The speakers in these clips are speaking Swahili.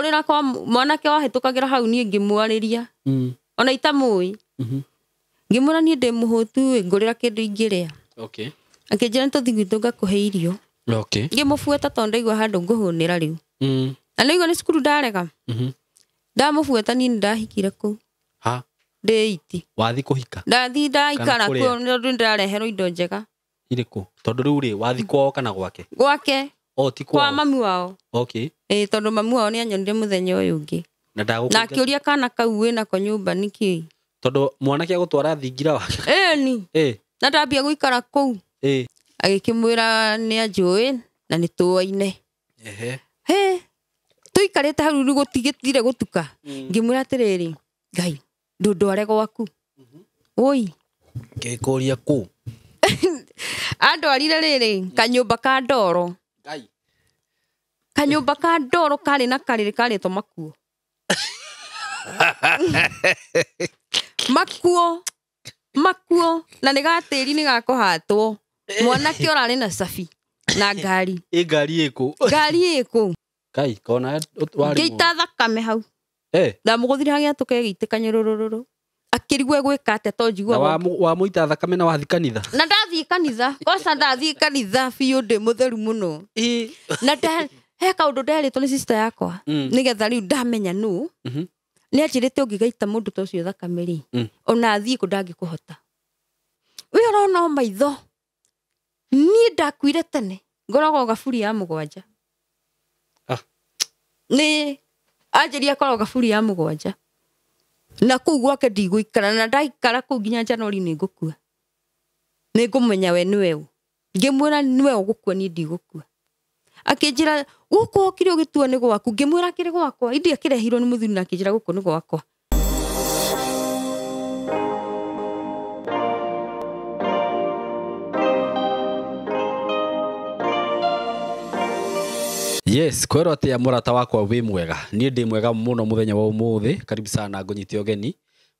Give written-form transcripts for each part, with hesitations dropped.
nira kwa mwanake wahitukagira hau nie ngimwariria ona itamui ngimura nie ndimuhutu ngurira kindu ingiria okay akijira ntuthigu ngakuhe irio okay ngimubueta tondu igwa handu nguhunira riu na nigo ni skuru ndarega ndamubueta ni ndahikire ku ha ndeiti wathi kuhika ndathi ndaikara ku ndu ndareherwo indo njega iriku tondu riu ri wathi kwao kana gwake ti kwao kwa mami wao okay tondu mami wao ni anyonire muthenya uyu ungi na akiuria kana kau wina ko nyumba niki tondu mwanake agutwara thingira wake ni na ndambia guikara ku agikimwira ni ajui na ni tuoine tuikarite hau gutigitire gutuka ngimwira atiriri ngai ndware gwaku oi ngikuria ku andwarire riri kanyumba ka ndoro ngai kanyumba ka ndoro kari na kariri kari to makuo makuo na ni gatiri ni gakohatwo mwanake orari na safi na ngari ngari iku kai kona wari geita thakame hau ndamuguthire hagia tukegiitikanya rururu akirigwe gwika ate tonjigwa wa muita thakame na wathi kanitha na ndathi kanitha kosa ndathi kanitha biu ndi mutheru muno na he kaundu nderitwo ni sister yakwa nigetha riu ndamenya nu ni ajirite ungigaita mundu ta ucio thakame ri ona athii ku ndangikuhota we urona maitho ni ndakwire tene ngoragwo gaburi ya mugwanja ni ajiria korwo gaburi ya mugwanja na kuu gwake ndigũikara na ndaikara kuu nginya Januari ni ngũkua ni ngũmenya we niwe u ngimwira niwe ũgũkua ni ndigũkua akijira guku okire ũgĩtua ni gwaku ngimwira kire gwakwa indi akirehirwo ni muthuri na akijira guku ni gwakwa yes kwero atia murata wakwa wi mwega nie ndi mwega muno muthenya wa umuthi karibu sana ngunyite ogeni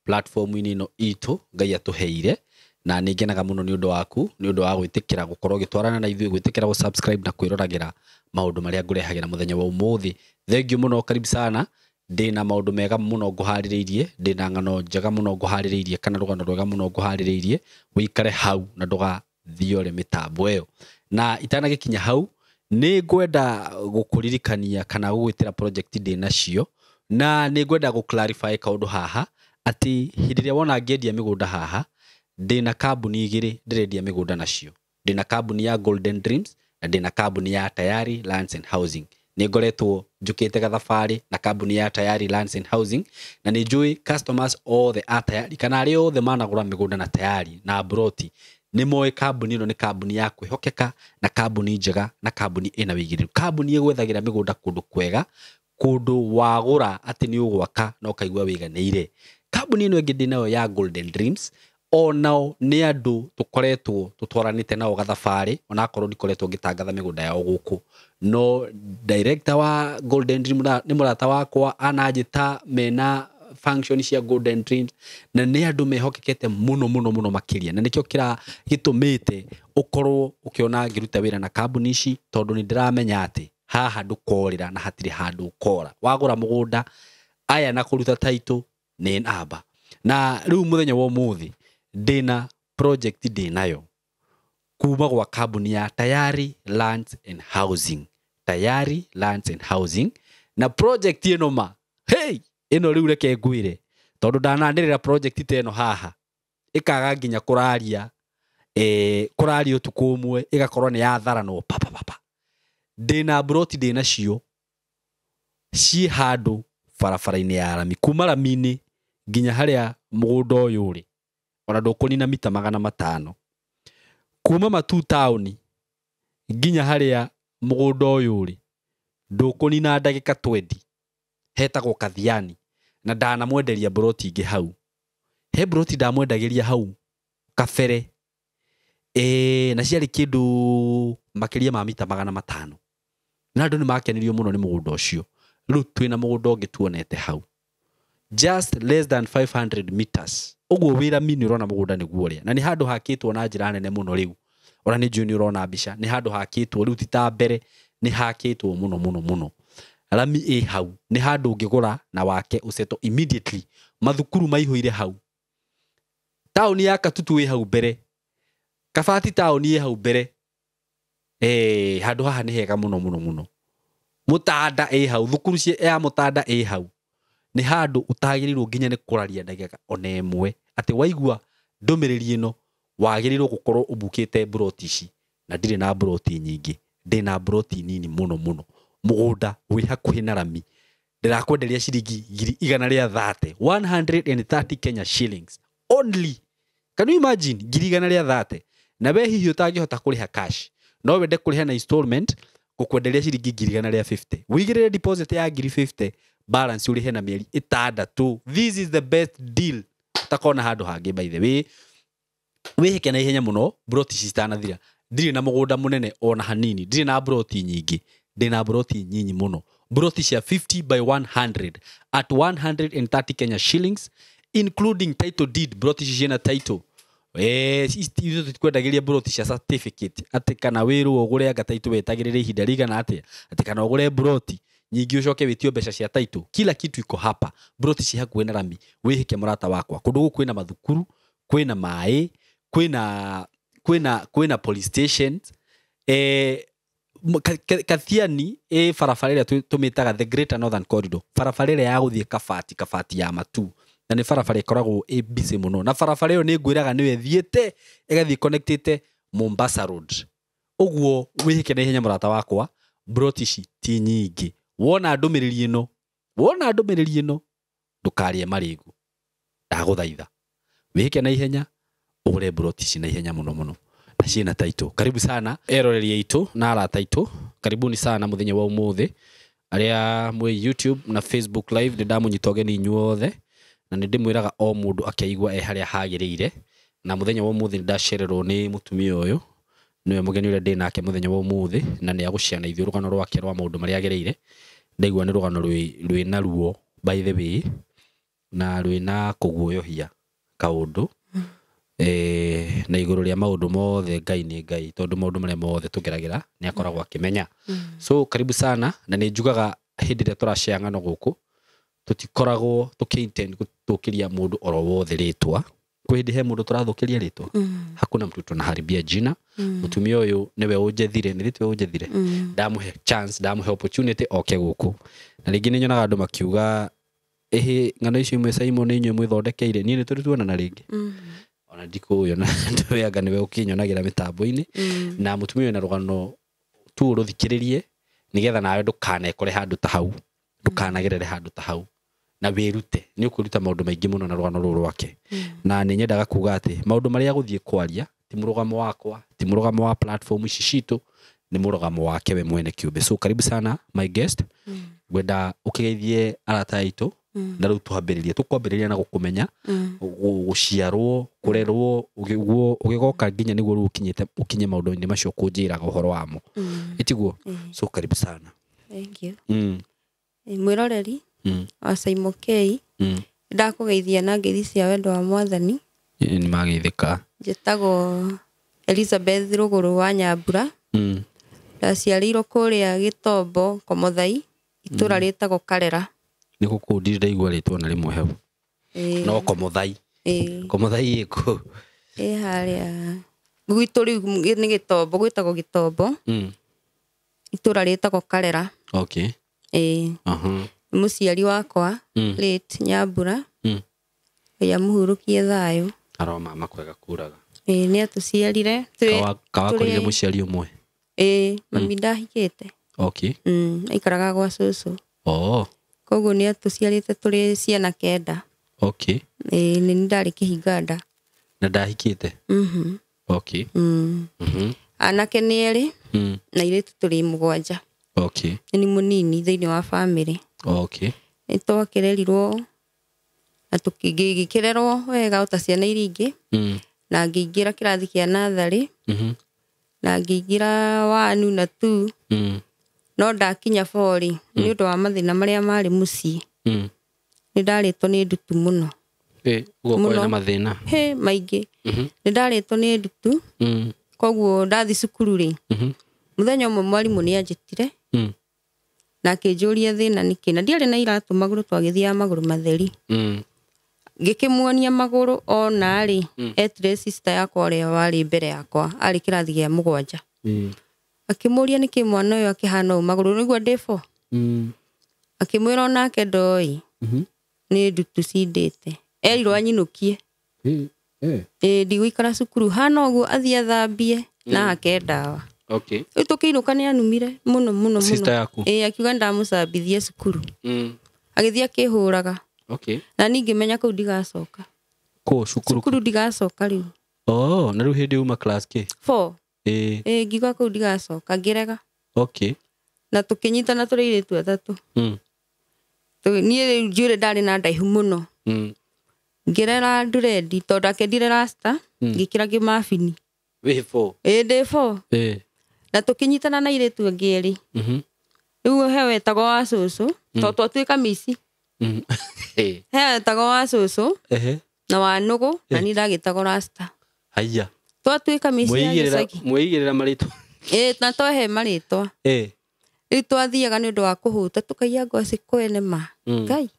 platform ino itu ngai atuheire na ningenaga muno ni undu waku ni undu wa gwitikira gukorwo gitwarana na ithui gwitikira gu subscribe na kwiroragira maundu maria ngurehagira muthenya wa umuthi thengiu muno karibu sana ndina maundu mega muno nguhaririirie ndina ngano njega muno nguhaririirie kana rugano rwega muno nguhaririirie wikare hau na nduga thiore mitambo iyo na itana gikinya hau ni ngwenda gukuririkania kana gugwitira project ndi nacio na ni ngwenda gu clarify kaundu haha ati hindiria wona ngendia migunda haha ndina kambuni igiri ndirendia migunda nacio ndina kambuni ya Golden Dreams na ndina kambuni ya Tayari Lands and Housing ni ngoretwo njukite gathabari na kambuni ya Tayari Lands and Housing na ni njui customers all the Tayari kana ari othe managura migunda na Tayari na broti ni moe kambuni ino ni kambuni ya kwihokeka na kambuni njega na kambuni ina wigiriru kambuni igwethagira migunda kundu kwega kundu wagura ati ni ugwaka no kaigwa wiganeire kambuni ino ingĩ nayo ya Golden Dreams onao ni andu tukoretwo tutwaranite nao gathabari ona akorwo ndikoretwo ngitangatha migunda yao guku no director wa Golden Dreams ni murata wakwa anajita mena function cia Golden Dreams na ni andu mehokekete muno makiria na nikio kira gitumite ukorwo ukiona ngiruta wira na kambuni ici tondu ni ndiramenya ati haha ndukorira na hatiri handu ukora wagura mugunda aya na kuruta title ni namba na riu muthenya wa umuthi ndina project ndinayo kuma gwa kambuni ya Tayari Lands and Housing Tayari Lands and Housing na project ino ma ino riu reke ngwire tondu ndanandirira project teno haha ikaga nginya kuraria kuraria utuku umwe igakorwo ni ya tharano papa ndina broti ndina cio ci handu barabara-ini ya rami kuma rami-ini nginya haria mugunda uyu ri ona ndukunina mita 500 kuma Matu town nginya haria mugunda uyu ri ndukunina ndagika 20 hetagwo Kathiani na ndana mwenderia broti ingi hau he broti ndamwendagiria hau kabere na ciari kindu makiria ma mita 500 na andu ni makenirio muno ni mugunda ucio riu twina mugunda ungi tuonete hau just less than 500 meters uguo wira mini urona mugunda niguo ria na ni handu hakitwo na njira nene muno riu ora ni junior urona mbica ni handu hakitwo riu ti ta mbere ni hakitwo muno rami hau ni handu ngigura na wake useto immediately mathukuru maihũire hau tauni ya Katutu hau mbere Kabati tauni hau mbere handu haha ni hega muno Mutanda hau thukuru ya Mutanda hau ni handu utagirirwo nginya ni kuraria ndagika ona imwe ati waigua ndumiriri ino wagirirwo gukorwo ubukite broti ici na ndire na broti nyingi ndina broti nini muno mugunda wi hakuhi na rami ndirakwenderia ciringi 130 130 Kenya shillings only. Can you imagine 130 na we hihi utangihota kuriha cash no wende kuriha na installment gukwenderia ciringi 150 wigirire deposit ya 50 balance urihe na mieri 6. This is the best deal utakona handu hangi by the way wihike na ihenya muno broti citanathira ndiri na mugunda munene ona hanini ndiri na broti nyingi ndina broti nyinyi muno broti cia 50 by 100 at 130 Kenya shillings including title deed broti ciena title isto tukwendagiria broti cia certificate ati kana wiru ugure anga title wetagirire ihinda rigana atia ati kana ugure broti nyingi ucoke witio mbeca cia title kila kitu iko hapa broti cia hakuhe na rami wihike murata wakwa kundu guku kwina mathukuru kwina mai kwina police stations Kathiani farafarere tumitaga the Greater Northern Corridor farafarere ya guthie Kabati ya Matu na ni farafare koragwo busy muno na farafare yo ni ngwiraga niwe thiete igathie connected Mombasa Road uguo wihike na ihenya murata wakwa broti ci ti nyingi wona ndumiriri ino ndukarie marigu ndaguthaitha wihike na ihenya ugure broti ci na ihenya muno na ciena title. Karibu sana eroreri aitu na arata aitu karibuni sana muthenya wa umuthi aria mwe YouTube na Facebook live ndamunyitogeni inyuothe na ndimwiraga o mundu akaigwa haria hagirire na muthenya wa umuthi ndashererwo ni mutumia uyu niwe mugeni uria ndinake muthenya wa umuthi na ni aguciana ithu rugano rwake rwa maundu maria agirire ndaigwa ni rugano rwi na ruo by the way na rwi na kuguoyohia kaundu na iguru ria maundu mothe Ngai ni Ngai tondu maundu maria mothe tugeragira ni akoragwo akimenya. So karibu sana na ni njugaga hindi ria turashare ngano guku tutikoragwo tukiintend gutukiria mundu oro wothe ritwa kwi hindi he mundu turathukiria ritwa hakuna mtu tunaharibia jina mutumia uyu niwe unjethire ni ritwe unjethire ndamuhe chance ndamuhe opportunity oke guku na ringi ni nyonaga andu makiuga ngano icio imwe Simon inywe mwithondekeire ni ni turituona na ringi ona ndikuyo na ndoyaga niwe ukinyonagira mitambo-ini na mutumia na rugano tu ruthikiririe nigetha nawe ndukanekore handu ta hau ndukanagerere handu ta hau na wirute ni ukuruta maundu maingi muno na rugano ruru rwake na ni nyendaga kuga ati maundu maria guthie kwaria ti murugamo wakwa ti murugamo wa platform ici citu ni murugamo wake we mwene kiumbe. So karibu sana my guest gwenda ukigeithie arata aitu na riu tuhambiriria tukwambiriria na gukumenya guciarwo kurerwo ugigoka nginya niguo riu ukinye maundu-ini macio kunjiraga uhoro wamo itiguo. So karibu sana. Thank you. Mwiroreri wa Simon K ndakugeithia na ngeithi cia wendo wa Mwathani ni magithika njetago Elizabeth Ruguru wa Nyambura ndaciarirwo kuria Gitombo Komothai itura ritagwo Karera ni gukundire ndaigua ritwa na rimwe hau no Komothai iku haria gwitu riu ni Gitombo gwitagwo Gitombo itura ritagwo Karera. Okay. Muciari wakwa late Nyambura ya muhurukie thayo aroma makwega kuraga ni atuciarire kawakorire muciari umwe mami ndahikite. Okay. Aikaraga gwa cucu koguo ni atuciarite turi ciana 9. Okay. Ni ndari kihinganda na ndahikite. Okay. Anake ni eri na iritu turi 7. Okay. Ni munini thiini wa family. Okay. Itwakirerirwo na tukigikirerwo wega uta ciana iringi na ngiingira kirathi kia nathari na ngiingira 1 na 2 no ndakinya 4 ni undu wa mathina maria mari mucii ni ndaritwo ni ndutu muno ugo na mathina maingi ni ndaritwo ni ndutu koguo ndathi cukuru ri muthenya umwe mwarimu ni anjitire na akĩnjũria thĩna nĩkĩ na ndiarĩ na iratũ magũrũ twagĩthiaga magũrũ matheri ngĩkĩmuonia magũrũ ona rĩ etire sister yakwa ũrĩa warĩ mbere yakwa arĩ kĩrathi gĩa 7 akĩmũria nĩkĩ mwana ũyũ akĩhana ũũ magũrũ nĩguo ndĩfo akĩmwĩra onake ndoĩ nĩ ndutu cindĩte erirwo anyinũkie ndigũikara cukuru hana ũguo athiĩ athambie na ake ndawa rĩu tũkĩinũka nĩ anumire mũno sister yaku akiuga ndamũcambithie cukuru agĩthiĩ akĩhũraga na ningĩ menya kũu ndigacoka cukuru ndigacoka rĩu na rĩu hĩndĩ uma class K 4 ngiuga kũu ndigacoka ngĩrega na tũkĩnyitana tũrĩ airĩtu atatũ niĩ rĩu njuĩrĩ ndarĩ na ndaihu mũno ngĩrera ndurendi tondũ akendire rasta ngĩkĩra kĩmabini wĩ 4 ndĩ 4 na tũkĩnyitana na airĩtu angĩ erĩ rĩu he wetagwo wa cũcũ tondũ twatuĩka mici he wetagwo wa cũcũ na wa nũgũ na niĩ ndagĩtagwo rasta haiya twatuĩka mici ya gĩcagi mwĩigĩrĩra marĩtwa na twahe marĩtwa rĩu twathiaga nĩ ũndũ wa kũhũta tũkaiya ngwacĩ kwene ma ngai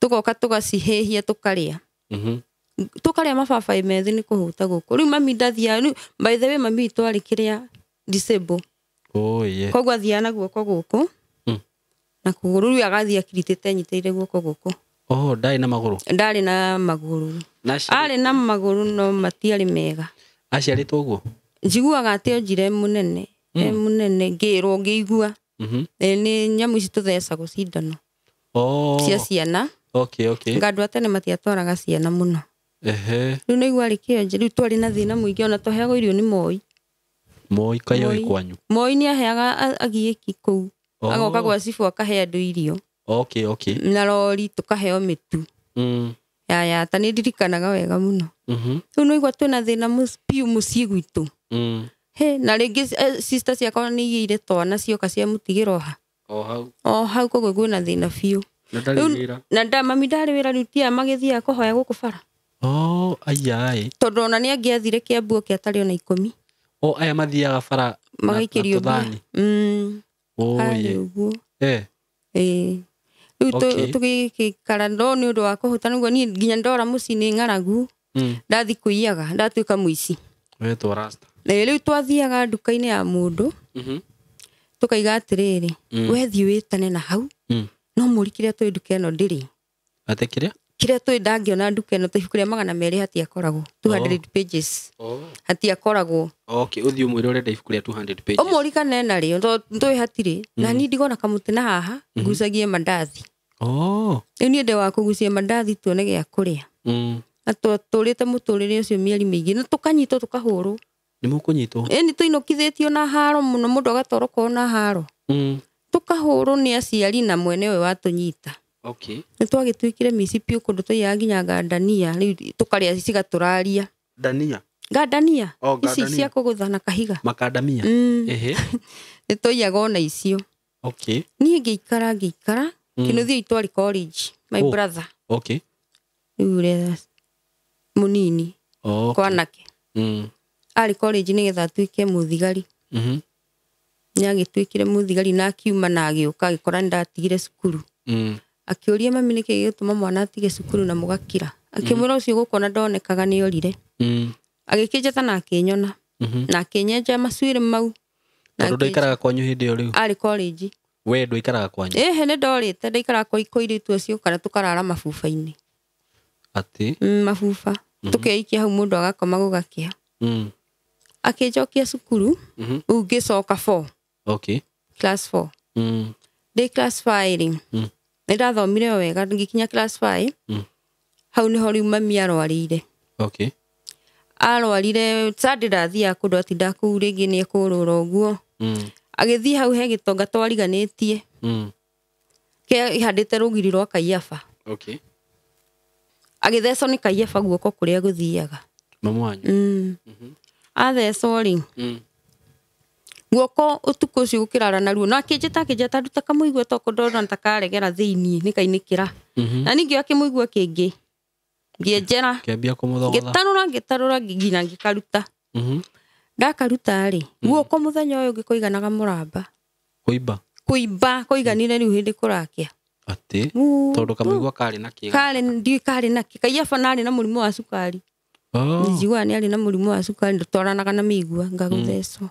tũgoka tũgacihĩhia tũkarĩa mababaĩ methĩ nĩ kũhũta gũkũ rĩu mami ndathiaga by the way mami twarĩ kĩrĩa disable koguo athiaga na guoko gũkũ na kũgũrũ rĩu agathiĩ akiritĩte nyitĩire guoko gũkũ ndarĩ na magũrũ arĩ na magũrũ no matiarĩ mega aciarĩtwo ũguo njiguaga atĩ onjire mũnene mũnene ngĩrwo ngĩigua nĩ nyamũ ici tũthecagwo cindano cia ciana ngandũ atene matiatwaraga ciana mũno rĩu naigua arĩ kĩonje rĩu twarĩ na thĩna mũingĩ ona twaheagwo irio nĩ moi kayoĩ kwanyu moi nĩ aheaga agiĩki kũu agoka gwa cibũ akahe andũ irio na rori tũkaheo mĩtu ta nĩ ndirikanaga wega mũno rĩu naigua twĩna thĩna piũ mũciĩ gwitũ na rĩngĩ sister ciakwa nĩ igĩire twana cioka cia mũtigĩro hau koguo kwĩna thĩna biũ na mami ndarĩ wĩra rĩu tia magĩthiaga kũhoya gũkũ bara tondũ ona nĩ angĩathire Kĩambu oke atarĩ ona 10 aya mathiaga bara magaikĩrio mbia ũguo rĩu tũgĩkara no nĩ ũndũ wa kũhũta nĩguo niĩ nginya ndora mũciĩ nĩ ng'aragu ndathi kũiyaga ndatuĩka mũici rĩu twathiaga nduka-inĩ ya mũndũ tũkaiga atĩrĩrĩ wethiĩ wĩtane na hau no mũri kĩrĩa twĩ nduka ĩno ndĩrĩ kĩrĩa twĩ ndangĩona nduka ĩno ibuku rĩa 200 hatiakoragwo 200 pages hatiakoragwo ũthiĩ ũmwĩre ũrenda ibuku rĩa 200 pages ũmũri kana narĩo tondũ hatirĩ na niĩ ndigona kamũtĩ na haha ngucagie mandathi rĩu niĩ ndĩ wa kũgucia mandathi tuone gĩa kũrĩa na tũrĩte mũtũrĩre ũcio mĩeri mĩingĩ na tũkanyitwo tũkahũrwo nĩ mũkũnyitwo nĩ tũinũkithĩtio na haro mũno mũndũ agatoroka na haro tũkahũrwo nĩ aciari na mwene ũyũ watũnyita nĩ twagĩtuĩkire mici piũ kũndũ tũiyaga nginya ngandania rĩu tũkarĩa cigatũraria ngandania ici cia kũgũtha na kahiga makandamia nĩ tũiyaga ona icio niĩ ngĩikara kĩnuthia itwarĩ college my brother rĩu ũrĩa mũnini kwanake arĩ college nĩgetha atuĩke mũthigari nĩ agĩtuĩkire mũthigari na akiuma na agĩũka agĩkora nĩ ndatigire cukuru akĩũria mami nĩkĩ gĩtũma mwana atige cukuru na mũgakira akĩmwĩra ũcio gũkona ndonekaga nĩ orire agĩkĩnjata na akĩnyona na akĩnyenja macuĩrĩ mau tondũ ndaikaraga kwanyu hĩndĩ ĩyo rĩu arĩ college we ndũikaraga kwanyu nĩ ndorĩte ndaikaraga kwa airĩtu acio kana tũkarara mabuba-inĩ mabuba tũkeikia hau mũndũ agakoma gũgakĩa akĩnjokia cukuru rĩu ngĩcoka 4 class 4 ndĩ class 5 rĩ nĩ ndathomire wega ngĩkinya class 5 hau nĩho rĩu mami arwarĩire arwarire Sunday ndathiaga kũndũ atinda kũu rĩngĩ nĩ ekũrũra ũguo agĩthiĩ hau he gĩtonga twariganĩtie kĩhandĩte rũgiri rwa Kaiyaba agĩthecwo nĩ Kaiyaba guoko kũrĩa gũthiaga mamu wanyu athecwo rĩ guoko ũtukũ ũcio gũkĩrara na ruo na akĩnjĩta nduta kamũigua toko ndona takaregera thĩinĩ nĩ kainĩkĩra na ningĩ akĩmũigua kĩngĩ ngĩenjera ngĩtarũra nginya ngĩkaruta ndakaruta rĩ guoko mũthenya ũyũ ngĩkũiganaga mũramba kuimba koiganire riu hindi kurakia ati tondu kamigwa kari na kiga kari na kaiya fanari na murimu wa sukari njigua ni ari na murimu wa sukari ndutwaranaga na migua ngaguthecwo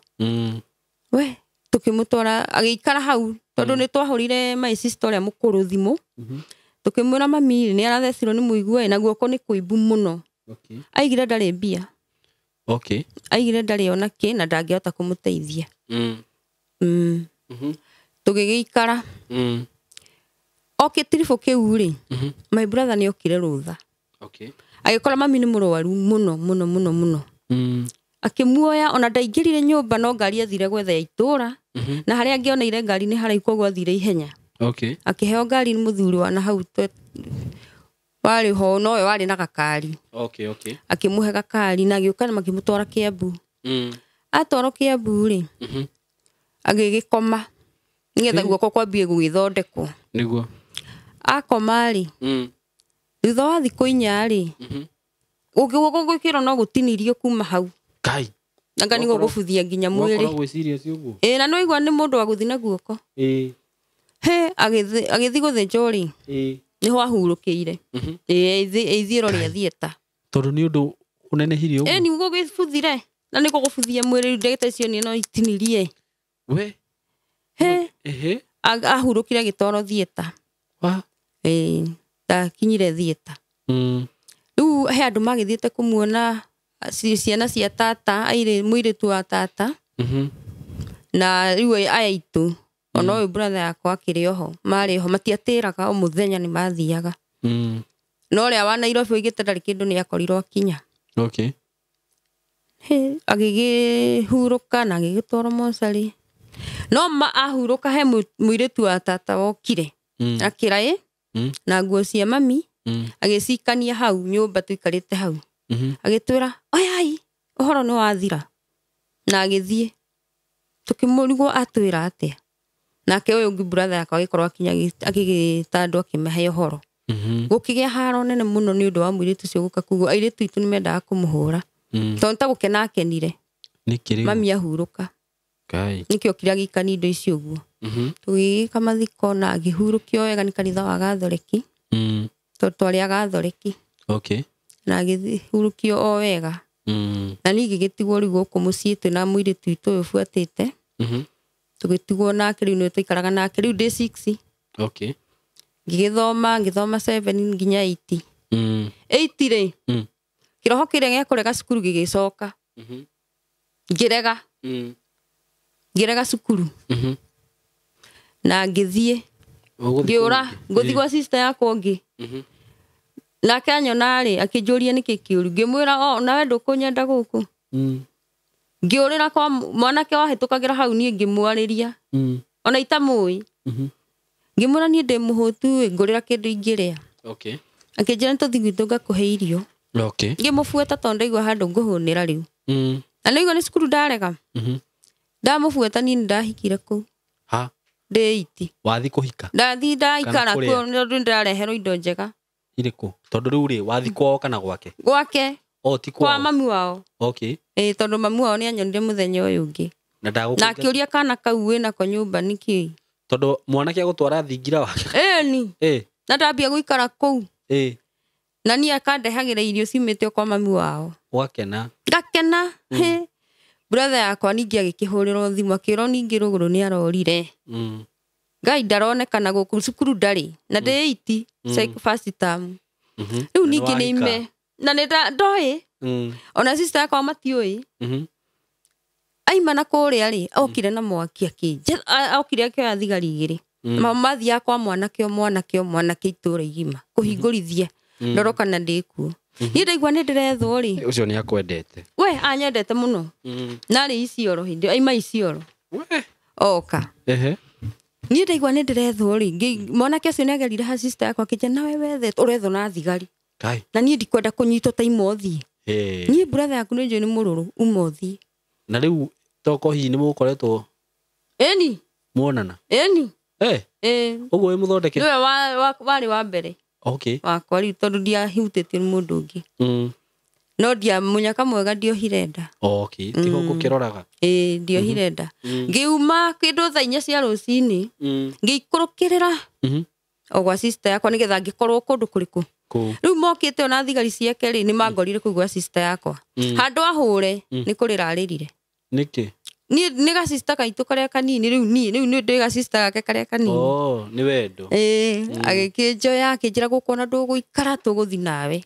we tukimutwara agikara hau tondu ni twahurire my sister ya mukuru thimu tukimwira mami ni arathecirwo ni muigua na guoko ni kuimbu muno aigire ndari mbia aigire ndari ona ki na ndangihota kumuteithia tugigikara tirifo kiu ri my brother ni okire rutha agikora mami ni murwaru muno akimuoya ona ndaingirire nyumba no ngari athire gwetha ya itura na haria angioneire ngari ni haraiku koguo athire ihenya akiheo ngari ni muthuri wa na hau wari ho no we wari na gakari akimuhe gakari na agiuka na makimutwara Kiambu atwaro Kiambu ri agigikoma nigetha guoko kwambie gugithondekwo niguo akoma ri thutha wa thiku 4 ri guoko gwikiro no gutinirio kuma hau kai nanga ni gubuthia nginya mwiri na no igwa ni mundu wa guthina guoko agithi guthinjwo ri niho ahurukiire eithiro ria thieta tondu ni undu unenehirie uguo ni gugibuthire na ni gubuthia mwiri ndegete icio ni no itinirie we ahurukire gitoro thieta kinyire thieta riu he andu magithiete kumuona ciana cia tata aire muiritu wa tata na riu aya itu ona uyu brother yakwa akiri oho mari ho matiatiraga o muthenya ni mathiaga no ria wa Nairobi oigite ndari kindu ni akorirwo akinya agigihuruka na agigitwara mosari no ahuruka he muiritu wa tata wokire akira na nguo cia mami agicikania hau nyumba tuikarite hau agitwira oyai uhoro ni wathira na agithie tukimurigwo atwira atia nake uyu brother yakwa agikorwo akinya agigitandwo akimehe uhoro gukigia haro nene muno ni undu wa muiritu cio guka kugo airitu itu ni mendaga kumuhura tondu ta gukena akenire nikiri mami ahuruka nikio kira gikani indo icio guo tugigika mathiko na agihurukio wega ni kanitha wa Gathoreki tondu twari Gathoreki na agihurukio o wega na ni gigitigwo riu guku mucii twina muiritu itu uyu buatite tugitigwo nake riu ni tuikaraga nake riu day 6 ngithoma 7 nginya 8 8 ri kiroho kire ngekurega cukuru gigicoka ngirega cukuru na ngithie ngiura nguthi gwa sister yakwa ngi nake anyona ri akinjuria niki kiuru ngimwira nawe ndukunyenda guku ngiurira kwa mwanake wahitukagira hau nie ngimwariria ona itamui ngimwira nie ndi muhutu ngurira kindu ingiria akinjira ntuthigwitu ngakuhe irio ngimubueta tondu igwa handu nguhunira riu na nigo ni cukuru ndarega ndamubueta ni ndahikire ku ndeiti wathi kuhika ndathi ndaikara ku ndu ndareherwo indo njega iriku tondu riu ri wathi kwao kana gwake ti kwa mami wao tondu mami wao ni anyonire muthenya uyu ungi na akiuria kana kau wina ko nyumba niki tondu mwanake agutwara thingira wake na ndambia guikara ku na ni akandehagira irio cimite kwa mami wao wakena ngakena brother yakwa ningi agikihurirwo thimu akirwo ningi ruguru ni arorire ngai ndaronekana guku cukuru ndari na ndeiti first term riu ningi ni ime na ndoi ona sister yakwa matioi aimana kuria ri okire na mwaki akinje okire akioya thigari igiri mamathi yakwa mwanake itura igima kuhingurithia ndoroka na ndikuo ni ndaigua ni ndirethwo ri ucio ni akwendete we anyendete muno na ri icioro hindi aima icioro oka ni ndaigua ni ndirethwo ri mwanake acio ni agerire ha sister yakwa kije na wewe the urethwo na thigari na ni ndikwenda kunyitwo ta imothi ni brother yaku ni njoni mururu umothi na riu toko hi ni mukoretwo muonana uguo wi muthondeke niwe wari wa mbere wakwa riu tondu ndiahutĩtio nĩ mũndũ ũngĩ no dia munyaka mwega ndiohire nda okay tiho gukiroraga ndiohire nda ngiuma kindu thaa 4 cia rucini ngiikurukirira ogwa sister yakwa nigetha ngikorwo kundu kuriku riu mokite ona thigari ciake ri ni mangorire kugwa sister yakwa handu ahure ni kurira aririre niki ni ga sister kaitu karia kanini riu ni ndi ga sister yake karia kanini ni wendo agikinjoya akinjira gukona nduguikara tuguthi nawe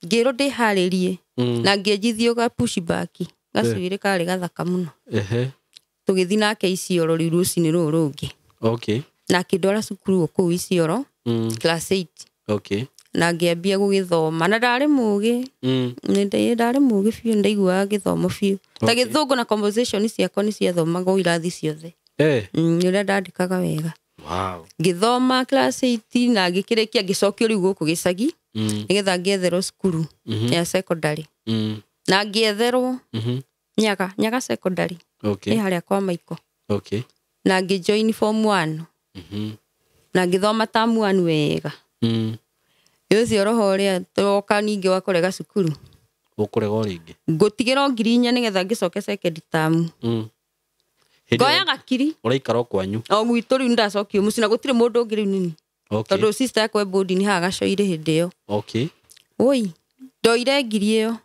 ngiro ndi haririe na ngienjithio ga push back gacuire kari gathaka muno tugithi nake Isiolo riu rucini ruru rungi okay na kindwara cukuru ku Isiolo class 8 okay na ngiambia gugithoma na ndari mugi ndari mugi biu ndaigua githomo biu ta githungu na conversation ciakwa ni cia thomaga irathi ciothe nire ndandikaga wega wow ngithoma class 8 na ngikirikia ngicokio riu guku gicagi nigetha ngietherwo cukuru ya secondary na ngietherwo nyaga secondary okay haria kwa Maiko okay na ngijoin form 1 na ngithoma term 1 wega Yosi roho ria toka ningi wakorega cukuru ukurega ringi ngutigira ngirinya nigetha ngicoke second term ngoya gakiri uraikara kwanyu o gwitu riu ndacokio mucina gutire mundu ngiri nini tondu sister yakwa boarding ni haga coire hindi yo okay oi ndoire ngiri iyo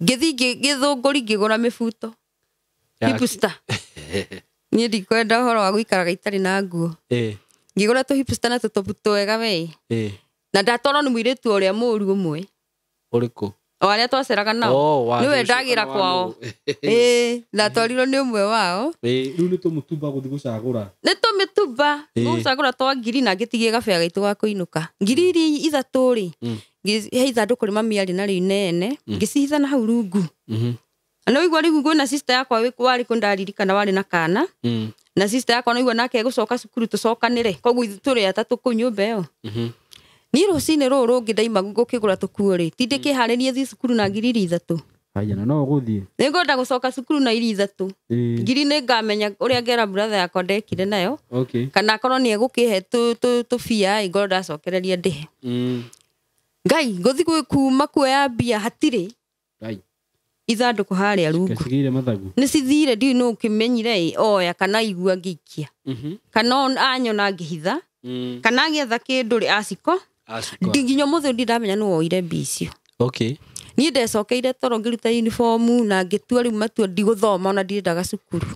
ngithi githunguri ngigura mibuto hipster ni ndikwenda horo wa guikaraga itari na nguo ngigura to hipster na tutopu twega we na ndatoro ni muiritu uria muru umwe uriku aria twaceraga nao niwe ndagira kwao ndatwarirwo ni umwe wao riu ni tumutumba guthi gucagura ni tumituba gucagura twa ngiri na ngitigie gabea gaitu ga kuinuka ngiri iri ithatu ri he ithanduku ri mami ari na ri nene ngicihitha na hau rungu no igwa riu gwina sister yakwa wari kundaririkana wari na kana na sister yakwa no igwa nake gucoka cukuru tucokanire koguo turi atatu ku nyumba iyo ni rucini ruru ngidaima ngukigura tukuo ri tindiki haririe thi cukuru na ngiri ithatu haya na guthie ningoda gucoka cukuru na iri ithatu ngiri ni ngamenya uria ngera brother yakwa ndekire nayo kana korwo ni egukihe tu fia ingoda cokereria ndihe ngai nguthi kuma kuoya mbia hatire ngai ithanduku haria rungu cigire mathagu ni cithire ndi no kimenyire oya kana igua ngikia kana anyona ngihitha kana ngietha kindu ri aciko nginyo muthe ndamenya no oire bicio okay ni ndecokeire toro ngiruta uniform na ngitua riu matua ndiguthoma ona ndiendaga cukuru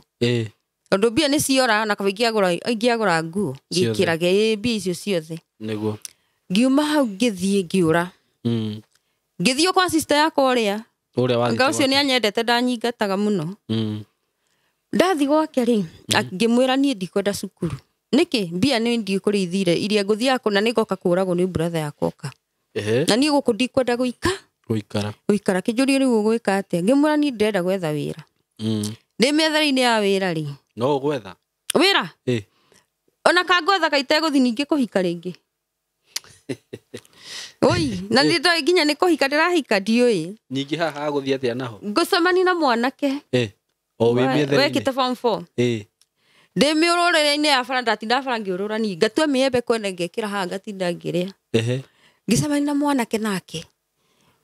tondu mbia ni ciora na kaingiagura nguo ngikirage mbia icio ciothe niguo ngiuma hau ngithie ngiura ngithio kwa sister yakwa uria anga ucio ni anyendete ndanyingataga muno ndathi gwake ri ngimwira ni ndikwenda cukuru niki mbia ni ndi kuri ithire iria nguthia kuna ni goka kuragwo ni brother yakwa oka na ni guku ndikwenda guikara kijuri riu gwika atia ngimwira ni ndenda gwetha wira ndi methari-ini ya wira ri no gwetha wira ona kangwetha kaite guthi ningi kuhika ringi oi na ndi ndo nginya ni kuhika ndirahika ndioi ningi haha guthi atia naho ngucemani na mwanake o wi methari-ini wekite form 4 ndi miururire-ini ya bara ndatinda bara ngiurura ni ngatua miembe kwene ngekira haha ngatinda ngiria ngicemani na mwanake nake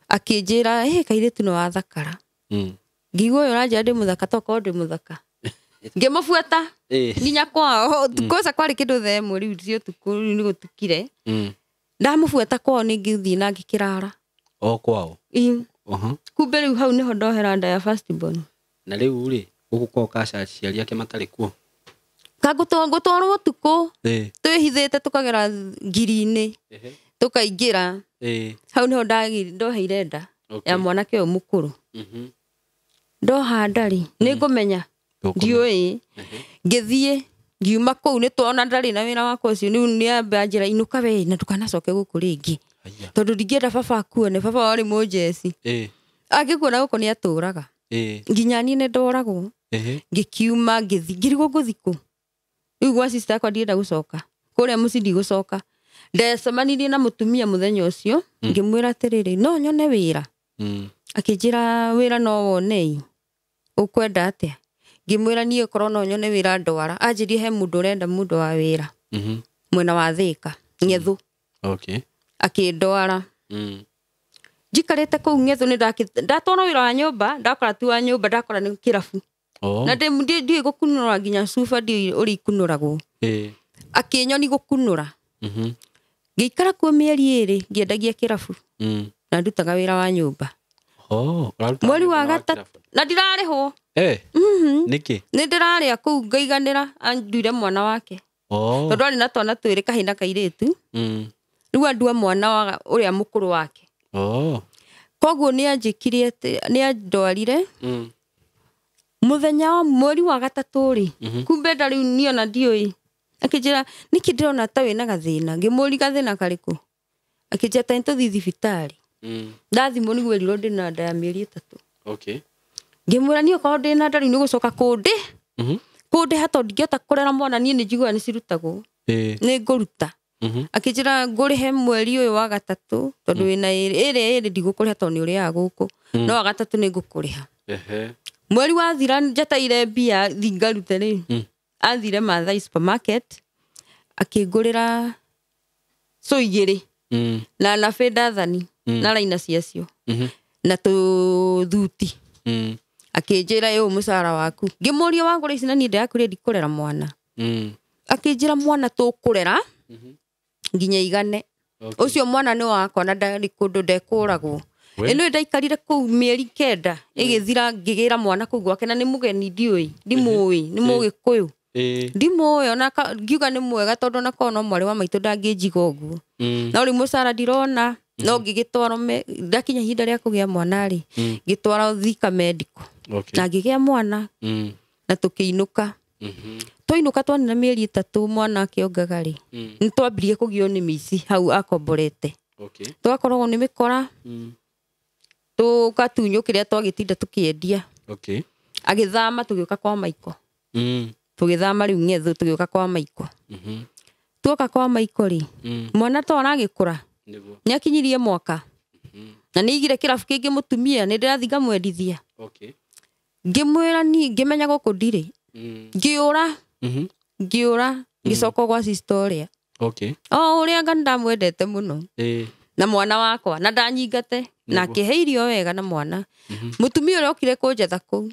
akinjira kairitu no wathakara ngigwo yo ranja ndi muthaka toko ndi muthaka ngimubuata nginya kwao tukosa kwari kindu themu riu cio tukuru ni gutukire ndamubuata kwao ni ngithi na ngikirara kwao kumbe riu hau niho ndohera nda ya first born na riu ri guku kwao kaca ciari ake matari kuo ngutwarwo tuku twihithite tukagera ngiri-ini tukaingira hau niho ndoheire nda ya mwanake uyu mukuru ndoha ndari ni ngumenya ndioi ngithie ngiuma kuu ni twona ndari na wira wakwa ucio ni ambia inuka we na tukanacoke guku ringi tondu ndingienda baba akuone baba wari mujeci angikuona guku ni aturaga nginya ni ndoragwo ngikiuma ngirigwo nguthiku riu gwa sister yakwa ndienda gucoka kuria muci ndigucoka ndecemanirie na mutumia muthenya ucio ngimwira atiriri no nyone wira akinjira wira no wonei ukwenda atia ngimwira nie korwo no nyone wira ndwara anjirie he mundu urenda mundu wa wira mwena wa Thika Ngethu okay akindwara Njikarĩte kũu ng'etho nĩ ndatwara wĩra wa nyũmba ndakora tu wa nyũmba ndakora nĩ kĩrabu na ndiĩ gũkunũra nginya cuba ndiĩ ũrĩ ikunũragwo akĩnyoni gũkunũra ngĩikara kuo mĩeri 2 ngĩendagia kĩrabu na ndutaga wĩra wa nyũmba mweri wa gatatũ na ndirarĩhwo nĩkĩ nĩ ndĩrarĩa kũu ngaiganĩra anduire mwana wake tondũ arĩ na twana twĩrĩ kahĩ na kairĩtu rĩu andua mwana wa ũrĩa mũkũrũ wake koguo nĩ anjĩkire nĩ andwarire mũthenya wa mweri wa gatatũ rĩ kumbe ndarĩ niona ndiũĩ akĩnjĩra nĩkĩ ndĩrona ta wĩna gathĩna ngĩmũũria gathĩna karĩkũ akĩnjĩra ta nĩtũthiĩ thibitarĩ ndathimwo nĩguo erirwo ndĩna nda ya mĩeri 3 ngĩmwĩra niĩ okorwo ndĩna nda rĩu nĩ gũcoka kũndĩha tondũ ndingĩhota kũrera mwana niĩ nĩ njiguaga nĩ cirutagwo nĩ ngũruta akĩnjĩra ngũrĩhe mweri ũyũ wa gatatũ tondũ wĩna ĩrĩ ndigũkũrĩha tondũ nĩ ũrĩaga gũkũ no wa gatatũ nĩ ngũkũrĩha mweri wathira njataire mbia thingarute rĩ athire Maathai supermarket akĩngũrĩra so 2 na nabe ndathani na raina ciacio na tũthuti akĩnjĩra ũyũ mũcara waku ngĩmũũria wagũra ici na niĩ ndĩrakũrĩa ndikũrera mwana akĩnjĩra mwana tũkũrera nginya igane ũcio mwana nĩ wakwa na ndarĩ kũndũ ndekũragwo ĩno ndaikarire kũu mĩeri 9 ĩgĩthira ngĩgĩra mwana kũu gwake na nĩ mũgeni ndiũĩ ndimũĩ nĩ mũgĩkũyũ ndimũĩ ona ngiuga nĩ mwega tondũ na kono mwarĩ wa maitũ ndangĩnjiga ũguo na ũrĩ mũcara ndirona no ngĩgĩtwara ndakinya ihinda rĩa kũgĩa mwana rĩ ngĩtwara Thika Medical na ngĩgĩa mwana na tũkĩinũka twainũka twanina mĩeri 3 mwana akĩongaga rĩ nĩ twambirie kũgio nĩ mĩici hau akomborete twakoragwo nĩ mĩkora tũkatunywo kĩrĩa twagĩtinda tũkĩendia agĩthama tũgĩũka kwa maiko tũgĩthama rĩu ng'etho tũgĩũka kwa maiko tuoka kwa maiko rĩ mwana to aragĩkũra nĩ akinyirie mwaka na nĩ igire kĩrabu kĩngĩ mũtumia nĩ ndĩrathiĩ ngamwendithia ngĩmwĩra niĩ ngĩmenya gũkũ ndirĩ ngĩũra ngĩcoka gwa sister ũrĩa ũrĩa anga ndamwendete mũno na mwana wakwa na ndanyingate na akĩhe irio wega na mwana mũtumia ũrĩa okire kũnjetha kũu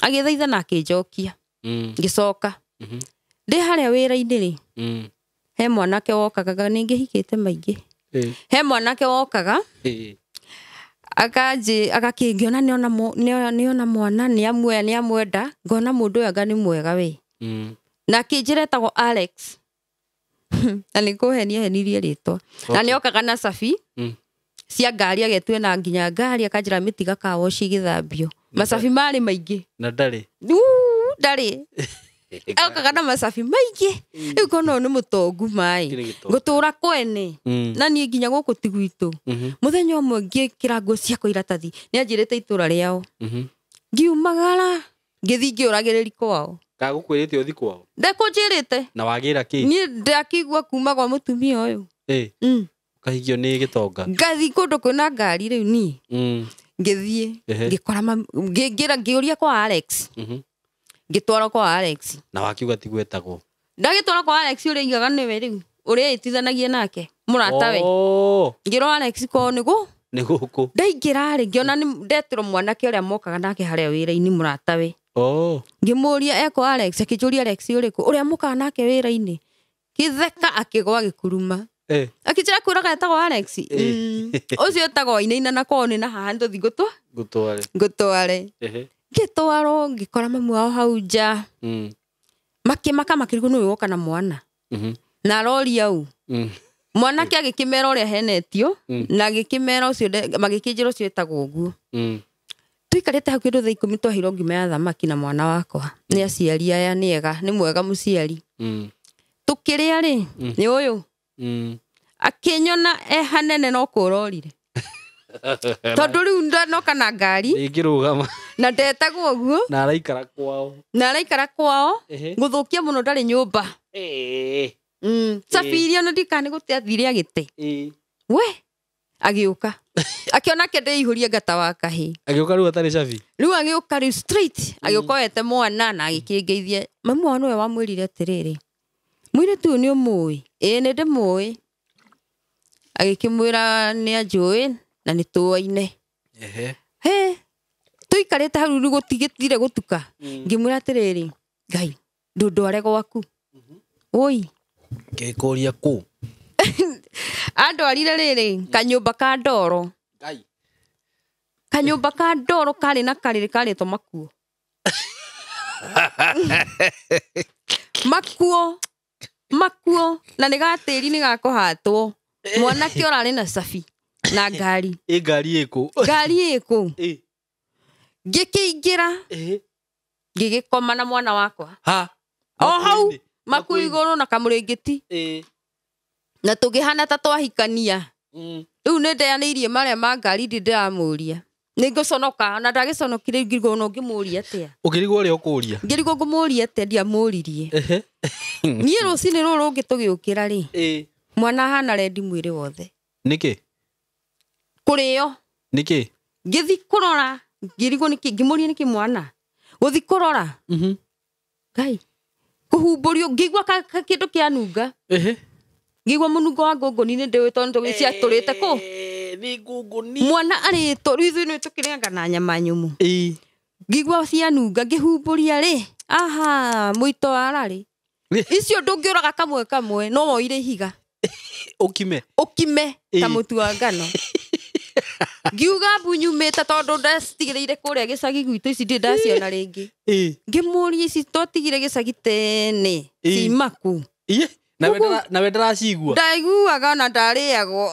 agĩthaitha na akĩnjokia ngĩcoka ndĩ harĩa wĩra-inĩ rĩ he mwanake wokaga nĩ ngĩhikĩte maingĩ he mwanake wokaga agakĩngiona nĩona mwana nĩ amwenda ngona mũndũ ũyũ anga nĩ mwega we na akĩnjĩra etagwo Alex na nĩ kũhenia henirie rĩtwa na nĩ okaga na cabi cia ngari agetue na nginya ngari akanjĩra mĩtiga kawo cigĩthambio macabi marĩ maingĩ na ndarĩ okaga na macabi maingĩ rĩu kono nĩ mũtongu maĩ ngũtũra kwene na niĩ nginya gũkũ ti gwitũ mũthenya ũmwe ngĩkĩra nguo ciakwa iratathi nĩ anjĩrĩte itũra rĩao ngiumagara ngĩthiĩ ngĩũragĩrĩri kwao gagũkwĩrĩte ũthi kwao ndekũnjĩrĩte na wagĩra kĩ niĩ ndakĩigua kuma gwa mũtumia ũyũ kahigio nĩ gĩtonga ngathi kũndũ kwĩna ngari rĩu niĩ ngĩthiĩ ngĩkora ngĩũria kwa Alex ngĩtwara kwa Alex na wakiuga ti gwetagwo ndagĩtwara kwa Alex ũrĩa igaga nĩwe rĩu ũrĩa ĩtithanagia nake mũratawe ngĩrwo Alex ko nĩ gũkũ ndaingĩra rĩ ngĩona ndetĩrwo mwanake ũrĩa mokaga nake harĩa wĩra-inĩ mũratawe ngĩmũũria eko Alex akĩnjũria Alex ũrĩkũ ũrĩa mũkaga nake wĩra-inĩ gĩtheka akĩgwa gĩkuruma akĩnjĩra kwĩraga etagwo Alex ũcio etagwo Wainaina na koni na haha nĩtũthi ngũtware ngĩtwarwo ngĩkora mamu wao hau nja makĩmaka makĩrigwo nĩwe woka na mwana na aroria au mwanake agĩkĩmera ũrĩa henetio na agĩkĩmera ũcio magĩkĩnjĩra ũcio etagwo ũguo tuikarĩte hau kĩndũ thaa 10 twaheirwo ngima ya thamaki na mwana wakwa nĩ aciari aya nĩ ega nĩ mwega mũciari tũkĩrĩa rĩ nĩ ũyũ akĩnyona hanene no kũrorire tondũ rĩu ndanoka na ngari ĩngĩrũgama na ndetagwo ũguo na araikara kwao gũthũkia mũno ndarĩ nyũmba cabiria ona ndikane gũte athire agĩte we agĩũka akĩona kĩndĩ ihũrie ngata wa kahĩ agĩũka rĩu atarĩ cabi rĩu agĩũka rĩu straight agĩũka wete mwana na agĩkĩngeithia mamu wao nĩwe wamwĩrire atĩrĩrĩ mũirĩtu ũyũ nĩ ũmũĩ ĩĩ nĩ ndĩmũĩ agĩkĩmwĩra nĩ anjũĩ na nĩ tũoine ehe tũikarĩte hau rĩu gũtigĩtire gũtuka ngĩmwĩra atĩrĩrĩ Ngai ndũndware gwaku oi ngĩkũria kũ andwarire rĩrĩ kanyũmba ka ndoro Ngai kanyũmba ka ndoro karĩ na karĩrĩ karĩtwo Makuo Makuo na nĩ gatĩri nĩ gakũhatwo mwanake ũrarĩ na cabi na ngari ngari ĩkũ ngĩkĩingĩra ngĩgĩkoma na mwana wakwa o hau Makuo igũrũ na kamũrĩngĩti na tũgĩhana ta twahikania rĩu nĩ ndeanĩirie marĩa ma ngari ndĩramũria nĩ ngũconoka na ndagĩconokire ngĩrigwo no ngĩmũria atĩa ũkĩrigwo ũrĩa ũkũria ngĩrigwo ngũmũria atĩa ndiamũririe niĩ rũcinĩ rũrũ rũngĩ tũgĩũkĩra rĩ mwana hana rendi mwĩrĩ wothe nĩkĩ kũrĩo nĩkĩ ngĩthi kũrora ngĩrigwo nĩkĩ ngĩmũria nĩkĩ mwana gũthi kũrora Ngai kũhumbũrio ngĩigua kĩndũ kĩanunga ngĩigua mũnungo wa ngũngũni nĩ ndĩwĩ tondũ tũgĩciatũrĩte kũ nĩ ngũngũni mwana arĩtwo rĩu ithuĩ nĩ tũkĩrĩanga na nyama nyũmũ ngĩigua cianunga ngĩhumbũria rĩ aha mũito ararĩ icio ndũngĩũraga kamwe no woire ihiga ũkime ta mũtu wa ngano ngiuga mbunyumĩte tondũ ndacitigĩrĩire kũrĩa gĩcagi gwitũ ici ndĩ ndaciona rĩngĩ ngĩmũria ici tũtigire gĩcagi tene cimaku na we ndaracigua ndaiguaga na ndarĩagwo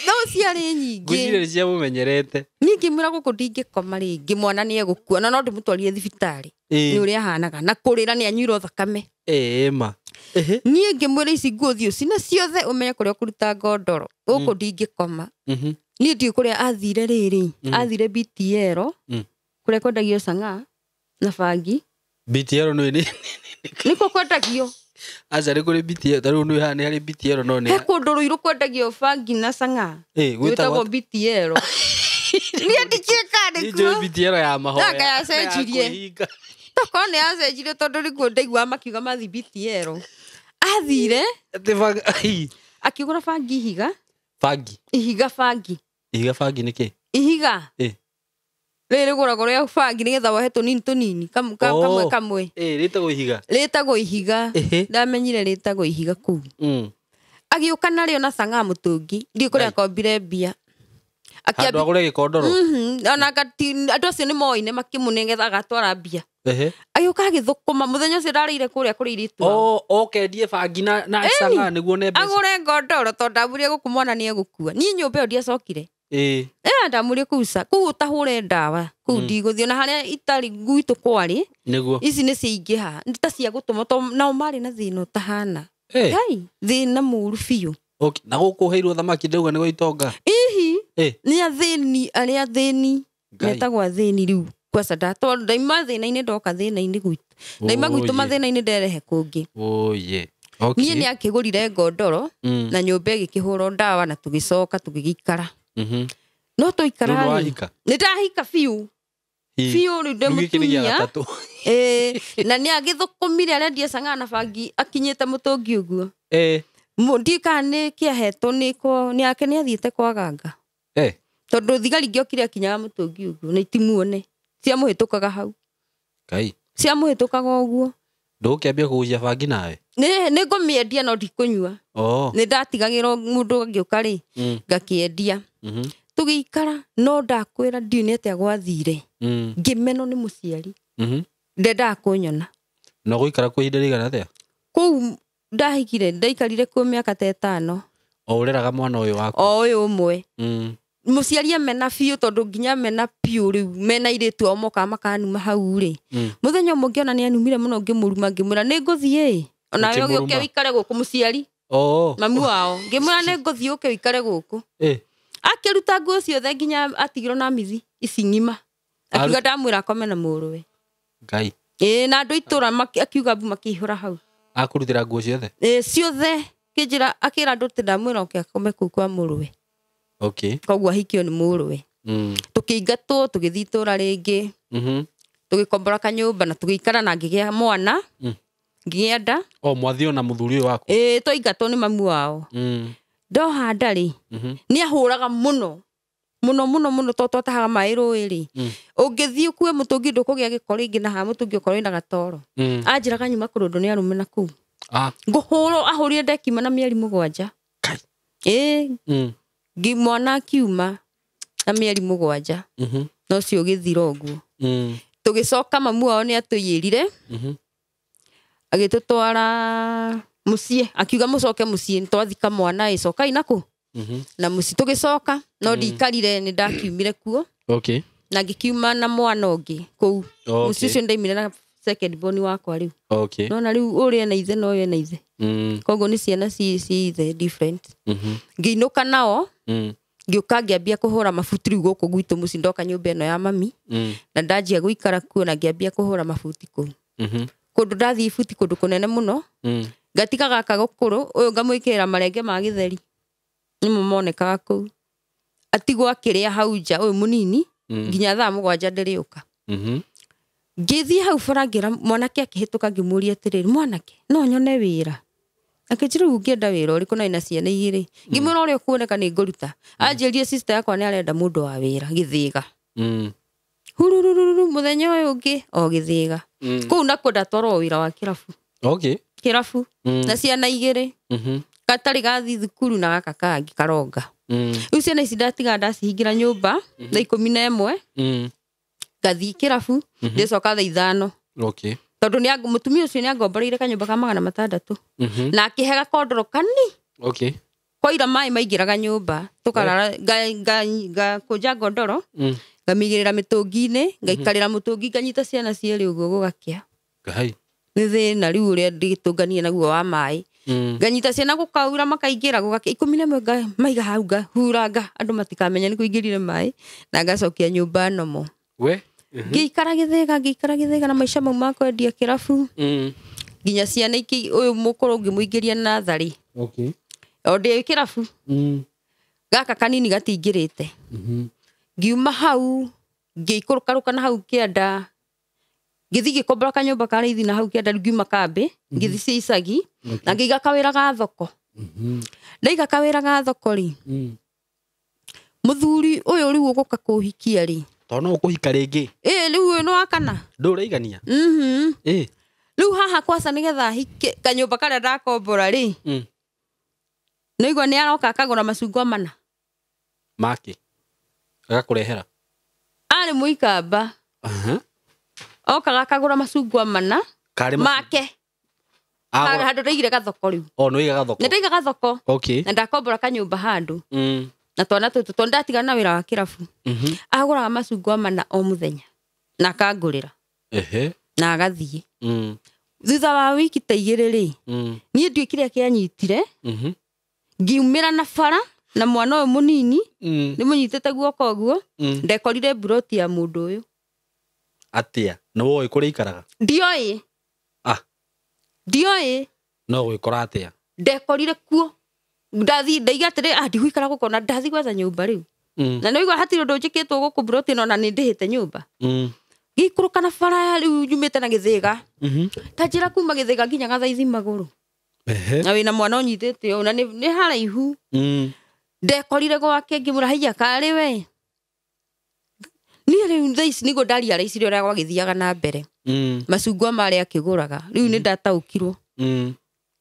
no ciarĩ nyingĩ ngwĩciria nĩ ciamũmenyerete niĩ ngĩmwĩra gũkũ ndingĩkoma rĩngĩ mwana nĩ egũkua na no ndĩmũtwarire thibitarĩ nĩ ũrĩa ahanaga na kũrĩra nĩ anyuirwo thakame ma niĩ ngĩmwĩra ici ngũthiĩ ũcina ciothe ũmenye kũrĩa ũkũruta ngondoro gũkũ ndingĩkoma niĩ ndiũ kũrĩa athire rĩrĩ athire BTL kũrĩa kwendagio cang'aa na bangi BTL nĩko kwendagio aca rĩ kũrĩ BTL tarĩu nĩ haha nĩ harĩ BTL no nĩ he kũndũ rũirũ kwendagio bangi na cang'aa gwĩtagwo BTL niĩ ndikĩkandĩkuo BTL ya mahoya naka yacenjirie toko nĩ yacenjirie tondũ rĩkuo ndaigua makiuga mathi BTL athire akĩgũra bangi ihiga bangi nĩkĩ ihiga rĩrĩ gũragwo rĩa bangi nĩgetha wohe tũnini kamwe rĩtagwo ihiga ndamenyire rĩtagwo ihiga kũu agĩũka narĩo na cang'aa mũtũngi ndiũ kũrĩa akombire mbia andũ agũre gĩkondoro ona andũ acio nĩ moine makĩmũnengetha agatwara mbia agĩũka agĩthũkũma mũthenya ũcio ndarĩire kũrĩa kũrĩ airĩtu okendie bangi na cang'aa nĩguo ne mbeca agũre ngondoro tondũ ndamũrire gũkũ mwana nĩ egũkua niĩ nyũmba ĩyo ndiacokire ndamũrire kũu ũtahũre ndawa kũu ndigũthiĩ na harĩa itarĩ gwitũ kwarĩ ici nĩ ciaingĩha nĩ ta cia gũtũma tondũ nao marĩ na thĩna ũtahana Ngai thĩna mũru biũ na gũkũ heirwo thamaki ndauga nĩ gwa itonga nĩ athĩni arĩa athĩni metagwo athĩni rĩu kwanza tondũ ndaima thĩna-inĩ ndoka thĩna-inĩ gwitũ ndaima gwitũ mathĩna-inĩ nderehe kũngĩ niĩ nĩ akĩgũrire ngondoro na nyũmba ĩgĩkĩhũrwo ndawa na tũgĩcoka tũgĩgĩikara no tũikara nĩ ndahika biũ rĩu ndĩmũtumia na nĩ agĩthũkũmire arendia cang'aa na bangi akinyĩte mũtũngi ũguo ndiũĩ nĩ kĩahetwo nĩake nĩ athiĩte kwaganga tondũ thigari ngĩokire akinyaga mũtũngi ũguo na itimuone ciamũhĩtũkaga hau ciamũhĩtũkaga ũguo ndũgũkĩambia kũgucia bangi nawe nĩ ngũmĩendia no ndikũnyua nĩ ndatigagĩrwo mũndũ agĩũka rĩ ngakĩendia tũgĩikara no ndakwĩra ndiũ nĩ atĩa gwathire ngĩmenwo nĩ mũciari ndendaga kũnyona no gũikara kwa ihinda rĩigana atĩa kũu ndahikire ndaikarire kuo mĩaka ta 5 ũreraga mwana ũyũ waku ũyũ ũmwe mũciari amena biũ tondũ nginya mena piũ rĩu mena irĩtu ao mokaga makanuma hau rĩ mũthenya ũmwe ngĩona nĩ anumire mũno ngĩmũruma ngĩmwĩra nĩ ngũthiĩ onawe ũgĩũke wĩikare gũkũ mũciari mami wao ngĩmwĩra nĩ ngũthiĩ ũke wĩikare gũkũ akĩruta nguo ciothe nginya atigirwo na mithi ici ng'ima akiuga ndamwĩra akome na mũrũwe Ngai na andũ itũra akiuga mbu makĩihũra hau akũrutĩra nguo ciothe ciothe kĩnjĩra akĩra andũ tĩ ndamwĩra oke akome kũu kwa mũrũwe koguo ahikio nĩ mũrũwe tũkĩingatwo tũgĩthiĩ itũra rĩngĩ tũgĩkombora kanyũmba na tũgĩikara na ngĩgĩa mwana ngĩgĩa nda mwathio na mũthuri ũyũ waku twaingatwo nĩ mamu wao ndoha nda rĩ nĩ ahũraga mũno muno to tahaga mai rũĩ ri ũngĩthiĩ kuwe mũtũngi ndũkũgĩa gĩko rĩngĩ na ha mũtũngi ũkorwo ina gatoro anjĩraga nyuma kũrũndũ nĩ arũme na kũu ngũhũrwo ahũrire ndekima na mĩeri 7 mwana akiuma na mĩeri 7 no cio gĩthira ũguo tũgĩcoka mamu wao nĩ atũiyĩrire agĩtũtwara mũciĩ akiuga mũcoke mũciĩ twathika mwana ĩcokai nakũ na mũciĩ tũgĩcoka no ndikarire nĩ ndakiumire kuo na ngĩkiuma na mwana ũngĩ kũu mũciĩ ũcio ndaimire na second born wakwa rĩu no na rĩu ũrĩa na ithe no na ithe koguo nĩ ciana ci ithe different ngĩinũka nao ngĩũka ngĩambia kũhũra mabuti rĩu gũkũ gwitũ mũciĩ ndoka nyũmba ĩno ya mami na ndanjia gũikara kuo na ngĩambia kũhũra mabuti kũu kũndũ ndathiĩ ibuti kũndũ kũnene mũno ngatiga gaka gũkũrũ ũyũ ngamwĩkĩrĩra marenge ma gĩtheri nĩmo monekaga kũu atigwo akĩrĩa hau nja ũyũ mũnini nginya thaa 7 ndĩrĩũka ngĩthiĩ hau bara ngĩra mwanake akĩhĩtũka ngĩmũria atĩrĩrĩ mwanake no nyone wĩra akĩnjĩra ũngĩenda wĩra ũrĩkũ na ina ciana igĩrĩ ngĩmwĩra ũrĩa ũkuoneka nĩ ngũruta anjĩrire sister yakwa nĩ arenda mũndũ wa wĩra gĩthĩga hurururu mũthenya ũyũ ũngĩ o gĩthĩga kũu nako ndatwarwo wĩra wa kĩrabu na ciana igĩrĩ gatarĩ gathi thukuru na gaka kangĩ karonga rĩu ciana ici ndatiga ndacihingĩra nyũmba thaa 11 ngathiĩ kĩrabu ndĩcoka thaa 5 tondũ mũtumia ũcio nĩ angomboreire kanyũmba ka 600 na akĩhe gakondoro kani koira maĩ maingĩraga nyũmba tũkarara ngakũnja ngondoro ngamigĩrĩra mĩtũngi-inĩ ngaikarĩra mũtũngi nganyita ciana cierĩ ũguo gũgakĩa nĩ thĩna rĩu ũrĩa ndĩtũnganie naguo wa maĩ nganyita ciana gũkaura makaingĩra gũgakĩa 11 maiga hau ngahuranga andũ matikamenya nĩ kũingĩrire maĩ na ngacokia nyũmba nomo ngĩikara gĩthĩga na maica mau ma kwendia kĩrabu nginya ciana iki ũyũ mũkũrũ ngĩmũingĩria natharĩ o ndĩ kĩrabu gaka kanini gatingĩrĩte ngiuma hau ngĩikũrũka na hau kĩanda ngĩthiĩ gĩkombora kanyũmba karĩithi na hau kĩanda ngiuma kambĩ ngĩthiĩ icagi na ngĩiga kawĩra ga thoko ndaiga kawĩra ga thoko rĩ mũthuri ũyũ rĩu ũgũka kũhikia rĩ tono ũkũhika rĩngĩ rĩu no akana ndũraigania rĩu haha kwasa nĩgetha hike kanyũmba karĩa ndakombora rĩ noigua nĩ aroka akagũra macungwa 4 make agakũrehera arĩ mũikamba okaga akagũra macungwa 4 make handũ ndaigire gathoko rĩu nĩ waiga gathoko nĩ ndaiga gathoko na ndakombora kanyũmba handũ na twana tũtũ tondũ ndatigana na wĩra wa kĩrabu agũraga macungwa 4 o mũthenya na akangũrĩra na agathiĩ thutha wa wiki ta 2 rĩ niĩ ndiũ kĩrĩa kĩanyitire ngiumĩra na bara na mwana ũyũ mũnini nĩ mũnyitĩte guoko ũguo ndekorire buroti ya mũndũ ũyũ atĩa nĩ woĩ kũrĩa ikaraga ndioĩ no gwĩkora atĩa ndekorire kuo ndathi ndaiga atĩrĩ ndigũikara gũkũ na ndathi gwetha nyũmba rĩu na nĩũigua hatirĩ ũndũ njĩkĩtwo gũkũ buroti ĩno na nĩ ndĩhĩte nyũmba ngĩikũrũka na bara rĩu nyumĩte na gĩthĩga ta njĩra kuma gĩthĩga nginya Gathaithi magũrũ na wĩna mwana ũnyitĩte ũũ na nĩ haraihu ndekorire gwake ngĩmũra haiya karĩ we niĩ rĩu thaa ici nĩguo ndariaraicire ũrĩa gwagĩthiaga na mbere macungwa marĩa akĩgũraga rĩu nĩ ndataũkirwo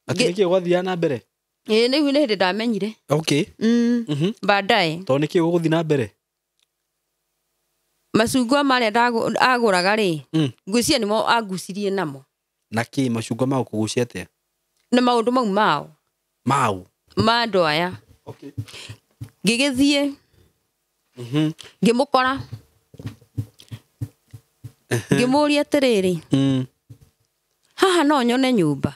atĩ nĩkĩĩ gwathiaga na mbere rĩu nĩ hĩndĩ ndamenyire baadaye tondũ nĩkĩĩ gũgũthiĩ na mbere macungwa marĩa agũraga rĩ ngwĩciria nĩmo angucirie namo na kĩ macungwa ma gũkũgucia atĩa na maũndũ mau ma andũ aya ngĩgĩthiĩ ngĩmũkora ngĩmũria atĩrĩrĩ haha no nyone nyũmba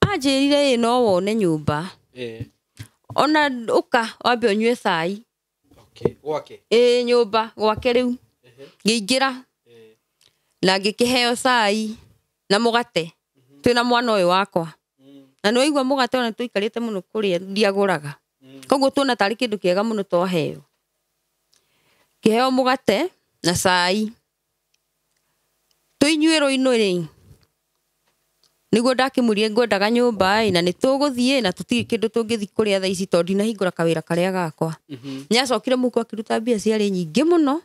anjĩrire no wone nyũmba ona ũka wambe ũnyue cai nyũmba gwake rĩu ngĩingĩra na ngĩkĩheo cai na mũgate twĩna mwana ũyũ wakwa na nĩwaigua mũgate ona tũikarĩte mũno kũrĩa ndiagũraga koguo tuona tarĩ kĩndũ kĩega mũno twaheo kĩheo mũgate na cai tũinyuĩrwo-inĩ rĩ niguo ndakimurie ngwendaga nyumba na nituguthie na tutiri kindu tungithi kuria tha ici tondu na hingura kawira karia gakwa ni acokire muku akiruta mbia ciari nyingi muno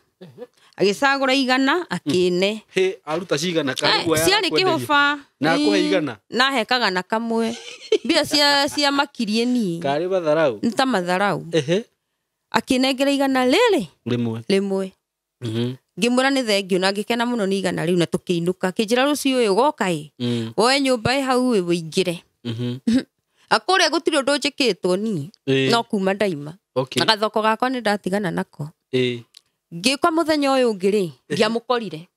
agicagura 100 akine aruta cigana karigwa ciari kihofa na akuhe 100 na hekaga na kamwe mbia cia makirie ni kari matharau nta matharau akinengera 100 rimwe ngimura ni thengio na ngikena muno ni 100 riu na tukiinuka kinjira rucio uyu goka woe nyumba hau wingire akuria gutiri undu njikitwo ni no kuma daima na gathoko gakwa ni ndatigana nako ngikwa muthenya uyu ngiri ngiamukorire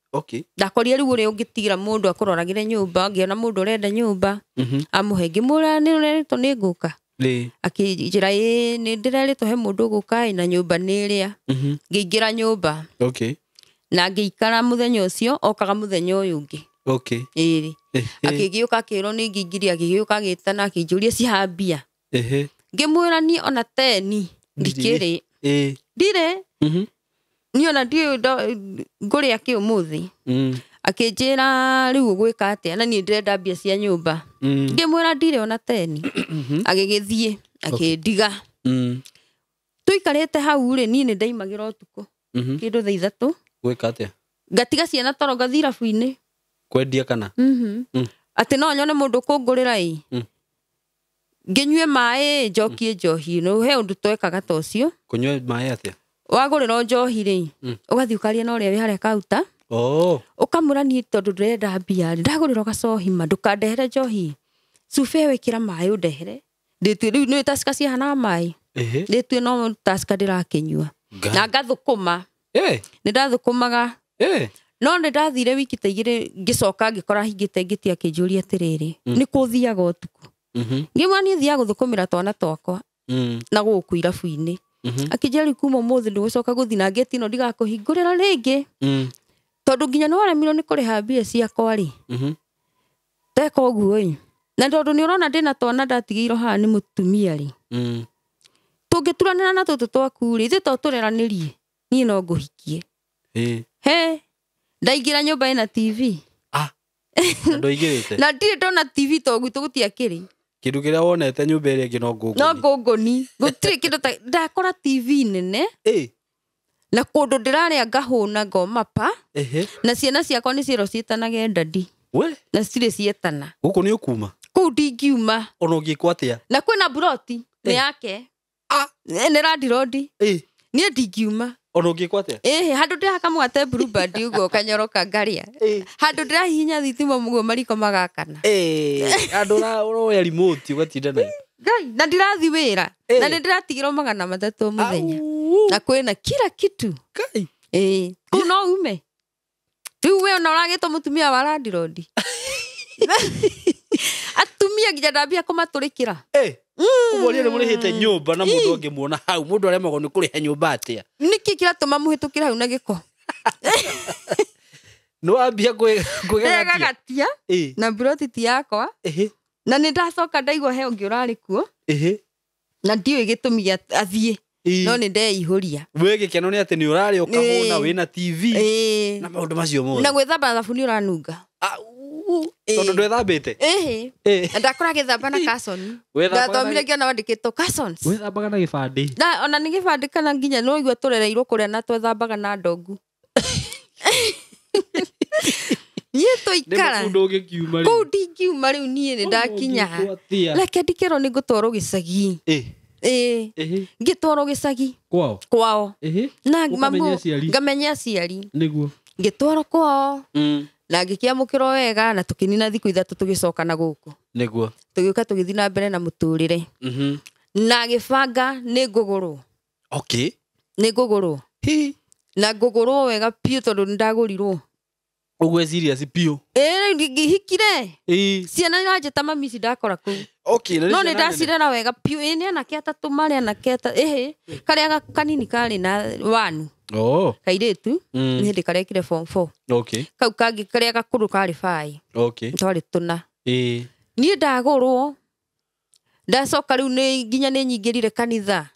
ndakorire riu uri ungitigira mundu akuroragire nyumba ngiona mundu urenda nyumba amuhe ngimura ni ureretwo ni nguka akijira ni ndireretwo he mundu guka na nyumba ni iria ngiingira nyumba na ngiikara muthenya ucio okaga muthenya uyu ungi akigiuka akirwo ni ngingiria akigiuka agitana akinjuria cihambia ngimwira ni ona 10 ndikiri ndire ni ona ndi nguri aki umuthi akinjira riu gwika atia na ni ndirenda mbia cia nyumba ngimwira ndire ona 10 agigithie akindiga tuikarite hau ri ni ndaimagira utuku kindu thaa 3 gwika atia ngatiga ciana toro ngathira buini kwendia kana ati no nyone mundu kungurira nginywe mai njokie njohi no he undu twekaga ta ucio kunywa mai atia wagurira njohi ri ugathi ukaria na uria wi haria kauta ukamura ni tondu ndurenda mbia ndagurira gacohima ndukandehere njohi cufe wikira mai undehere nditwi riu ni tasika cihana mai nditwi no tasika ndirakinyua na ngathukuma ni ndathukumaga no ni ndathire wiki ta igiri ngicoka ngikora hingite ngitia kinjuria atiriri ni kuthiaga utuku ngimwa ni thia guthukumira twana twakwa na guku irabu-ini akijeri kuma muthi ndugucoka guthi na ngeti no ndigakuhingurira ringi tondu nginya no aremirwo ni kuriha mbia ciakwa ri teka uguo na tondu ni urona ndina twana ndatigirwo haha ni mutumia ri tungituranira na tutu twaku ri ithe to tureranirie ni no nguhikie he ndaingira nyumba ina TV ndoigirite na ndire ndona TV to gwitu gutiakiri kindu kiria wonete nyumba iria ingi no ngunguni gutiri kindu ta ndakora TV nene na kundu ndiraria ngahuna ngomapa na ciana ciakwa ni ciro cietanage ndadi na cire cietana guku ni ukuma kuu ndingiuma ona ungikwa atia na kwina buroti ni yake ni randirodi ni ndingiuma ona ungikwa atia handu ndihaka mwate bluebird ugo kanyoroka ngaria handu ndirahinya thitima mugo mariko magakana andu uroya remote ugatinda nayo ngai na ndirathi wira na ndiratigirwo 300 muthenya na kwina kila kitu ngai kuno ume riu we ona uragitwo mutumia wa randirodi atumia nginya ndambia kumaturikira umoria ni murihite nyumba na mundu angimuona hau mundu aremagwo ni kuriha nyumba atia niki kiratuma muhitukira hau na giko no ambia kwegagatia na broti ti yakwa na ni ndacoka ndaigwa he ungi urari kuo na ndiwe gitumi athie no ni ndeihuria we gikeno ni ati ni urari ukahuna wina TV na maundu macio mothe na gwithamba thabuni uranunga tondu ndwethambite ndakora githamba na Carson ndathomire ngiona wandikitwo Carson wethambaga na gibandi ona ni gibandi kana nginya no igua turereirwo kuria na twethambaga na ndongu yeto ikara kuu ndingiuma riu nie ni ndakinya reke ndikirwo ni ngutwarwo gicagi ngitwarwo gicagi kwao na ngamenya aciari niguo ngitwarwo kwao na ngikiamukirwo wega na tukinina thiku 3 tugicoka na guku niguo tugiuka tugithi na mbere na muturire na gibanga ni nguguru ni nguguru na nguguru wega pio tondu ndagurirwo ugwe serious pio ngihikire ciana iranjeta mami ci ndakora ku no ni ndacirera wega pio ni anake atatu mari anake karia kanini kari na wanu kairitu ni hindi karekire form 4 kau kangi karia gakuru kari 5 twari tuna ni ndagurwo ndacoka riu ni nginya ni nyingirire kanitha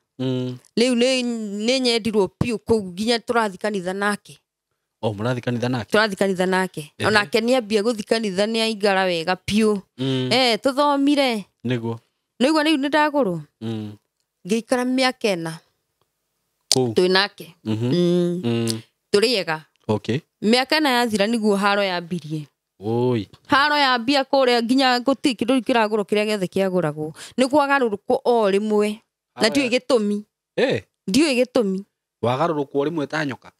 riu ni nyendirwo pio ku nginya turathi kanitha nake mũrathi kanitha nake tũrathi kanitha nake onake nĩambia gũthi kanitha nĩaingara wega piũ tũthomire nĩguo nĩguo rĩu nĩndagũrwo ngĩikara mĩaka 4 kũu twĩ nake tũrĩega okay mĩaka 4 yathira nĩguo haro yambirie oi haro yambia kũrĩa nginya gũtirĩ kĩndũ kĩragũrwo kĩrĩa gĩothe kĩagũragwo nĩ kwagarũrũkwo o rĩmwe na ndiũĩ gĩtũmi ndiũĩ gĩtũmi wagarũrũkwo rĩmwe ta nyoka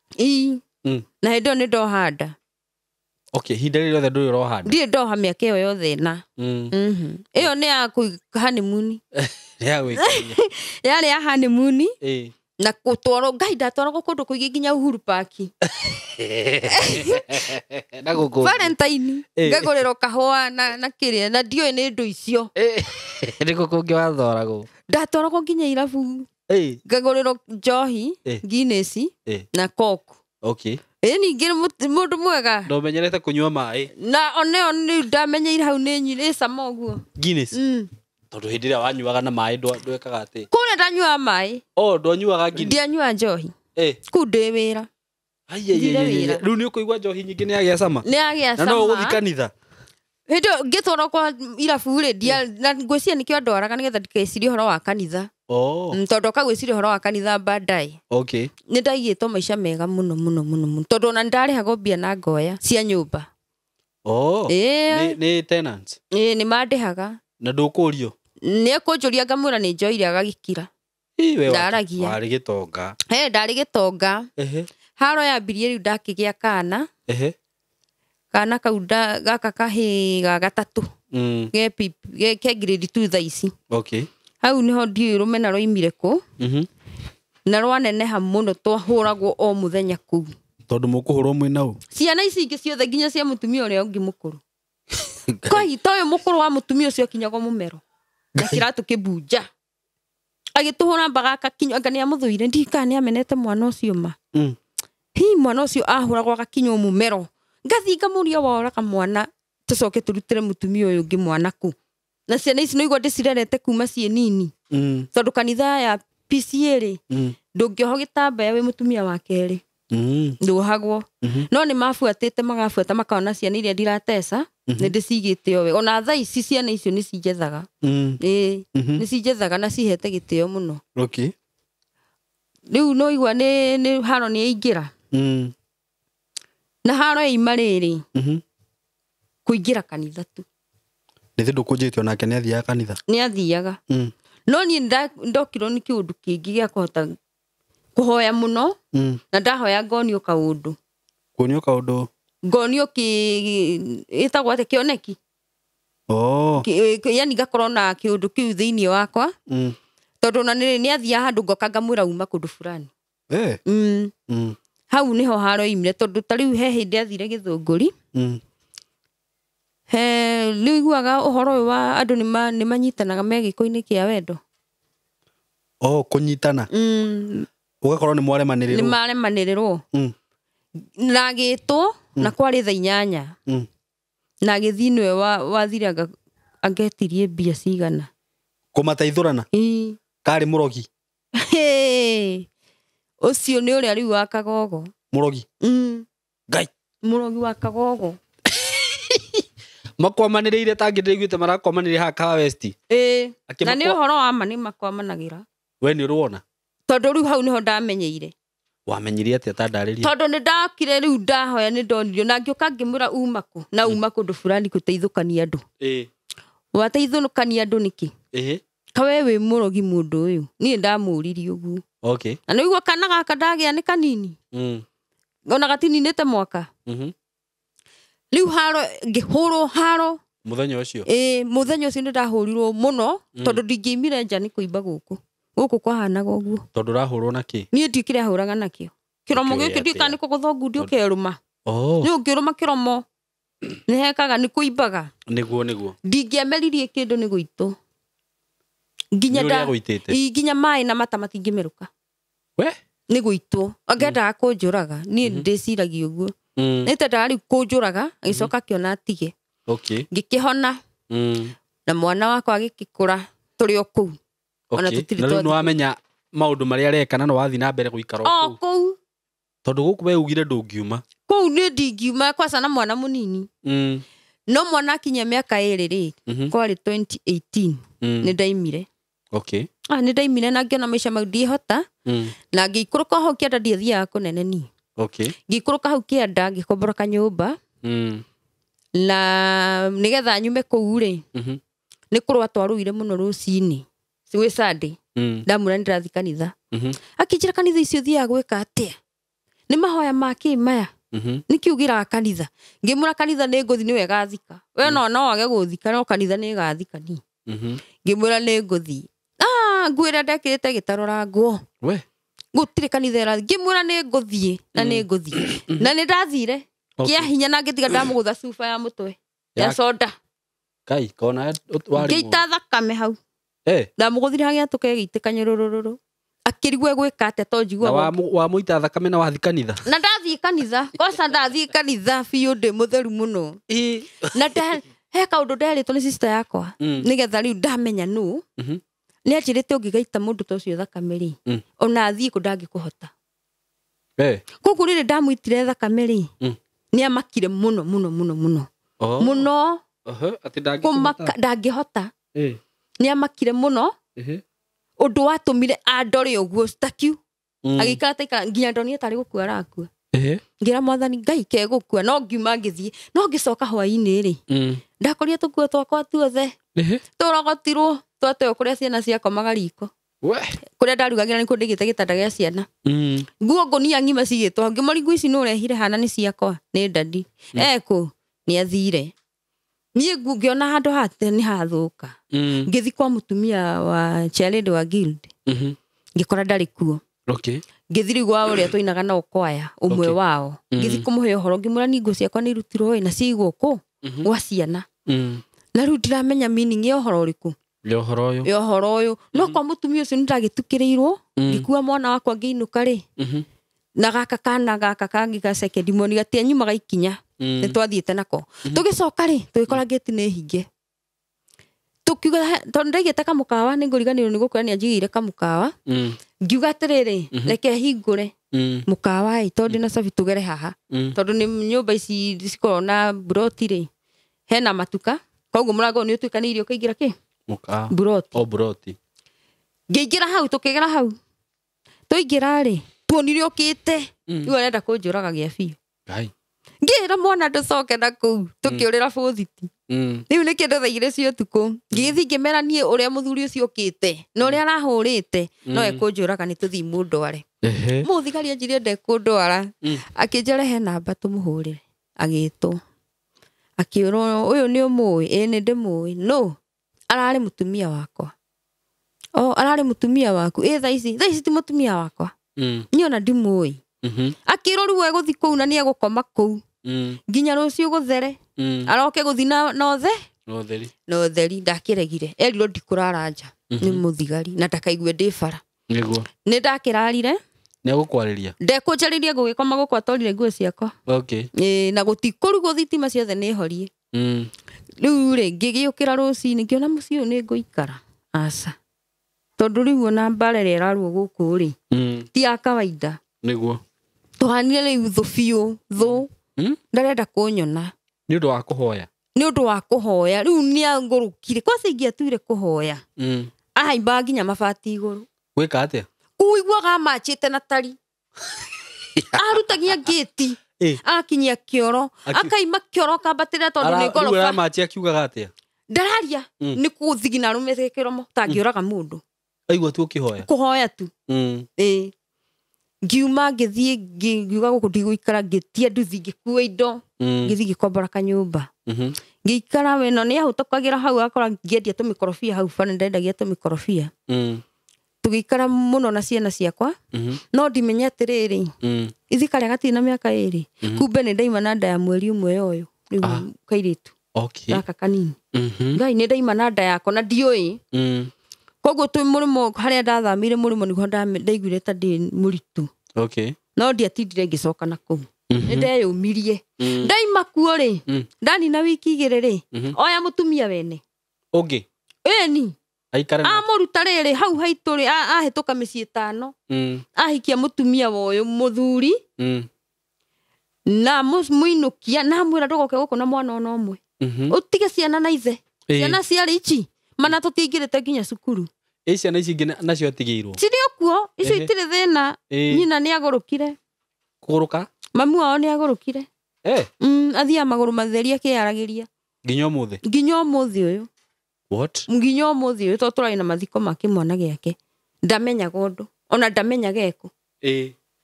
na hĩndĩ ĩyo nĩ ndohanda okay hinda rĩrĩ rĩothe ndũrĩ ũrohanda ndirĩ ndoha mĩaka ĩyo yothe na ĩyo nĩ ya honeymoon yarĩ ya honeymoon na gũtwarwo Ngai ndatwaragwo kũndũ kũingĩ nginya Uhuru Park na gũkũ Valentine ngagũrĩrwo kahũa na kĩrĩa na ndiũĩ nĩ ndũ icio nĩ gũkũ ũngĩ watwaragwo ndatwaragwo nginya irabu ngagũrĩrwo njohi Guinness na Coke okay ningĩ mũndũ mwega ndomenyerete kũnyua maĩ na oneo nĩ ndamenyeire hau nĩ cama ũguo Guinness tondũ hĩndĩ ĩrĩa wanyuaga na maĩ ndwekaga atĩ kũrĩa ndanyuaga maĩ ndwanyuaga Guinness ndianyua njohi kũu ndĩ wĩra rĩu nĩ ũkũigua njohi nyingĩ nĩyagĩa cama na no ũgũthi kanitha hĩndĩ ngĩtwarwo kwa irabu rĩ na ngwĩciria nĩkĩo ndwaraga nĩgetha ndikecirie ũhoro wa kanitha tondũ ũkagwĩciria ũhoro wa kanitha baadaye okay nĩ ndaigĩtwo maica mega mũno mũno mũno tondũ ona nĩndarĩhagwo mbia na ngoya cia nyũmba nĩ tenants nĩ mandĩhaga na ndũkũrio nĩ kũnjũria ngamwĩra nĩ njoire agagĩkira ndaragia warĩ gĩtonga ndarĩ gĩtonga haro yambirie rĩu ndakĩgĩa kana kau gaka kahĩ ga gatatũ ke grade 2 thaa ici okay hau niho ndiũĩ rũmena rũimire kũ na rwaneneha mũno twahũragwo o mũthenya kũu tondũ mũkũhũrwo mwĩna ũ ciana ici ingĩ ciothe nginya cia mũtumia ũrĩa ũngĩ mũkũrũ Kai toyo mũkũrũ wa mũtumia ũcio kinyagwo mũmero na kĩratũ kĩbunja agĩtũhũra mbaga akakinywo anga nĩamũthũire ndika nĩamenete mwana ũcio ma mwana ũcio ahũragwo agakinywo mũmero ngathi ngamũria woraga mwana tũcoke tũrutĩre mũtumia ũyũ ũngĩ mwana kũ na ciana ici noigua ndĩcirerete kuma ciĩ nini tondũ kanitha ya PCA rĩ ndũngĩoho gĩtambaya wĩ mũtumia wa kerĩ ndohagwo no nĩ mabuatĩte magabuata makaona ciana iria ndirateca nĩ ndĩcigĩte owe ona thaa ici ciana icio nĩ cijethaga nĩ cijethaga na cihete gĩtĩo mũno okay rĩu no igua nĩ haro nĩ yaingĩra na haro yaima rĩrĩ kũingĩra kanitha tu nĩ thĩ ndũkũnjĩtio nake nĩ athiaga kanitha nĩ athiaga no niĩ ndokirwo nĩ kĩũndũ kĩngĩ gĩa kũhota kũhoya mũno na ndahoya ngonio kaũndũ ngonio ĩtagwo atĩ kĩoneki yani ngakorwo na kĩũndũ kĩu thĩinĩ wakwa tondũ na nĩ athiaga handũ ngoka ngamwĩra uma kũndũ fulani hau nĩho haro imire tondũ ta rĩu he hĩndĩ athire Gĩthũngũri rĩu iguaga ũhoro ũyũ wa andũ nĩ manyitanaga me gĩko-inĩ kĩa wendo kũnyitana ũgakorwo nĩ mwaremanĩrĩrwo na agĩtwo na kwarĩ thaa 8 na agĩthiĩ nĩwe wathire angetirie mbia cigana kũmataithũrana karĩ mũrogi ũcio nĩ ũrĩa rĩu wa Kagogo mũrogi Ngai mũrogi wa Kagogo makwamanĩrĩire tangĩ ndĩiguĩte marakwamanĩrĩire haha Kawa West na nĩ ũhoro wa ma nĩ makwamanagĩra we nĩ ũruona tondũ rĩu hau nĩho ndamenyeire wamenyire atĩa ta ndarĩria tondũ nĩ ndakire rĩu ndahoya nĩ ndonirio na ngĩũka ngĩmwĩra uma kũ na uma kũndũ fulani gũteithũkania andũ wateithũkania andũ nĩkĩ kawe wĩ mũrogi mũndũ ũyũ niĩ ndamũririe ũguo na nĩguo kana gaka ndagĩa nĩ kanini ona gatininĩte mwaka rĩu haro ngĩhũrwo haro mũthenya ũcio mũthenya ũcio nĩ ndahũrirwo mũno tondũ ndingĩimire nja nĩ kũimba gũkũ kwahanaga ũguo tondũ ũrahũrwo na kĩ niĩ ndiũkire ahũraga nakĩo kĩromo gĩkĩ ndiũka nĩ kũgũtha ngundi ũkerũma nĩ ũngĩrũma kĩromo nĩ hekaga nĩ kũimbaga nĩguo ndingĩameririe kĩndũ nĩ gũitũ nginya maĩ na mata matingĩmerũka nĩ gũitwo angĩendaga kũnjũraga niĩ ndĩciragia ũguo nĩtendaga rĩu kũnjũraga agĩcoka akĩona atige ngĩkĩhona na mwana wakwa agĩkũra tũrĩ o kũu na rĩu nĩwamenya maũndũ marĩa areka na nĩwathiĩ na mbere gũikara o kũu tondũ gũkũ we ugire ndũngiuma kũu kuu nä ndingiuma kwaca na mwana munini no mwana akinya mĩaka 2 rĩ kwarĩ 2018 nĩ ndaimire nĩ ndaimire na ngĩona maica mau ndiĩhota na ngĩikũrũka hau kĩanda ndiathiaga kũneneni ngĩikũrũka hau kĩanda ngĩkombora nyũmba na nĩgetha nyume kũu rĩ nĩ kũrũa twarũire mũno rũcinĩ gwĩ Sunday ndamwĩra nĩndĩrathiĩ kanitha akĩnjĩra kanitha icio thiaga gwĩka atĩa nĩ mahoya makĩ maya nĩkiugĩra kanitha ngĩmũra kanitha nĩ ngũthi nĩwe gathika we no wage gũthika no kanitha nĩ gathika ni ngĩmũra nĩ ngũthi ngwĩra ndekĩrĩte gĩtarora nguo gũtirĩ kanitha ĩrathi ngĩmũra nĩ ngũthiĩ na nĩ ngũthiĩ na nĩ ndathire kĩa hinya na ngĩtiga ndamũgũtha cuba ya mũtwe ya soda kai kona wari ngĩita thakame hau ndamũgũthire hagĩatũka gĩitĩka nyũrũrũrũ akĩrigwo gwĩka atĩa to njigua wa mũita thakame na wathi kanitha na ndathiĩ kanitha kosa ndathiĩ kanitha biũ ndĩ mũtheru mũno na he kaũndũ nderĩtwo nĩ sister yakwa nĩgetha rĩu ndamenya nũ nĩ anjĩrĩte ũngĩgaita mũndũ ta ũcio thakame rĩ ona athiĩ kũ ndangĩkũhota koguo rĩrĩ ndamũitire thakame rĩ nĩ amakire mũno mũno mũno mũno mũno ndangĩhota nĩ amakire mũno ũndũ watũmire andore ũguo stakiu agĩikara taikara nginya ndonire tarĩ gũkua arakua ngira mwathani Ngai kegũkua no ngiuma ngĩthiĩ no ngĩcoka hwaĩ-inĩ rĩ ndakorire tũkuo twakwa tuothe tũrogotirwo twateo kũrĩa ciana ciakomaga riko kũrĩa ndarugagĩra nĩkuo ndĩgĩte gĩtanda gĩa ciana nguo ngũnia ng'ima cigĩtwo ngĩmori nguo ici nĩ ũrehire hana nĩ ciakwa nĩ ndandi ekũ nĩ athire niĩ ngĩona handũ hate nĩ hathũka ngĩthi kwa mũtumia wa Charity wa Guild ngĩkora ndarĩ kuo ngĩthiri gwa ũrĩa twainaga na kwaya ũmwe wao ngĩthi kũmũhe ũhoro ngĩmũra ni nguo ciakwa nĩ irutirwo na ciigwo kũ gwa ciana na rĩu ndiramenya meaning ya ũhoro ũrĩkũ ya ũhoro ũyũ no kwa mũtumia ũcio nĩndagĩtukĩrĩirwo ngĩkua mwana wakwa ngĩinũka rĩ na gaka kana gaka kangi ka second morning gatia nyumaga ikinya nĩ twathiĩte nako tũgĩcoka rĩ tũgĩkora gate nĩ hinge tukiuga tondũ ndaigĩte kamũkawa nĩ ngũriganĩrwo nĩ gũkora nĩ anjigĩire kamũkawa ngiuga atĩrĩrĩ reke hingũre mũkawa tondũ na cabi tũgere haha tondũ nĩ nyũmba ici cikorwo na buroti rĩ hena matuka koguo mũrango nĩ ũtuĩkanĩirio ũkaingĩra kĩ buroti ngĩingĩra hau tũkĩgera hau tũingĩra rĩ tuonire ũkĩte rĩu arenda kũnjũraga gĩa biũ ngĩra mwana ndũcoke na kũu tũkĩũrĩra bũthiti rĩu nĩ kĩndũ thaa 2 cia ũtukũ ngĩthi ngĩmera niĩ ũrĩa mũthuri ũcio ũkĩte na ũrĩa arahũrĩte no ekũnjũraga nĩ tũthiĩ mũndware mũthigari anjĩrire ndekũndwara akĩnjerehe namba tũmũhũrĩre agĩtwo akĩũrwo ũyũ nĩ ũmũĩ nĩ ndĩmũĩ no ararĩ mũtumia wakwa ararĩ mũtumia waku thaa ici ti mũtumia wakwa niĩ ona ndimũĩ akĩrwo rĩu egũthi kũu na nĩ egũkoma kũu nginya rũciũ gũthere aroke gũthi na ũtheri ndakĩregire erirwo ndikũrara nja nĩ mũthigari na ndakaigue ndĩ bara nĩ ndakĩrarire nĩegũkwarĩria ndekũnjarĩria ngũgĩkoma gũkũ atwarire nguo ciakwa na gũtikũrugwo thitima ciothe nĩ horie rĩu rĩ ngĩgĩũkĩra rũcinĩ ngĩona mũciĩ ũyũ nĩ ngũikara aca tondũ rĩu ona mbara ĩrĩa ĩrarwo gũkũ rĩ ti ya kawaida nĩguo tũhanire rĩu thũ biũ thũ ndarenda kũnyona nĩ ũndũ wa kũhoya rĩu nĩ angũrũkire kwasa ingĩatuire kũhoya ahaimbaga nginya mabati igũrũ gwĩka atĩa kuiguaga manjĩte na tari arutagia ngĩti akinyia kĩoro akaima kĩoro kambatĩra tondũ nĩ ngoroba rĩu amanjia akiugaga atĩa ndararia nĩ kũthigina arũmĩte kĩromo tangĩũraga mũndũ aigua tu kũhoya tu ngiuma ngĩthiĩ ngiuga gũkũ ndigũikara ngĩtia nduthi ngĩkua indo ngĩthiĩ ngĩkombora kanyũmba ngĩikara we no nĩ ahũtũkagĩra hau akora ngĩendia tũmĩkorobia hau bara nĩndendagia tũmĩkorobia tũgĩikara mũno na ciana ciakwa no ndimenya atĩrĩrĩ ithi karĩa gatirĩ na mĩaka 2 kumbe nĩ ndaima na nda ya mweri ũmwe ũyũ rĩu kairĩtu gaka kanini Ngai nĩ ndaima na nda yako na ndiũĩ koguo twĩ mũrĩmo harĩa ndathamĩire mũrĩmo nĩguo ndaiguire ta ndĩ mũritũ no ndiatindire ngĩcoka na kũu nĩ ndeyũmirie ndaima kuo rĩ ndanina wiki 2 rĩ oya mũtumia wene ũngĩ ĩni amũruta rĩrĩ hau haitũ rĩ ahĩtũka mĩciĩ 5 ahikia mũtumia wa ũyũ mũthuri na muinukia na mwira ndogoke guko na mwana ono omwe utige ciana na ithe ciana ciari ici mana tutingirite nginya cukuru ciana ici ngina nacio atigiirwo cirio kuo icio itire thina nyina ni agurukire kuguruka mamu wao ni agurukire athia maguru matheri akiaragiria nginya umuthi uyu what nginya umuthi uyu to turai na mathiko make mwana giake ndamenya gondo ona ndamenya geko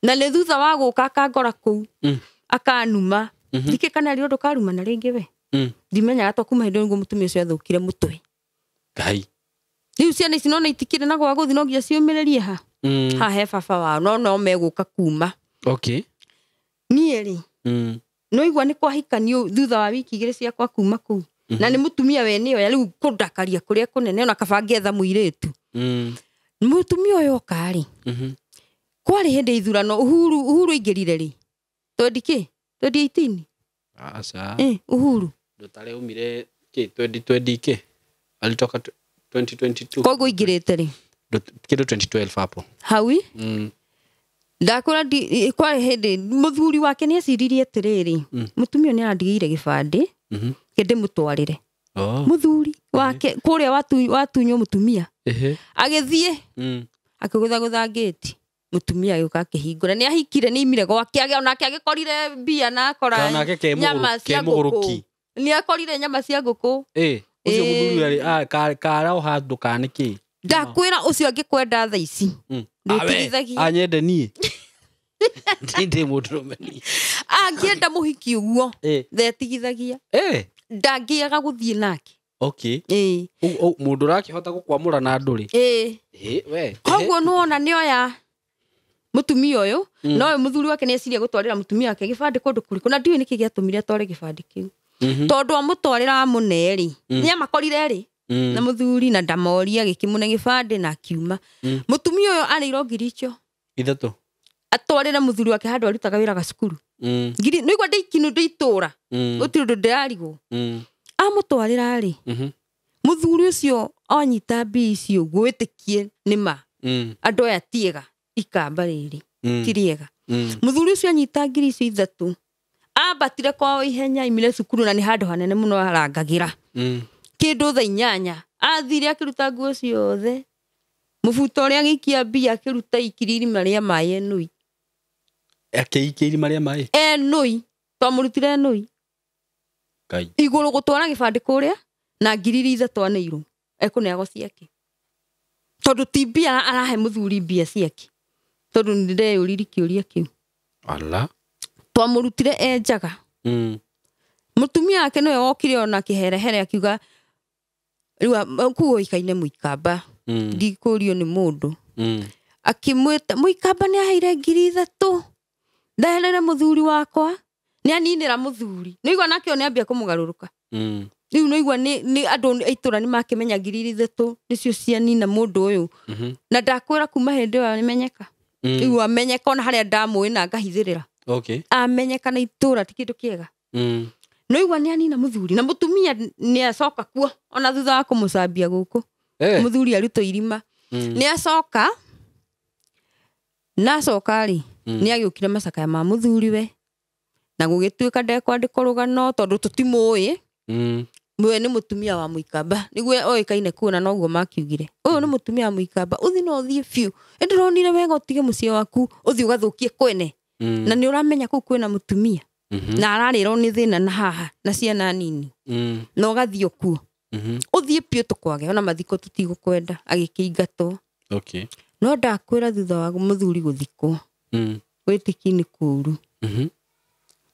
na le thutha wa guka akangora kuu akanuma dike kana rio ndukaruma na ringi we ndimenya gato kuma hindo ngo mutumia ucio athukire mutwe ngai riu ciana ici nona itikire na gwa guthi no ngia ciumirerie ha he baba wao no meguka kuma okay nieri no igwa ni kwahikanio thutha wa wiki igire cia kwa kuma kuu na ni mutumia we niyo ya riu kundakaria kuria kunene ona kabange etha muiretu mutumia uyo kari kwari hindi ithurano uhuru ingirire ri tondiki 2018 asa uhuru ndutare umire ki 2020 ki alitoka 2022 kogo ingirite ri kido 2012 hapo hawi ndakora kwari hindi muthuri wake ni aciririe atiriri mutumia ni arandigire gibande kende mutwarire muthuri wake kuria watunyo mutumia agithie akigutha gate mutumia yuka akihingura ni ahikire ni imire gwake age onake agikorire mbia na akora nyama cia nguruki ni akorire nyama cia nguku ucio muthuri ari kara handu kaniki ndakwira ucio angikwenda tha ici ndutigithagia anyende nie ndinde mundurume nie angienda muhiki uguo thetigithagia ndangiaga guthie nake okay mundu rakihota gukwamura na nduri we koguo nuona nioya mutumia uyu no muthuri wake nieciria gutwarira mutumia wake gibande kundu kuriku na ndiwe niki giatumire atware gibande kiu tondu amutwarira muneri ni amakorire ri na muthuri na ndamoria gikimune gibande na kiuma mutumia uyu ari irongiricho ithatu atwarira muthuri wake handu arutaga wira ga cukuru ngiri no igwa ndikinu nditura utirundu ndirarigwo amutwarira ri muthuri ucio onyita mbici uguo witikie nima andu aya tiega ikamba riri tiriega muthuri ucio anyita ngiri icio ithatu ambatire kwa ihenya imire cukuru na ni handu hanene muno arangagira kindu tha 8 athire akiruta nguo ciothe mubuto ria gikia mbia akiruta ikiriri maria maye nui akeikiri maria maye nui twamurutire nui kai iguru gutwara gibande kuria na ngiriri ithatu aneiru ekunego ciake tondu tibia arahe muthuri mbia ciake tondu ndire uriri kiuria kiu ala twamurutire enjaga mutumia wake no okire ona kiherehere akiuga riu kuo ikaine muikamba ndikurio ni mundu akimwita muikamba ni aheire ngiri ithatu ndaherere muthuri wakwa ni aninira muthuri noigwa nake oni ambia kumugaruruka riu noigwa ni andu aitura ni makimenya ngiri ithatu nicio cianina mundu uyu na ndakwira kuma hindi yo nimenyeka riu amenyeka ona haria ndamui na ngahithirira okay amenyeka na itura ti kindu kiega noigwa ni anina muthuri na mutumia ni acoka kuo ona thutha wa kumucambia guku muthuri aruto irima ni acoka na acoka ri ni agiukire macakaya ma muthuri we na gugituika ndekwandiko rugano tondu tutimui mwe ni mutumia wa muikamba niguo oikaine kuona noguo makiugire uyu ni mutumia wa muikamba uthi no thie fiu ndironire wega utige mucie waku uthi ugathukie kwene na ni uramenya ku kwena mutumia na ararira ni thina na haha na ciana nini no gathio kuo uthie pio tukwage ona mathiko tutigukwenda agikiingatwo okay no ndakwira thutha wa muthuri guthikwo witikini kuru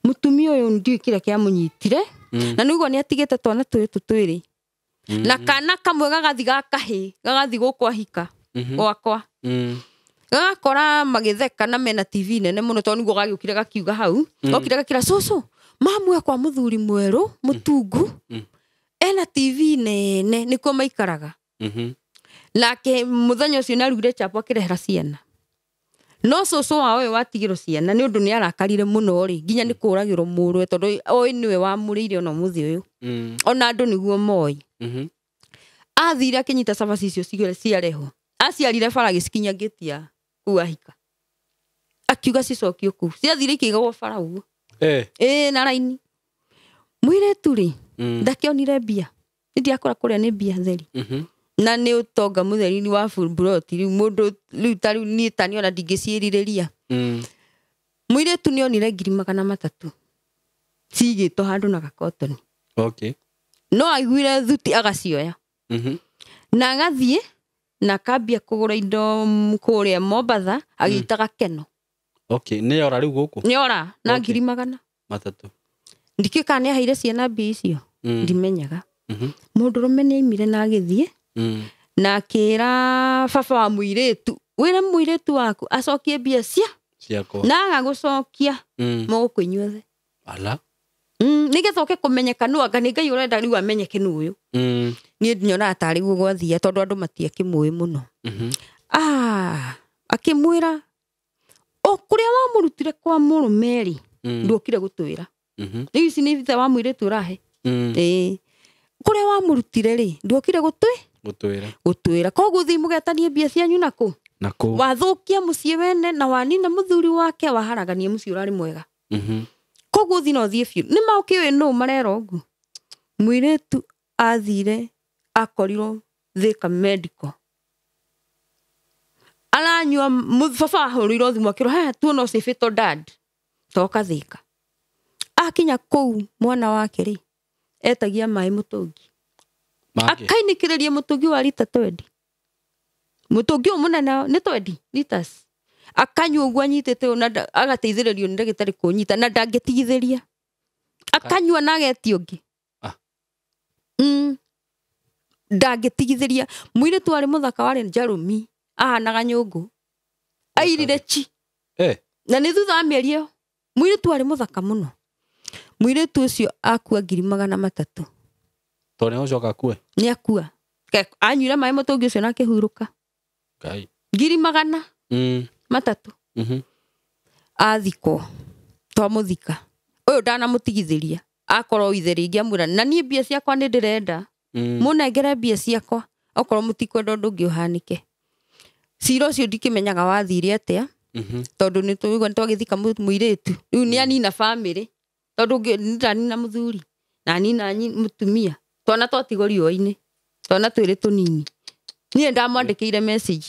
mutumia uyu ndiu kira kia munyitire na niguo ni atigite twana tuitu twiri na kana kamwe gagathi gakahi gagathi gukwa hika gwakwa gakora magitheka na mena TV nene muno tondu niguo gagiukire gakiuga hau gokire gakira cucu mamwe kwa muthuri mweru mutungu ena TV nene nikuo maikaraga nake muthenya ucio narugire chapo akirehera ciana no cucu wao we watigiro ciana ni undu ni arakarire muno ri nginya ni kuragirwo murwe tondu oi niwe wamurire ona muthi uyu ona andu niguo moi athire akinyita cabaci icio ciareho aciarire bara gicikinya ngitia kuahika akiuga cicokio ku ciathire ikigagwo bara uguo na raini muiretu ri ndakionire mbia ndiakora kuria ni mbia theri na ni utonga mutheri ni wa full brot riu mundu riu tari ni tani ona ndingiciiririria muiretu ni onire 300,000 cigitwo handu na gakotoni no aiguire thuti agacioya na agathie na kambia kugura indo kuria Mombatha agitaga Keno ni ora riu guku ni ora na 300,000 ndikika ni aheire ciana mbia icio ndimenyaga mundu rume ni aimire na agithie na akira baba wa muiretu wira muiretu waku acokie mbia ciako na agagucokia muguku inyuothe ala nigethoke kumenyeka nu anga ni Ngai urenda riu amenyeke nu uyu ni nyona atari gugwathia tondu andu matia kimui muno akimwira kuria wa murutire kwa murumeri ndukire gutwira riu ici ni thitha wa muiretu urahe kuria wa murutire ri ndukire gutwira koguo thi mugetanie mbia cianyu naku wathukia mucii wene na wanina muthuri wake waharagania mucii urari mwega koguo thi no thie biu ni maukiwe no marero ugu muiretu athire akorirwo Thika Medical aranyua baba ahuriro thimu akiro tuona cibito dad toka Thika akinya kuu mwana wake ri etagia mai mutungi akainikiririe mutungi wa lita 20 mutungi umunene ni 20 liters akanyua uguo anyitete na agateithiririo ni ndagitari kunyita na ndangitigithiria akanyua na ageti ungi ndangitigithiria muiretu ari muthaka wari Njarumi ahanaga nyungu airire chi na ni thutha mieri iyo muiretu ari muthaka muno muiretu ucio akua 300,000 to ne ucoka kue ni akua anyuire mai mutungi ucio na akihuruka 300,000 athiko twamuthika uyu ndanamutigithiria akorwo itheri ngiamwira na nie mbia ciakwa ni ndirenda munengere mbia ciakwa okorwo mutikwenda undu ungi uhanike ciro cio ndikimenyaga wathire atia tondu ni tuigwa twagithika muiretu riu ni anina family tondu ndanina muthuri na nina mutumia twana twatigwo riũa-inĩ twana twĩrĩ tũnini niĩ ndamwandĩkĩire message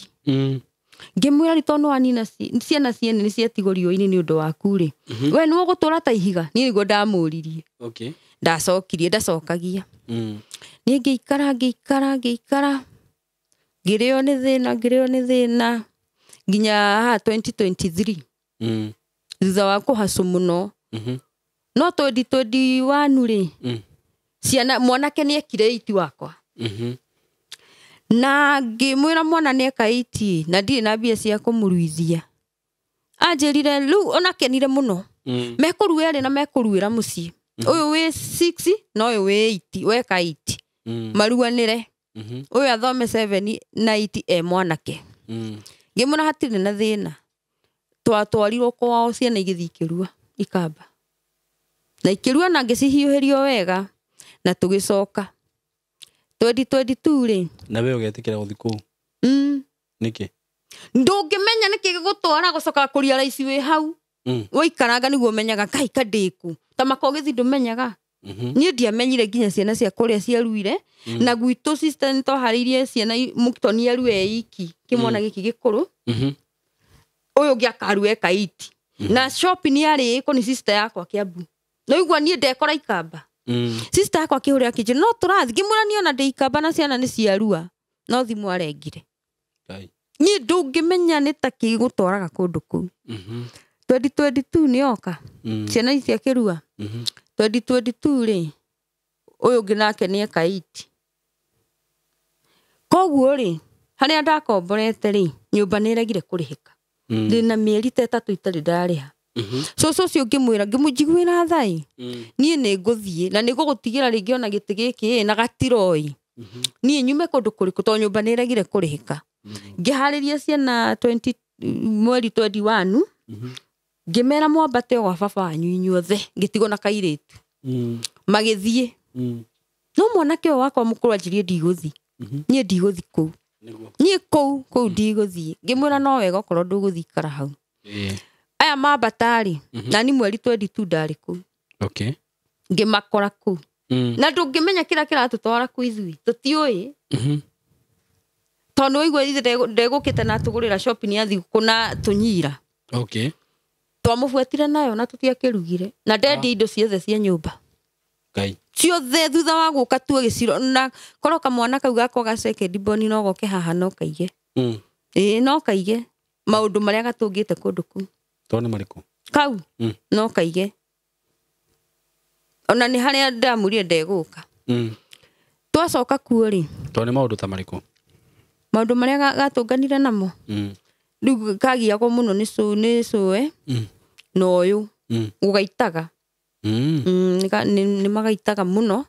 ngĩmwĩra ri tondu anina ciana ciene nĩ ciatigwo riũa-inĩ nĩ ũndũ waku rĩ we nĩ ũgũtũra ta ihiga niĩ nĩguo ndamũririe ndacokirie ndacokagia niĩ ngĩikara ngĩrĩo nĩ thĩna nginya 2023 thutha wa kũhacũ mũno no 2021 rĩ ciana mwanake nĩ ekire 8 wakwa na ngĩmwĩra mwana nĩ eka 8 na ndirĩ na mbia cia kũmũruithia anjĩrire rĩu onakenire mũno mekũrua erĩ na mekũruĩra mũciĩ ũyũ wĩ 6 na ũyũ wĩ 8 weka 8 maruanĩre ũyũ athome 7 na 8 mwanake ngĩmwĩra hatirĩ na thĩna twatwarirwo kwao ciana igĩthiĩ ikĩrua ikamba na ikĩrua na ngĩcihiũhĩrio wega na tũgĩcoka 2022 rĩ na we ũgetĩkĩra gũthiĩ kũu nĩkĩ ndũngĩmenya nĩkĩ gĩgũtwara gũcoka kũria raici wĩ hau wĩikaranga nĩguo ũmenyaga kaĩ kandĩku ta makogĩthi ndũmenyaga niĩ ndiamenyire nginya ciana cia kũrĩa ciaruire na gwitũ sister nĩ twaharĩirie ciana mũtoni arue eiki kĩmwana gĩkĩ gĩkũrũ ũyũ ũngĩ akarua eka 8 na shopping yarĩ ĩko nĩ sister yakwa Kĩambu no igua niĩ ndekora ikamba sister yakwa akĩhũrĩra kĩnjĩra no tũrathi ngĩmwĩra niĩ ona ndĩ ikamba na ciana nĩ ciarua no thimũ arengire niĩ ndũngĩmenya nĩ ta kĩgũtwaraga kũndũ kũu 2022 nĩ oka ciana ici akĩrua 2022 rĩ ũyũ ũngĩ nake nĩ eka 8 koguo rĩ harĩa ndakomborete rĩ nyũmba nĩ ĩregire kũrĩhĩka ndĩna mĩeri 3 itarĩ ndarĩha cũcũ ũcio ngĩmwĩra njiguĩra thai niĩ nĩ ngũthiĩ na nĩ gũgũtigĩra rĩngĩ ona gĩtĩ gĩkĩ na gatiroi niĩ nyume kũndũ kũrĩkũ tondũ nyũmba nĩ ĩregire kũrĩhĩka ngĩharĩria ciana mweri 21 ngĩmera mwambate gwa baba wanyu inyuothe ngĩtigwo na kairĩtu magĩthiĩ no mwanake ũyũ wakwa mũkũrũ anjĩrire ndigũthiĩ niĩ ndigũthiĩ kũu niĩ kũu ndigũthiĩ ngĩmwĩra no wega okorwo ndũgũthiĩ ikara hau aya mabatari na ni mweri 22 ndarĩ kũu Okay. ngimakora kũu na ndũngĩmenya kĩrĩa kĩratũtwara kũ ithuĩ tũtiũĩ tondũ igwe ithe ndegũkĩte na tũgũrĩra shopping ya thigũkũ na tũnyira Okay. twamũbuatire nayo na tũtiakĩrugire na ndendi indo ciothe cia nyũmba Ngai. ciothe thutha wa gũka tu gĩciro na korwo kamwana kau gakwa ga second born no goke haha no kaige no kaige maũndũ marĩa gatũngĩte kũndũ kũu to nĩ marĩkũ kau no kaige ona nĩ harĩa ndamũrire ndegũka twacoka kuo rĩ to nĩ maũndũ ta marĩkũ maũndũ marĩa gatũnganire namo rĩu kagiagwo mũno nĩ cũe na ũyũ ũgaitaga nĩ magaitaga mũno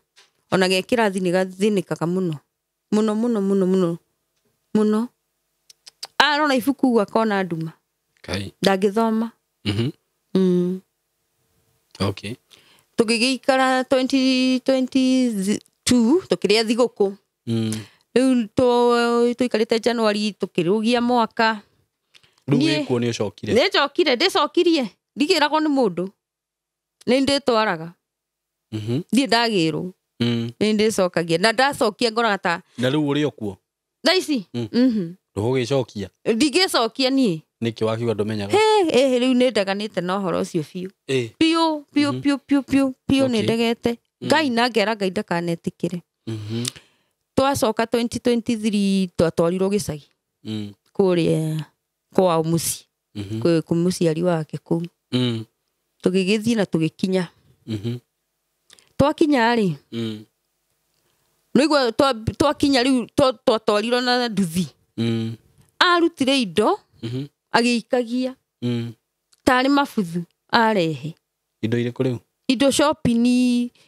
ona gekĩrathi nĩ gathĩnĩkaga mũno arona ibuku gakona nduma ndangĩthoma Okay. tũgĩgĩikara 2022 tũkĩrĩa thigũkũ rĩu tũikarĩte Januari tũkĩrũgia mwaka rĩu wĩkuo nĩ ũcokire ndĩcokirie ndigĩragwo nĩ mũndũ nĩ ndĩtwaraga ndiĩ ndagĩrwo nĩ ndĩcokagia na ndacokia ngoraga ta na rĩu ũrĩ okuo thaa ici ndũgũgĩcokia ndingĩcokia niĩ nĩkĩ wakiuga ndũmenyaga rĩu nĩ ndeganĩte na ũhoro ũcio biũ nĩ ndegete Ngai na ngera Ngai ndakanetĩkĩre twacoka 2023 twatwarirwo gĩcagi kũrĩa kwa mũciĩ kwĩ mũciari wake kũu tũgĩgĩthiĩ na tũgĩkinya twakinya rĩ nĩguo twakinya rĩu twatwarirwo na nduthi arutire indo agĩikagia tarĩ mabuthu arehe indo irĩkũ rĩu indo shopping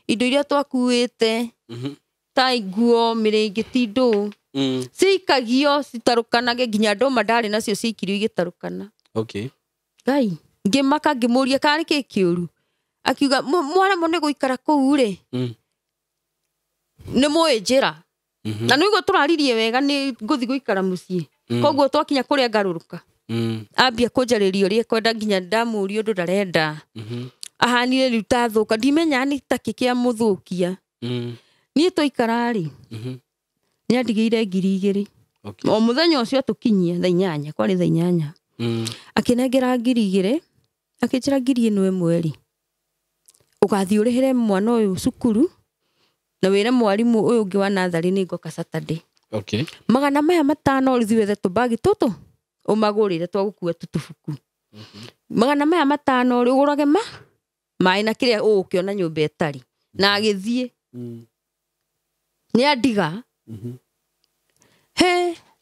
indo iria twakuĩte ta nguo mĩrĩngĩti ndũ ciikagio citarũkanage nginya ndũma ndarĩ nacio ciikirio igĩtarũkana Ngai ngĩmaka ngĩmũria karĩ kĩ kĩũru akiuga mwaremwo nĩ gũikara kũu rĩ nĩ mũĩ njĩra na nĩguo tũraririe wega nĩ ngũthi gũikara mũciĩ koguo twakinya kũrĩa ngarũrũka ambia kũnjarĩria ũrĩa kwenda nginya ndamũria ũndũ ndarenda ahanire rĩu tathũka ndimenya nĩ takĩ kĩa mũthũkia niĩ twaikara rĩ nĩ andigĩire 2,000 o mũthenya ũcio tũkinyie thaa 8 kwarĩ thaa 8 akĩnengera 2,000 akĩnjĩra 1,000 rĩ ũgathiĩ ũrĩhĩre mwana ũyũ cukuru na wĩre mwarimũ ũyũ ũngĩ wa natharĩ nĩ ngoka Saturday magana maya 5 rĩthi wethe tũbagi tũtũ ũmagũrĩre twagũkua tũtubuku magana maya 5 rĩ ũgũrage maĩ na kĩrĩa ũgũkĩona nyũmba ĩtarĩ na agĩthiĩ nĩ andiga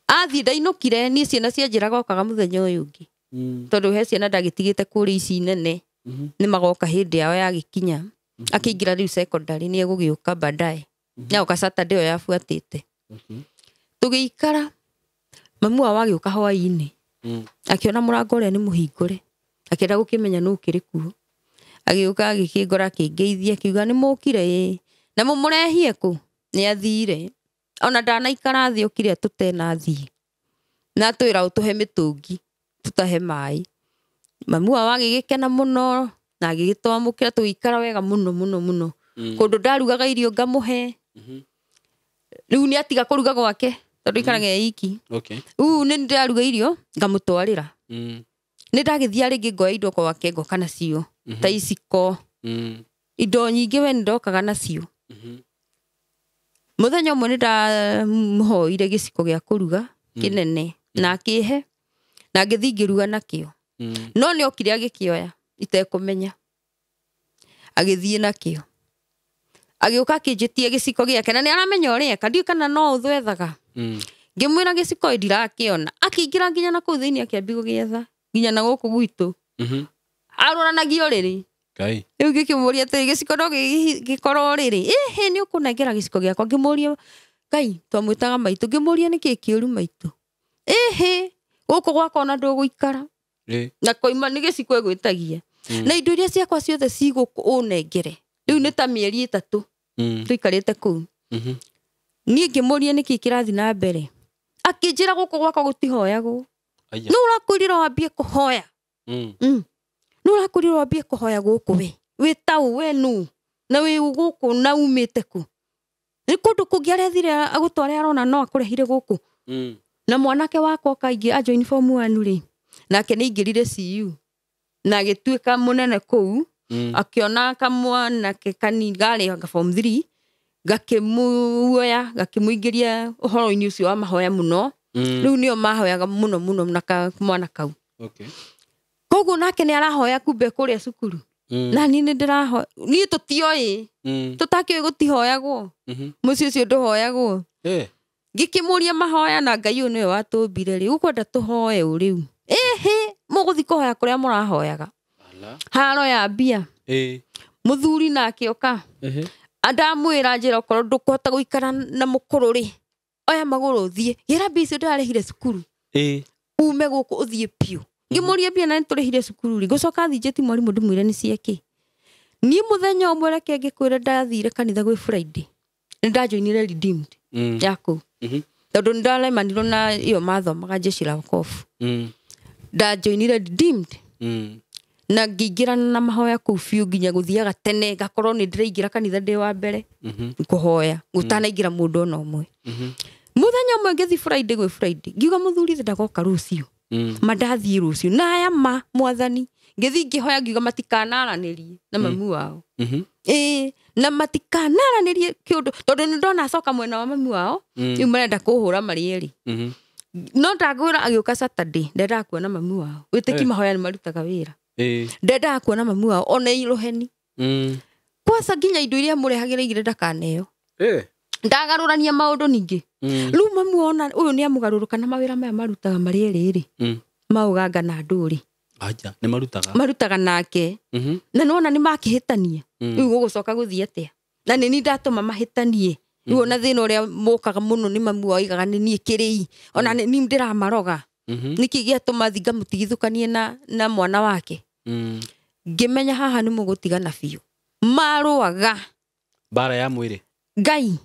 athiĩ ndainũkire niĩ ciana cianjĩraga okaga mũthenya ũyũ ũngĩ tondũ he ciana ndagĩtigĩte kũrĩ ici nene nĩ magoka hĩndĩ yao yagĩkinya akĩingĩra rĩu secondary nĩ egũgĩũka baadaye nĩagoka Saturday ĩyo yabuatĩte tũgĩikara mamu wao agĩũka hwaĩ-inĩ akĩona mũrango ũrĩa nĩ mũhingũre akĩenda gũkĩmenya nũ ũkĩrĩ kuo agĩũka agĩkĩngora akĩngeithia akiuga nĩ mũkire na mũmũrehie kũ nĩ athire ona ndanaikara thĩ okire tũtenathiĩ na twĩra ũtũhe mĩtũngi tũtahe maĩ mamu wao agĩgĩkena mũno na agĩgĩtwamũkĩra tũgĩikara wega mũno kũndũ ndarugaga irio ngamũhe rĩu nĩ atiga kũruga gwake tondũ ikaraga iki nĩ ndaruga irio ngamũtwarĩra nĩ ndagĩthia rĩngĩ ngoya indo gwake ngoka nacio ta iciko indo nyingĩ we nĩ ndokaga nacio mũthenya ũmwe nĩ ndamũhoire gĩciko gĩa kũruga kĩnene na akĩhe na ngĩthiĩ ngĩruga nakĩo no nĩ okire agĩkĩoya itekũmenya agĩthiĩ nakĩo agĩũka akĩnjĩtie gĩciko gĩake na nĩ aramenya ũrĩa eka ndiũ kana no ũthwethaga ngĩmwĩra gĩciko ndirakĩona akĩingĩra nginya na kũu thĩinĩ akĩambia gũgĩetha nginya na gũkũ gwitũ arũranagio rĩrĩ rĩu ngĩkĩmũria atĩ gĩciko no gĩkorwo rĩrĩ nĩ ũkũnengera gĩciko gĩakwa ngĩmũria Ngai twamwĩtaga maitũ ngĩmũria nĩkĩ kĩũru maitũ gũkũ gwakwa ona ndũgũikara na koima nĩ gĩciko egwĩtagia na indo iria ciakwa ciothe cigũkũ ũnengere rĩu nĩ ta mĩeri 3 tũikarĩte kũu niĩ ngĩmũria nĩkĩ kĩrathiĩ na mbere akĩnjĩra gũkũ gwakwa gũtihoyagwo nĩ ũrakwĩrira wambie kũhoya no rakorirwo ambie kuhoya guku we tau we nu na we guku na umite ku ni kundu kungi arethire agutware arona no akurehire guku na mwanake wakwa kaingi a join form 1 ri nake ni ingirire CU na gituika munene kuu akiona kamwana ke kanigari ga form 3 gakimuoya gakimuingiria uhoro-ini ucio wa mahoya muno riu nio mahoyaga muno na mwana kau koguo nake ni arahoya kumbe kuria cukuru na ni ndirahoya ni tutioi tutakioi gutihoyagwo muci ucio nduhoyagwo gikimuria mahoya na Ngai uyu niwe watumbire ri ukwenda tuhoye uriu muguthi kuhoya kuria murahoyaga haro ya mbia muthuri nake oka andamwira njira okoro ndukuhota guikara na mukuru ri oya maguru thie gira mbia icio ndarehire cukuru ume guku uthie piu ngimuria mbia na nturehire cukuru ri gucoka thijeti mwarimu ndimwire ni cieki ni muthenya umwe reke ngikwira ndathire kanitha gwi Friday ndajoinire redeemed yako tondu ndalemanirwo na iyo mathomaga jeshi la wokovu ndajoinire redeemed na ngingirana na mahoya kuu biu nginya guthiaga tene gakorwo ni ndiraingira kanitha ndi wa mbere kuhoya gutanaingira mundu ona umwe muthenya umwe ngithi Friday gwi Friday ngiuga muthuri ndagoka rucio mandathie rucio na aya mwathani ngithi ngihoya ngiuga matikanaranirie na mamu wao na matikanaranirie kiundu tondu ndona acoka mwena wa mamu wao ni marenda kuhura marieri no ndagwira agiuka Saturday ndenda kuona mamu wao witiki mahoya ni marutaga wira ndenda kuona mamu wao ona iruheni kwasa nginya indo iria murehagira igire ndakaneo ndagarurania maundu ningi riu mamu ona uyu ni amugaruruka na mawira maya marutaga marieri ri mauganga na nduri aja ni marutaga nake na nona ni makihitania riu gugucoka guthie atia na ni ndatuma mahitanie riu ona thina uria mukaga muno ni mamu oigaga ni nie kirei ona ni ndiramaroga niki giatuma thinga mutigithukanie na mwana wake ngimenya haha ni mugutigana biu maruaga bara ya mwiri Ngai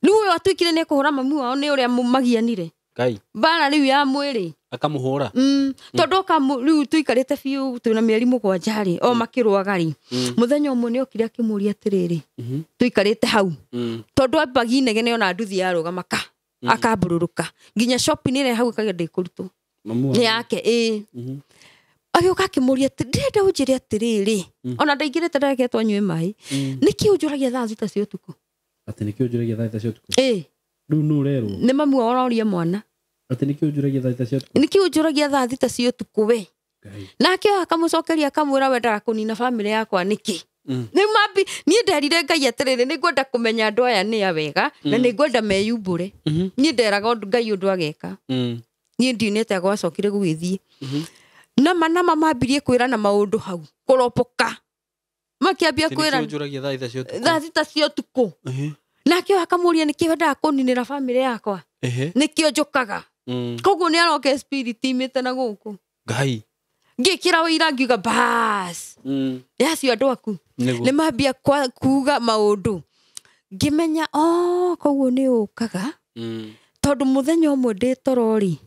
riu uyu atuikire ni kuhura mamu wao ni uria magianire Ngai bara riu ya mwiri akamuhura tondu riu tuikarite biu twina mieri 7 ri o makiruaga ri muthenya umwe ni okire akimuria atiriri tuikarite hau tondu abagi negene ona nduthi yarugamaka akambururuka nginya shop ni re hau kagende kurutwo ni yake agioka akimuria ndenda unjire atiriri ona ndaingirite ndaketwo anywe mai niki unjuragia thaa thita cia utuku ati niki unjuragia thaa thita cia utuku riu nu rero ni mamu ororia mwana ati niki unjuragia thaa thita cia utuku niki unjuragia thaa thita cia utuku we nake akamucokeria akamwira wendaga kunina family yakwa niki ni mabi ni nderire Ngai atiriri ni ngwenda kumenya andu aya ni awega na ni ngwenda meyumbure ni nderaga Ngai undu ageka ni ndinete gwacokire gugithie nama mambirie kwira na maundu hau kuropoka makiambia kwira thaa thita cia utuku nake akamuria niki wendaga kuninira family yakwa nikio njukaga koguo ni aroke spirit imite na guku Ngai ngikira wira ngiuga bas yacio andu aku ni mambia kuga maundu ngimenya koguo ni ukaga tondu muthenya umwe ndi torori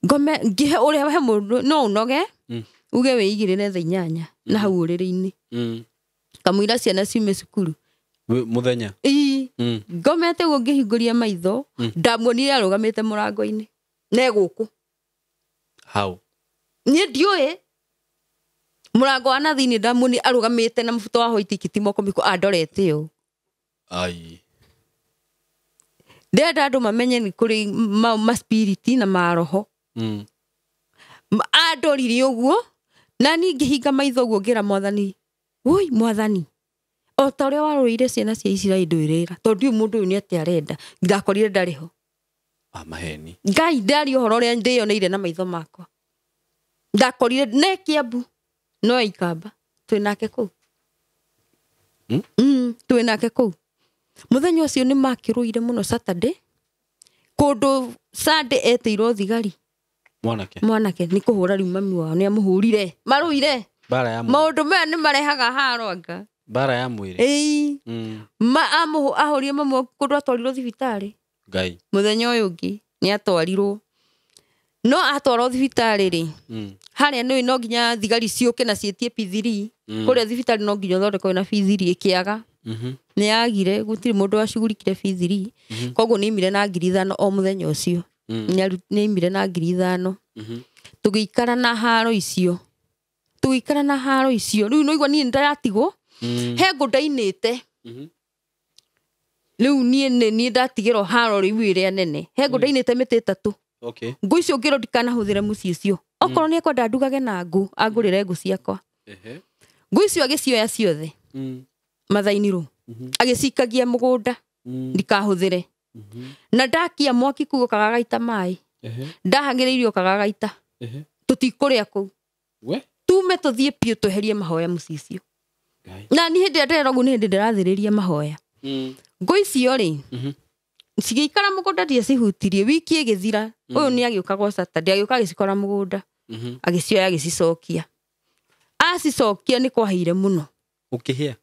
ngome ngihe uria he mundu no unoge uge wiigirire thaa 8 na hau uriri-ini kamwira ciana ciume cukuru muthenya ngomete guo ngihinguria maitho ndamuonire arugamite murango-ini ne guku how ni ndiui murango wa nathini ndamuoni arugamite na mbuto wa hoiti kitimo miko andorete yo ai ndenda andu mamenye ni kuri ma spirit na maroho andorire uguo na ni ngihinga maitho uguo ngira mwathani ui mwathani o ta uria waruire ciana cia Israeli ndwirira tondu mundu uyu ni ati arenda ndakorire ndariho maheni Ngai ndari uhoro uria ndioneire na maitho makwa ndakorire ne Kiambu no ikamba twinake ku twinake ku muthenya ucio ni makiruire muno Saturday kundu Sunday etirwo thigari mwanake ni kuhura riu mami wao ni amuhurire maruire bara ya maundu maya ni marehaga haro anga bara ya mwiri ahurie mamu kundu atwarirwo thibitari Ngai muthenya uyu ungi ni atwarirwo no atwaro thibitari ri haria no nginya thigari ciuke na cietie P3 kuria thibitari no nginya thondeko na P3 ikiaga ni yagire gutiri mundu wacugurikire P3 koguo ni imire na 5,000 o muthenya ucio ni imire na 5,000 tugikara na haro icio riu no igwa ni ndaratigwo he ngudainite riu ni ndatigirwo haro riu iria nene he ngudainite miti 3 okay ngũ icio ngiro ndikana huthire muci icio okorwo ni ekwenda ndugage na ngũ angurire ngũ ciakwa ngũ icio agicioya ciothe mathaini ru agicikagia mugunda ndikahuthire na ndakia mwaki kugo kagagaita mai ndahagiriirio kagagaita tutikuria ku we tume tuthie pio tweherie mahoya muci icio na ni hindi nderogu ni hindi ndirathiriria mahoya ngũ icio ri cigikara mugunda dia cihutirie wiki igithira uyu ni agiuka go Saturday agiuka agicikora mugunda agicioya agicicokia acicokia ni kwaheire muno ukihia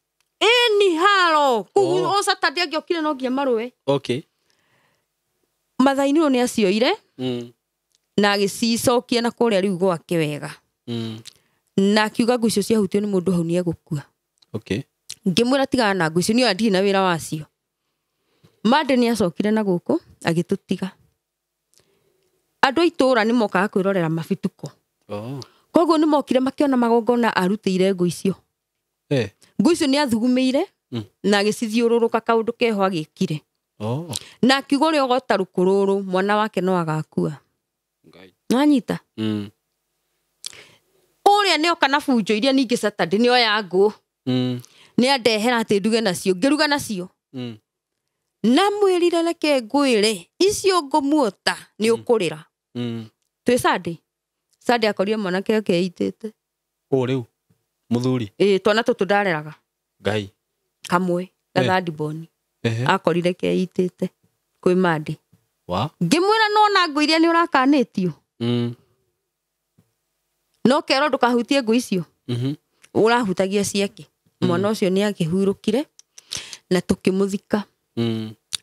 ni haro ku Saturday agiokire no ngia marwe okay mathaini ro ni acioire na agicicokia na kuria riu gwake wega na akiuga ngũ icio ciahutio ni mundu hau ni egukua okay ngimwira tigana na ngũ icio ni andi na wira wacio mande ni acokire na guku agitutiga andu aitura ni mokaga kwirorera mabituko koguo ni mokire makiona magongona arutire ngũ icio ngũ icio ni athugumeire na agicithiururuka kaundu keho agikire na akiuga ri ogota rukururu mwana wake no agakua nanyita uria ni okana bunjo iria ningi Saturday ni oya ngũ ni andehera ati nduge nacio ngiruga nacio na mwirire reke ngwire icio ngumuota ni ukurira twi Sunday akorire mwanake akeitite riu muthuri twana tutu ndareraga ngai kamwe gathandi boni akorire keitite kwi mandi ngimwira no na ngũ iria ni urakanitio no kero ndukahutie ngũ icio urahutagia ciake mwana ucio ni akihurukire na tukimuthika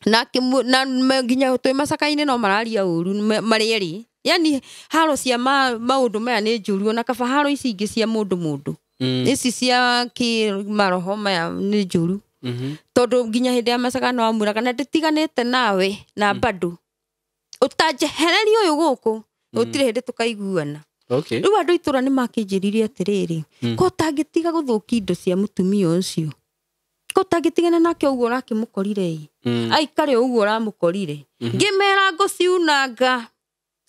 na nginya twi macakaini no mararia uru marieri yani haro cia maundu maya ni njuru na kaba haro ici ingi cia mundu ici cia ki maroho maya ni njuru tondu nginya hindi ya macaka no amuraga na nditiganite nawe na bado utajehererio uyu guku utire hindi tukaiguana okay riu andu itura ni makinjiririe atiriri ko tangitiga guthukia indo cia mutumia ucio ko tangitigana nake uguo rakimukorire aikare uguo ramukorire ngimera nguciunanga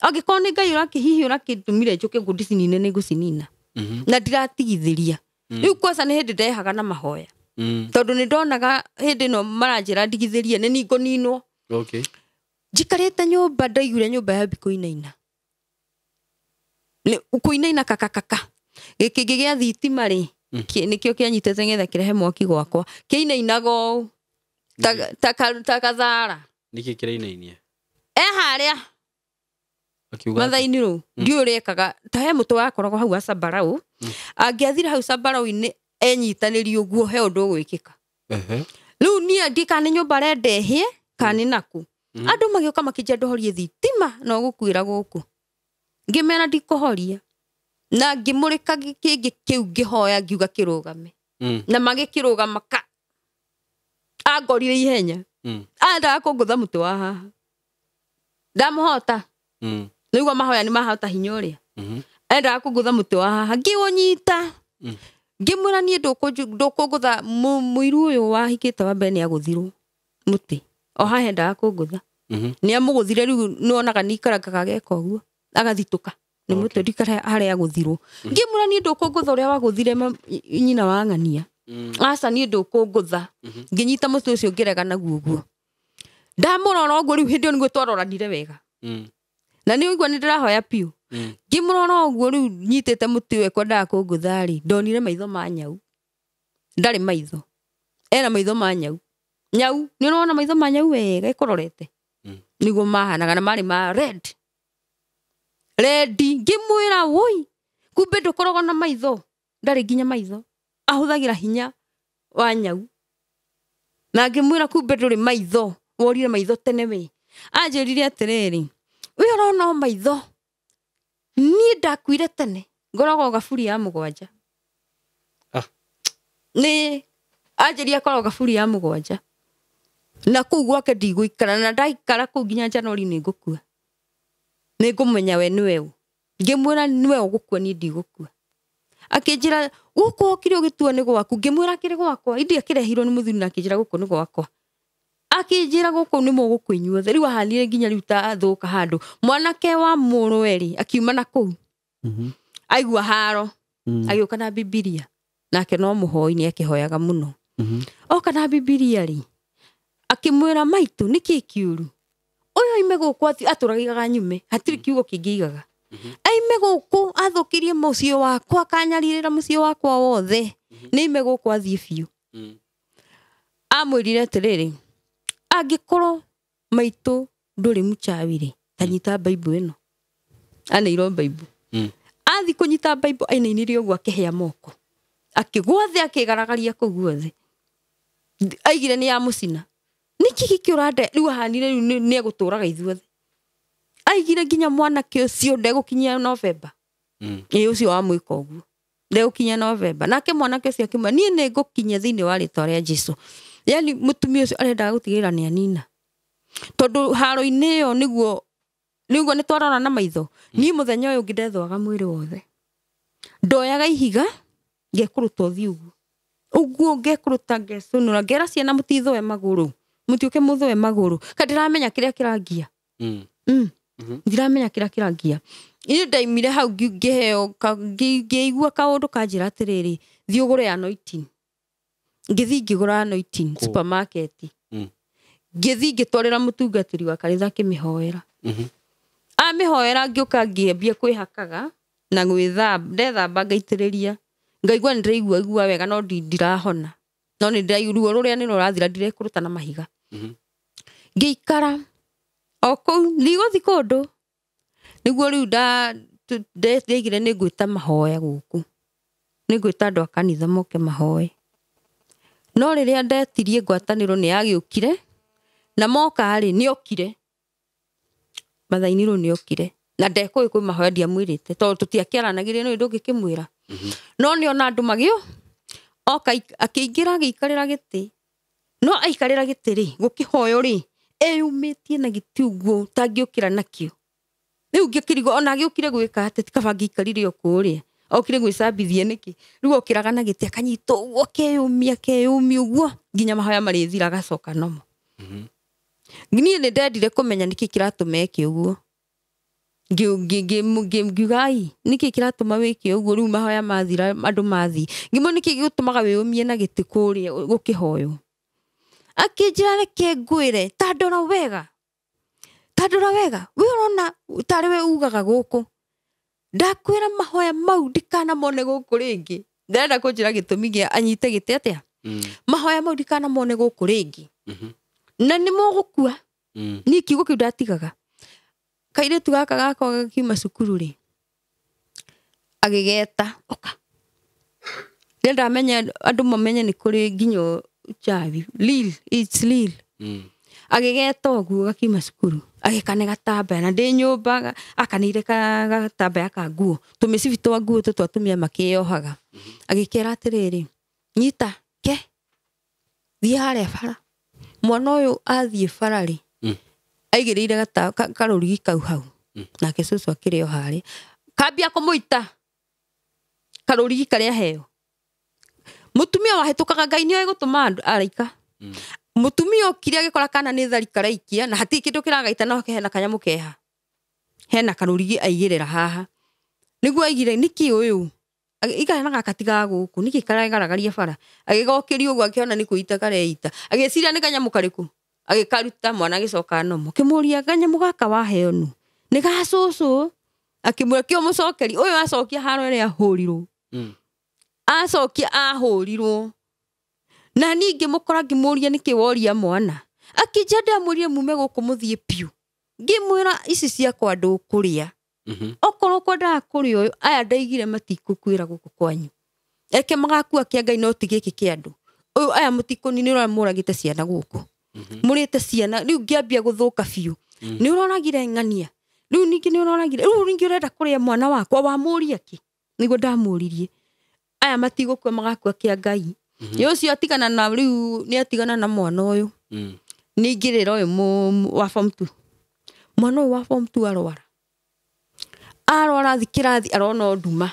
agiko ni ngai urakihihi urakitumire njuke ngudicinine ni gucinina na ndiratigithiria riu kwanza ni hindi ndehaga na mahoya tondu ni ndonaga hindi no maranjira ndigithirie ni ningo ninwo okay jikarite nyumba ndaigure nyumba ya bikuinaina ni ukuinaina kakakaka gikigi gia thitima ri nikio kianyitete ngetha kirehe mwaki gwakwa kiinainago takathara niki kirainainie haria mathaini ru ndiurekaga ta he mutu wakoragwo hau acabarau angiathira hau cabarau ni enyitaniri uguo he undu gwikika riu ni ndikane nyumba rendehie kani naku andu magioka makija ndohorie thitima no gukwira guku ngimena ndikuhoria na ngimurika kingi kiu ngihoya ngiuga kirugame na magikirugama ka angorire ihenya anda kungutha muti wa haha ndamuhota nigo mahoya ni mahota hinya uria enda kungutha muti wa haha ngiunyita ngimwira ni ndukungutha muiru uyu wahikite wa mbere ni aguthirwo muti o haha enda kungutha ni amuguthire riu nuonaga ni ikaraga geka uguo agathituka ni muti ndikara haria aguthirwo ngimwira ni ndukungutha uria waguthire nyina wa ng'ania aca ni ndukungutha nginyita muti ucio ngirega naguo uguo ndamurora uguo riu hindi ni twaroranire wega na ni uiguo ni ndirahoya piu ngimurora uguo riu nyitite muti we kwendaga kunguthari ndonire maitho ma nyau ndari maitho ena maitho ma nyau ni urona maitho ma nyau wega ikororete niguo mahanaga na mari ma red ngimwira woi kumbe ndukorogo na maitho ndari nginya maitho ahuthagira hinya wa nyau na ngimwira kumbe nduri maitho worire maitho tene we anjirire atiriri we urona maitho ni ndakuire tene ngoragwo gaburi ya 7 ni ajeria korwo gaburi ya 7 na kuu gwake ndigũikara na ndaikara kuu nginya Januari ni ngũkua ni ngũmenya we niwe u ngĩmwĩra niwe ũgũkua ni ndigũkua akĩnjĩra gũkũ okire ũgĩtua nĩ gwaku ngĩmwĩra kĩrĩ gwakwa indi akĩrehirwo nĩ mũthuri na akĩnjĩra gũkũ nĩ gwakwa akĩnjĩra gũkũ nĩ mũgũkũ inyuothe rĩu ahanire nginya rĩu ta athũka handũ mwanake wa mũrũeri akiuma na kũu aigua haro agĩũka na Bibilia nake no mũhoi nĩ akĩhoyaga mũno oka na Bibilia ri akĩmwĩra maitũ nĩkĩ kĩũru ũyũ ime gũkũ atũragigaga nyume hatirĩ kiugo kĩngĩigaga aime gũkũ athũkirie mũciĩ wakwa kanyarirĩra mũciĩ wakwa wothe nĩ ime gũkũ athiĩ biũ amwĩrire atĩrĩrĩ angĩkorwo maitũ ndũrĩ mchawi rĩ tanyita Bible ĩno anairwo Bible athi kũnyita Bible ainainire ũguo akĩhĩa moko akĩgwa thĩ akĩgaragaria kũu guothe aigire nĩ ya mũcina niki gĩkĩũrande rĩu ahanire rĩu nĩ egũtũraga ithuothe aigire nginya mwanake ũcio ndegũkinyia November ũcio wa mwĩka ũguo ndegũkinyia November nake mwanake ũcio akĩmwa niĩ nĩ ngũkinyia thĩinĩ wa rĩtwa rĩa Jesũ yani mũtumia ũcio arendaga gũtigĩrĩra nĩ anina tondũ haro-inĩ ĩyo nĩguo nĩ twarora na maitho niĩ mũthenya ũyũ ngĩndethwaga mwĩrĩ wothe ndoyaga ihiga ngekũruta ũthiũ ũguo ngekũruta ngecũnũra ngera ciana mũtithũe magũrũ mũtiũke mũthũe magũrũ kandiramenya kĩrĩa kĩrangia ndiramenya kĩrĩa kĩrangia ĩĩ ndaimire hau ngĩheo ngĩigua kaũndũ kanjĩra atĩrĩrĩ thiĩ ũgũre anointing ngĩthi ngĩgũra anointing supermarket ngĩthi ngĩtwarĩra mũtungatĩri wa kanitha akĩmĩhoera amĩhoera ngĩũka ngĩambia kwĩhakaga na gwĩthamba ndethamba ngaitĩrĩria ngaigua nĩ ndĩraigua wega no ndirahona no nĩ ndĩraigua rũrĩa nĩ rũrathira ndirekũruta na mahiga ngĩikara o kũu ndigũthi kũndũ nĩguo rĩu ndeigire nĩ ngwĩta mahoya gũkũ nĩ ngwĩta andũ a kanitha moke mahoe no rĩrĩa ndetirie ngwatanĩro nĩ yagĩũkire na moka rĩ nĩ okire mathaini rĩu nĩ okire na ndekũĩ kwĩ mahoya ndiamwĩrĩte tondũ tũtiakĩaranagĩria nĩ ũndũ ngĩkĩmwĩra no nĩ ona andũ magĩo oka akĩingĩra agĩikarĩra gĩtĩ no aikarĩra gĩtĩ rĩ gũkĩhoyo rĩ eyumĩtie na gĩtĩ ũguo tangĩũkĩra nakĩo rĩu ngĩkĩrigwo ona agĩũkire gwĩka atĩ tikaba ngĩikarire o kũrĩa okire gwĩcambithia nĩkĩ rĩu okĩraga na gĩtĩ akanyita ũguo akeyũmia ũguo nginya mahoya marĩthira agacoka nomo niĩ nĩ ndendire kũmenya nĩkĩ kĩratũma eke ũguo ngiuga ai nĩkĩ kĩratũma wĩke ũguo rĩu mahoya mathira andũ mathi ngĩmwo nĩkĩ gĩgũtũmaga wĩyũmie na gĩtĩ kũrĩa gũkĩhoyo akĩnjĩra reke ngwĩre ta ndora wega we ũrona tarĩ we ugaga gũkũ ndakwĩra mahoya mau ndikanamone gũkũ rĩngĩ ndĩrenda kũnjĩra gĩtũmi gĩa anyite gĩtĩ atĩa mahoya mau ndikanamone gũkũ rĩngĩ na nĩ mũgũkua niĩ kiugo kĩu ndatigaga kairĩtu gaka gakwa gakiuma cukuru rĩ agĩgeta oka ndamenya andũ mamenye nĩ kũrĩ nginya chavi it's lil agĩgeta ũguo gakiuma cukuru agĩkane gatambaya na ndĩ nyũmba akanĩire gatambaya ka nguo tũmĩcibi twa nguo tũtũ atumia makĩyohaga agĩkĩra atĩrĩrĩ nyita ke thiĩ harĩa bara mwana ũyũ athiĩ bara rĩ aigĩrĩire karũrigi kau hau nake cũcũ akĩrĩ o harĩa kambia kũmũita karũrigi karĩa heo mũtumia wahĩtũkaga Ngai nĩoĩ gũtũma andũ araika mũtumia okire agĩkora kana nĩ thari karaikia na hatirĩ kĩndũ kĩragaita no hena kanyamũ keha hena karũrigi aigĩrĩra haha nĩguo aigire nĩkĩ ũyũ igana gaka tiga gũkũ nĩkĩ karagaragaria bara agĩgokĩrio ũguo akĩona nĩ kũita kareita agĩciria nĩ kanyamũ karĩkũ agĩkaruta mwana agĩcoka nomo kĩmũria kanyamũ gaka waheo nũ nĩ ga cũcũ akĩmwĩra kĩo mũcokeri ũyũ acokia haro ĩrĩa ahũrirwo acokia ahũrirwo na ningĩ mũkora ngĩmũria nĩkĩ woria mwana akĩnja ndamwĩrire mume gũkũ mũthiĩ piũ ngĩmwĩra ici ciakwa ndũkũrĩa okorwo kwendaga kũrĩa ũyũ aya ndaigire matikũkwĩra gũkũ kwanyu eke magakua kĩa Ngai no ti gĩkĩ kĩa andũ ũyũ aya mũtikũni nĩ ũrona mũragĩte ciana gũkũ mũrĩte ciana rĩu ngĩambia gũthũka biũ nĩ ũroragire ng'ania riu ningi ni uroragire riu ningi urenda kuria mwana wakwa wa muria ki nigo ndamuririe aya matigukua magakua kia Ngai ucio atigana na riu ni atigana na mwana uyu ningirira uyu wa form 2 mwana uyu wa form 2 arora thikirathi arona nduma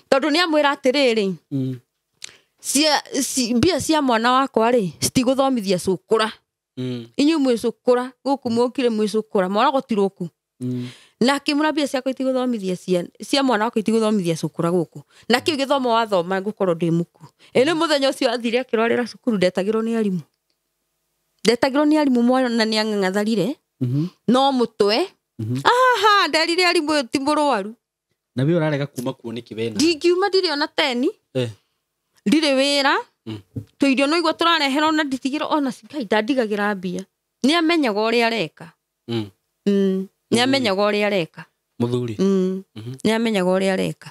tondu ni amwira atiriri mbia cia mwana wakwa ri citiguthomithia cukura inyu mwe cukura guku mukire mwe cukura mwana gotiroku na kimura mbia cia itiguthomithia cia mwana wakwa itiguthomithia cukura guku na kiu githomo wathoma ngukorwo ndi muku ene muthenya ucio athire akirorera cukuru ndetagirwo ni arimu mwana ni ang'ang'atharire no mutwe aha nderire arimu ti murwaru na we urarega kuma kuoneki wena ndikiuma ndire ona 10 ndire wira tuirio no igwa turarehera ona nditigiro ona Ngai ndandigagira mbia ni amenyaga uria areka ni amenyaga uria areka muthuri ni amenyaga uria areka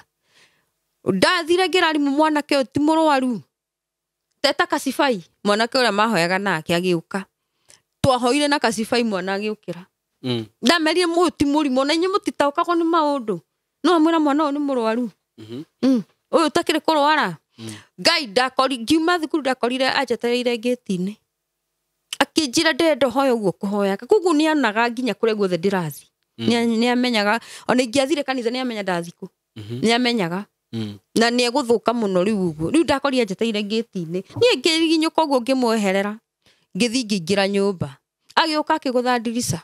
ndathire ngira arimu mwanake uyu ti murwaru teta Kasibai mwanake uria mahoyaga nake agiuka twahoire na Kasibai mwana agiukira ndamerire muti murimo na inye mutitaukagwo ni maundu no amwira mwana uyu ni murwaru uyu takire kurwara Ngai ndakori ngiuma thukuru ndakorire ajetereire gate-ini akinjira ndendo hoyo guo kuhoyaga kugu ni anaga nginya kure guothe ndirathi ni amenyaga ona ingiathire kanitha ni amenya ndathiku ni amenyaga na ni eguthuka muno riu ndakorire ajetereire gate-ini ni ngiginyuka guo ngimweherera ngithi ngingira nyumba agiuka akigutha ndirisa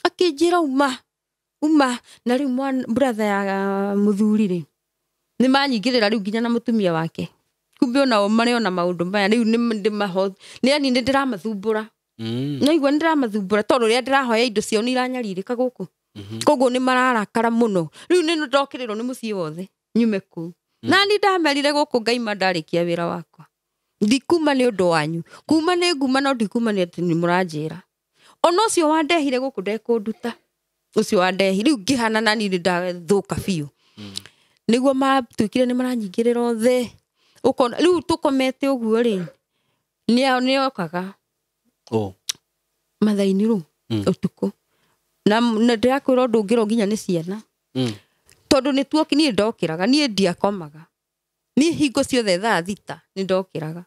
akinjira uma na riu brother ya muthuri ri ni manyingirira riu nginya na mutumia wake kumbe ona mari ona maundu maya riu ni ndimaho ni ani ndiramathumbura no igwa ndiramathumbura tondu ria ndirahoya indo cio ni iranyaririka guku koguo ni mararakara muno riu ni ndokirirwo ni mucii wothe nyume ku na ni ndamerire guku Ngai mandarikia wira wakwa ndikuma ni undu wanyu kuma ni nguma no ndikuma ni ati ni muranjira ona ucio wandehire guku ndekunduta ucio wandehire riu ngihana na ni ndathuka biu niguo matwikire ni maranyingirira othe ukona riu tukomete uguo ri ni okaga mathaini ru utuku na ndirakwira ndungiro nginya ni ciana tondu ni tuoki ni ndokiraga ni ndiakomaga ni hingo ciothe thaa thita ni ndokiraga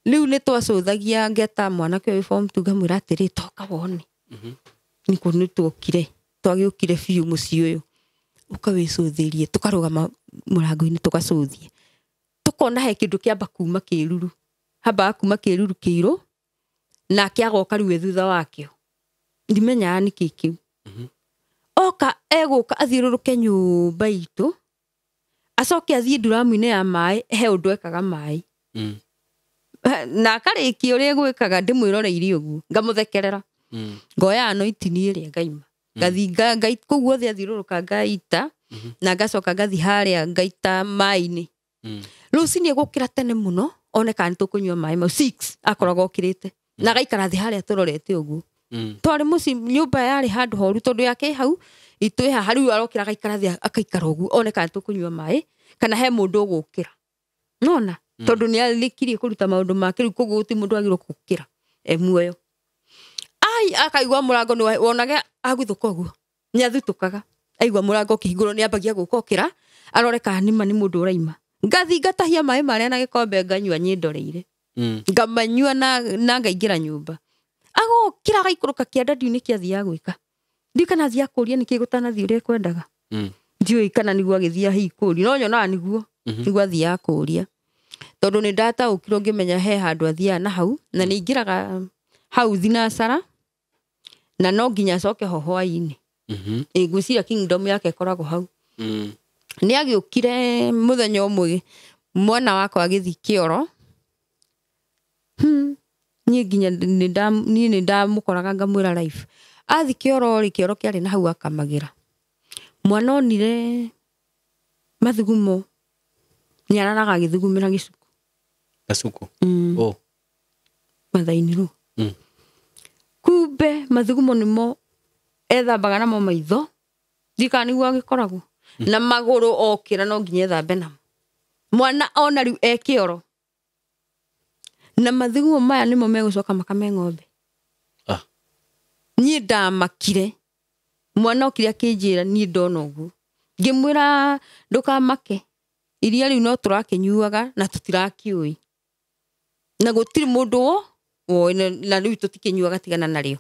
riu ni twacuthagia ngeta mwana kyo form 2 ngamwira atiri toka wone niko ni tuokire twagiukire biu mucii uyu ukawicuthirie tukarugama murango-ini tugacuthie tukona he kindu kiamba kuma kiruru hamba kuma kiruru kiiru na kiagoka riu thutha wakio ndimenya ni kikiu oka eguka athiururuke nyumba itu acoke athie nduramu-ini ya mai he undu ekaga mai na akariki uria gwikaga ndimwiroreire uguo ngamuthekerera ngoya no itini iria ngaima ngathinga ngai kuguo othe athiururuka ngaita na ngacoka ngathi haria ngaita mai-ini rucini egukira tene muno oneka ni tukunywa mai ma 6 akoraga okirite na gaikara thi haria turorete uguo twari muci nyumba yari handu horu tondu yake hau itu ha hariu arokira gaikara thi akaikara uguo oneka ni tukunywa mai kana he mundu ugukira nona tondu ni alikirie kuruta maundu make riu kuguo ti mundu agirwo gukira muoyo akaigwa murango ni wonaga aguthuka uguo ni athutukaga aigwa murango kihingurwo ni ambagia gukokira aroreka ni mundu uraima ngathi ngatahia mai maria na gikombe nganyua nyendoreire ngamanyua na ngaingira nyumba agokira gaikuruka kiandadi-ini kiathia gwika ndikana athia kuria niki gutanathi uria kwendaga ndiui kana niguo agithia hikuri no nyona niguo niguo athia kuria tondu ni ndataukirwo ngimenya he handu athia na hau na ni ingiraga hau thinacara na no nginya acoke ho hwaini ngwiciria kingdom yake koragwo hau ni agiukire muthenya umwe mwana wakwa agithi kioro ni nginya ni ndamukoraga ngamwira life athi kioro kiari na hau akamagira mwana onire mathugumo ni araraga agithugumira gasuku mathaini ru kumbe mathugumo nimo ethambaga namo maitho ndikaniguo agikoragwo na maguru okira no nginya ethambe namo mwana ona riu ekioro na mathugumo maya nimo megucoka makame ng'ombe ni ndamakire mwana okire akinjira ni ndona ugu ngimwira ndukamake iria riu no turakinyuaga na tutirakiui na gutiri mundu wo na riu tutikinyuaga tigana nario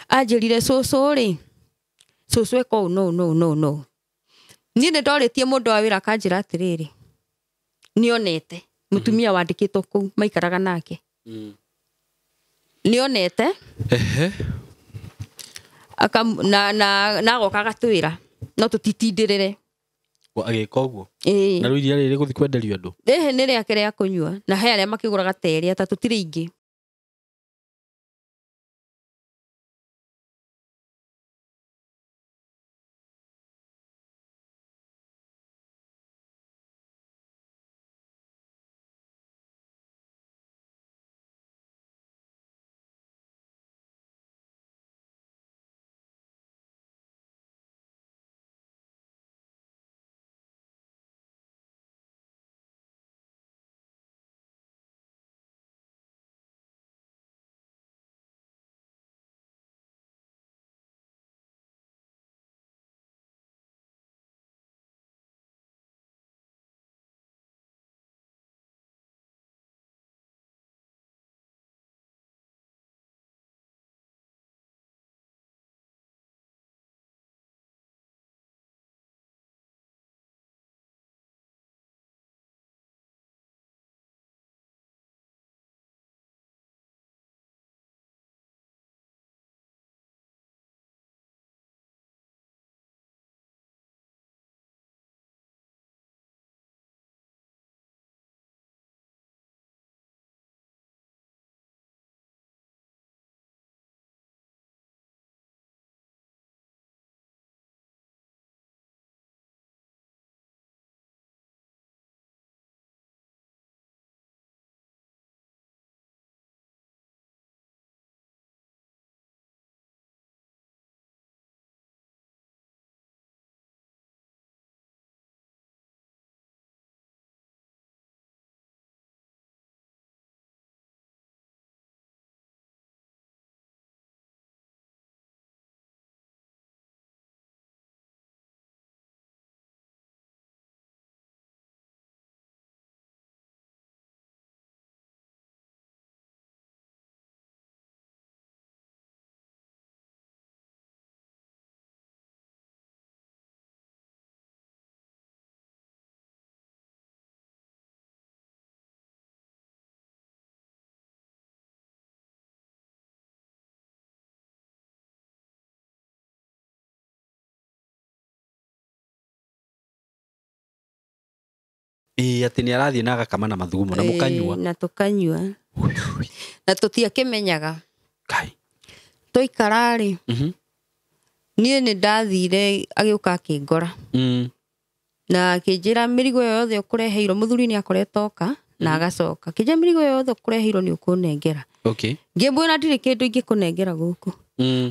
anjirire cucu ri cucu eko no ni ndoritie mundu wa wira kanjira atiriri nionete mutumia wandikitwo ku maikaraga nake nionete aka na goka gatwira no tutitindirire agika uguo na ruiria riri guthi kwenderio andu ni riake ria kunyua na he aria makiguraga teri ata tutire ingi ati ni arathie na agakama na mathugumo na mukanyua na tukanyua na tutiakimenyaga kai toikarari nie ni ndathire agiuka akingora na akinjira mirigo yothe ukureheirwo muthuri ni akoretoka na agacoka kije mirigo yothe ukureheirwo ni ukunengera okay ngimwira ndiri kindu ingikunengera guku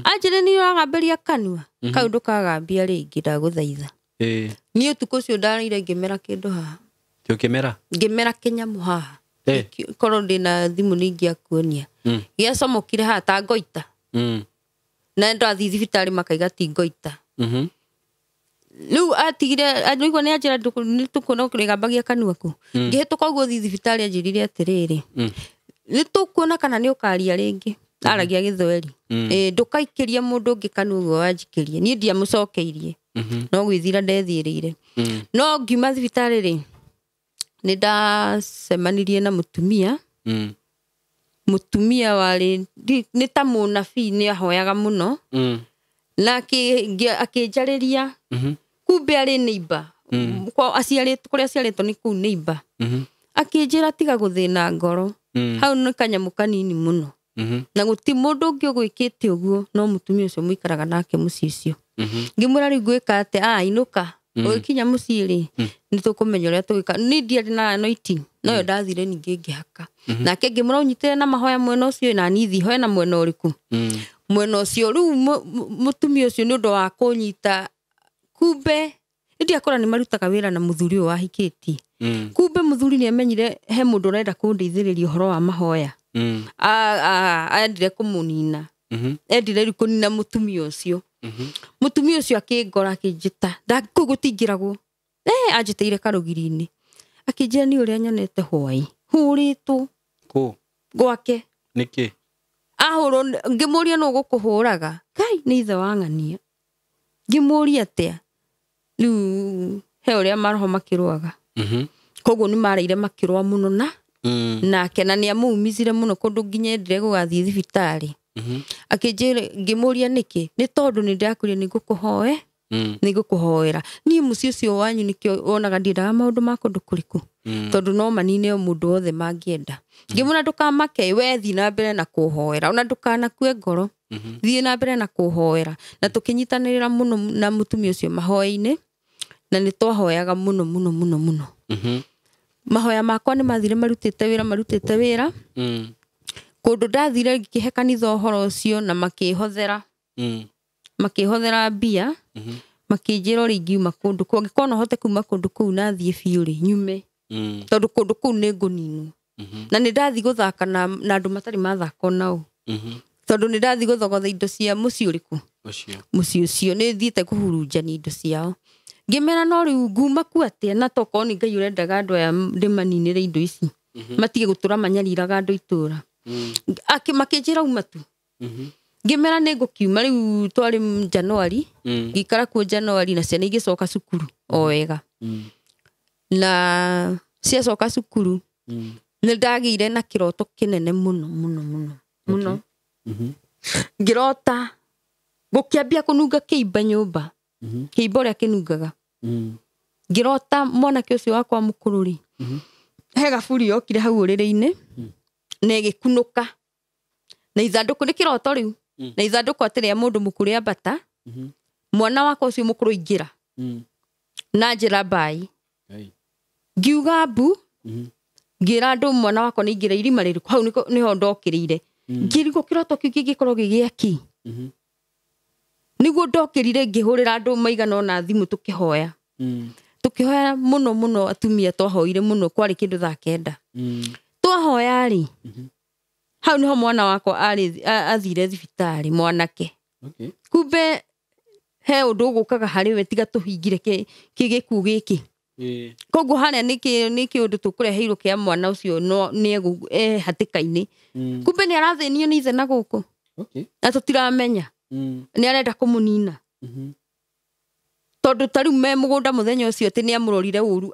anjire ni uragamberia kanua kau ndukagambia ringi ndaguthaitha ni utuko cio ndarire ngimera kindu haha ngimera kinyamu haha korwo ndina thimu ningi akuonia giacomokire haha ta ngoita na ndathi thibitari makaiga ti ngoita riu atigire anjigwo ni anjira nitukuona kurigambagia kanua ku ngihituka uguo thi thibitari anjirire atiriri nitukuona kana ni ukaria ringi aragia githweri ndukaikiria mundu ungi kanua uguo wanjikirie ni ndia mucokeirie no gwithira ndethirire no ngiuma thibitari ri ni ndacemanirie na mutumia wari ni ta munabii ni ahoyaga muno na akinjariria kumbe ari neighbor kwa kuria aciaritwo ni kuu neighbor akinjira tiga guthina ngoro hau ni kanyamu kanini muno na guti mundu ungi ugwikite uguo no mutumia ucio muikaraga nake mucii ucio ngimwira riu gwika ate inuka ukinya mucii ri ni tukumenya uria tugika ni ndiari na anointing no ndathire ningi ngihaka nake ngimwira unyitire na mahoya mwena ucio na nithi hoya na mwena uriku mwena ucio riu mutumia ucio ni undu wa kunyita kumbe ndia kora ni marutaga wira na muthuri wa hikiti kumbe muthuri ni amenyire he mundu urenda kundeithiriria uhoro wa mahoya endire kumunina endire kunina mutumia ucio mutumia ucio akingora akinjita ndaku gutingiragwo anjiteire karugiri-ini akinjira ni uria nyonete hwai huritwo gwake niki ahuro ngimuria no gukuhuraga kai ni ithe wa ng'ania ngimuria atia riu he uria maroho makirwaga koguo ni mareire makirwa muno nake na ni amumizire muno kundu nginya endire gugathie thibitari akinjira ngimuria niki ni tondu ni ndakuria ni gukuhoe ni gukuhoera ni muci ucio wanyu nikio onaga ndiraga maundu ma kundu kuriku tondu no manine o mundu othe mangienda ngimuna ndukamake we thi na mbere na kuhoera ona ndukanakue ngoro thi na mbere na kuhoera na tukinyitanirira muno na mutumia ucio mahoya-ini na ni twahoyaga muno mahoya makwa ni mathire marutite wira kundu ndathire ngihe kanitha uhoro ucio na makihothera mbia makinjira ringiuma kundu kungikona hote kuma kundu kuu na thie biu ri nyume tondu kundu kuu ni nguninu na ni ndathi guthaka na andu matari mathaka nao tondu ni ndathi guthogotha indo cia muci uriku muci ucio ni thiite kuhurunjania indo ciao ngimera no riu nguma ku atia na toko ni Ngai urendaga andu aya ndimaninire indo ici matige gutura manyariraga andu itura makinjira umatu ngimera ni ngukiuma riu twari Januari ngikara ku Januari na ciana igicoka cukuru o wega na ciacoka cukuru ni ndagire na kiroto kinene muno ngirota gukiambia kununga kiimba nyumba kiimba uria kinungaga ngirota mwanake ucio wakwa mukururi he gaburi yokire hau uriri-ini na igikunuka na ithanduku ni kiroto riu na ithanduku atiria mundu mukuru ambata mwana wakwa ucio mukuru ingira na njira bai ngiuga mbu ngira andu mwana wakwa ni ingira irima ririku hau niho ndokirire ngirigo kiroto kiu gigikorwo gigiaki niguo ndokirire ngihurira andu maigana na thimu tukihoya muno atumia twahoire muno kwari kindu thaa 9 twahoya ri hau niho mwana wakwa athire thibitari mwanake kumbe he undu gukaga hari we tiga tuhingire kigiku giki koguo haria niki undu tukureheirwo kia mwana ucio no ni hatika-ini kumbe ni arathinio ni ithe na guku na tutiramenya ni arenda kumunina tondu tariu me mugunda muthenya ucio ati ni amurorire uru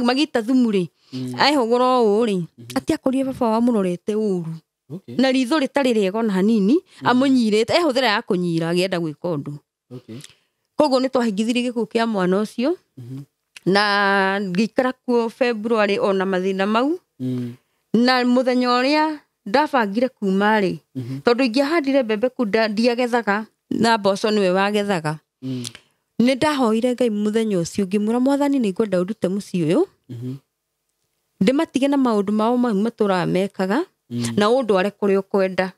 magita thumu ri aihogora uu ri ati akorire baba wa murorete uru na ritho ritari riego na hanini amunyirite ehuthira ya kunyira agienda gwika undu koguo ni twahingithirie gikuo kia mwana ucio na ngikara kuo February ona mathina mau na muthenya uria ndabangire kuma ri tondu ingiahandire mbembe ku ndiagethaga na mboco niwe wagethaga ni ndahoire Ngai muthenya ucio ngimura mwathani ni ngwenda urute muci uyu ndimatige na maundu mao maturaga mekaga na undware kuria ukwenda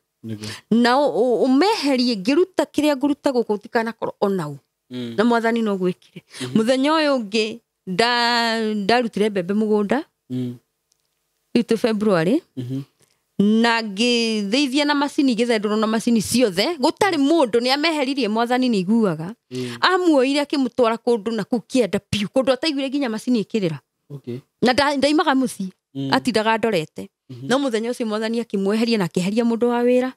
na umeherie ngiruta kiria nguruta guku tikana korwo onau na mwathani no gwikire muthenya uyu ungi ndarutire mbembe mugunda itu February na ngithithia na macini githenduro na macini ciothe gutari mundu ni ameheririe mwathani ni iguaga amuoire akimutwara kundu na kukienda piu kundu ataiguire nginya macini ikirira na ndaimaga muci atindaga ndorete no muthenya ucio mwathani akimweheria na akiheria mundu wa wira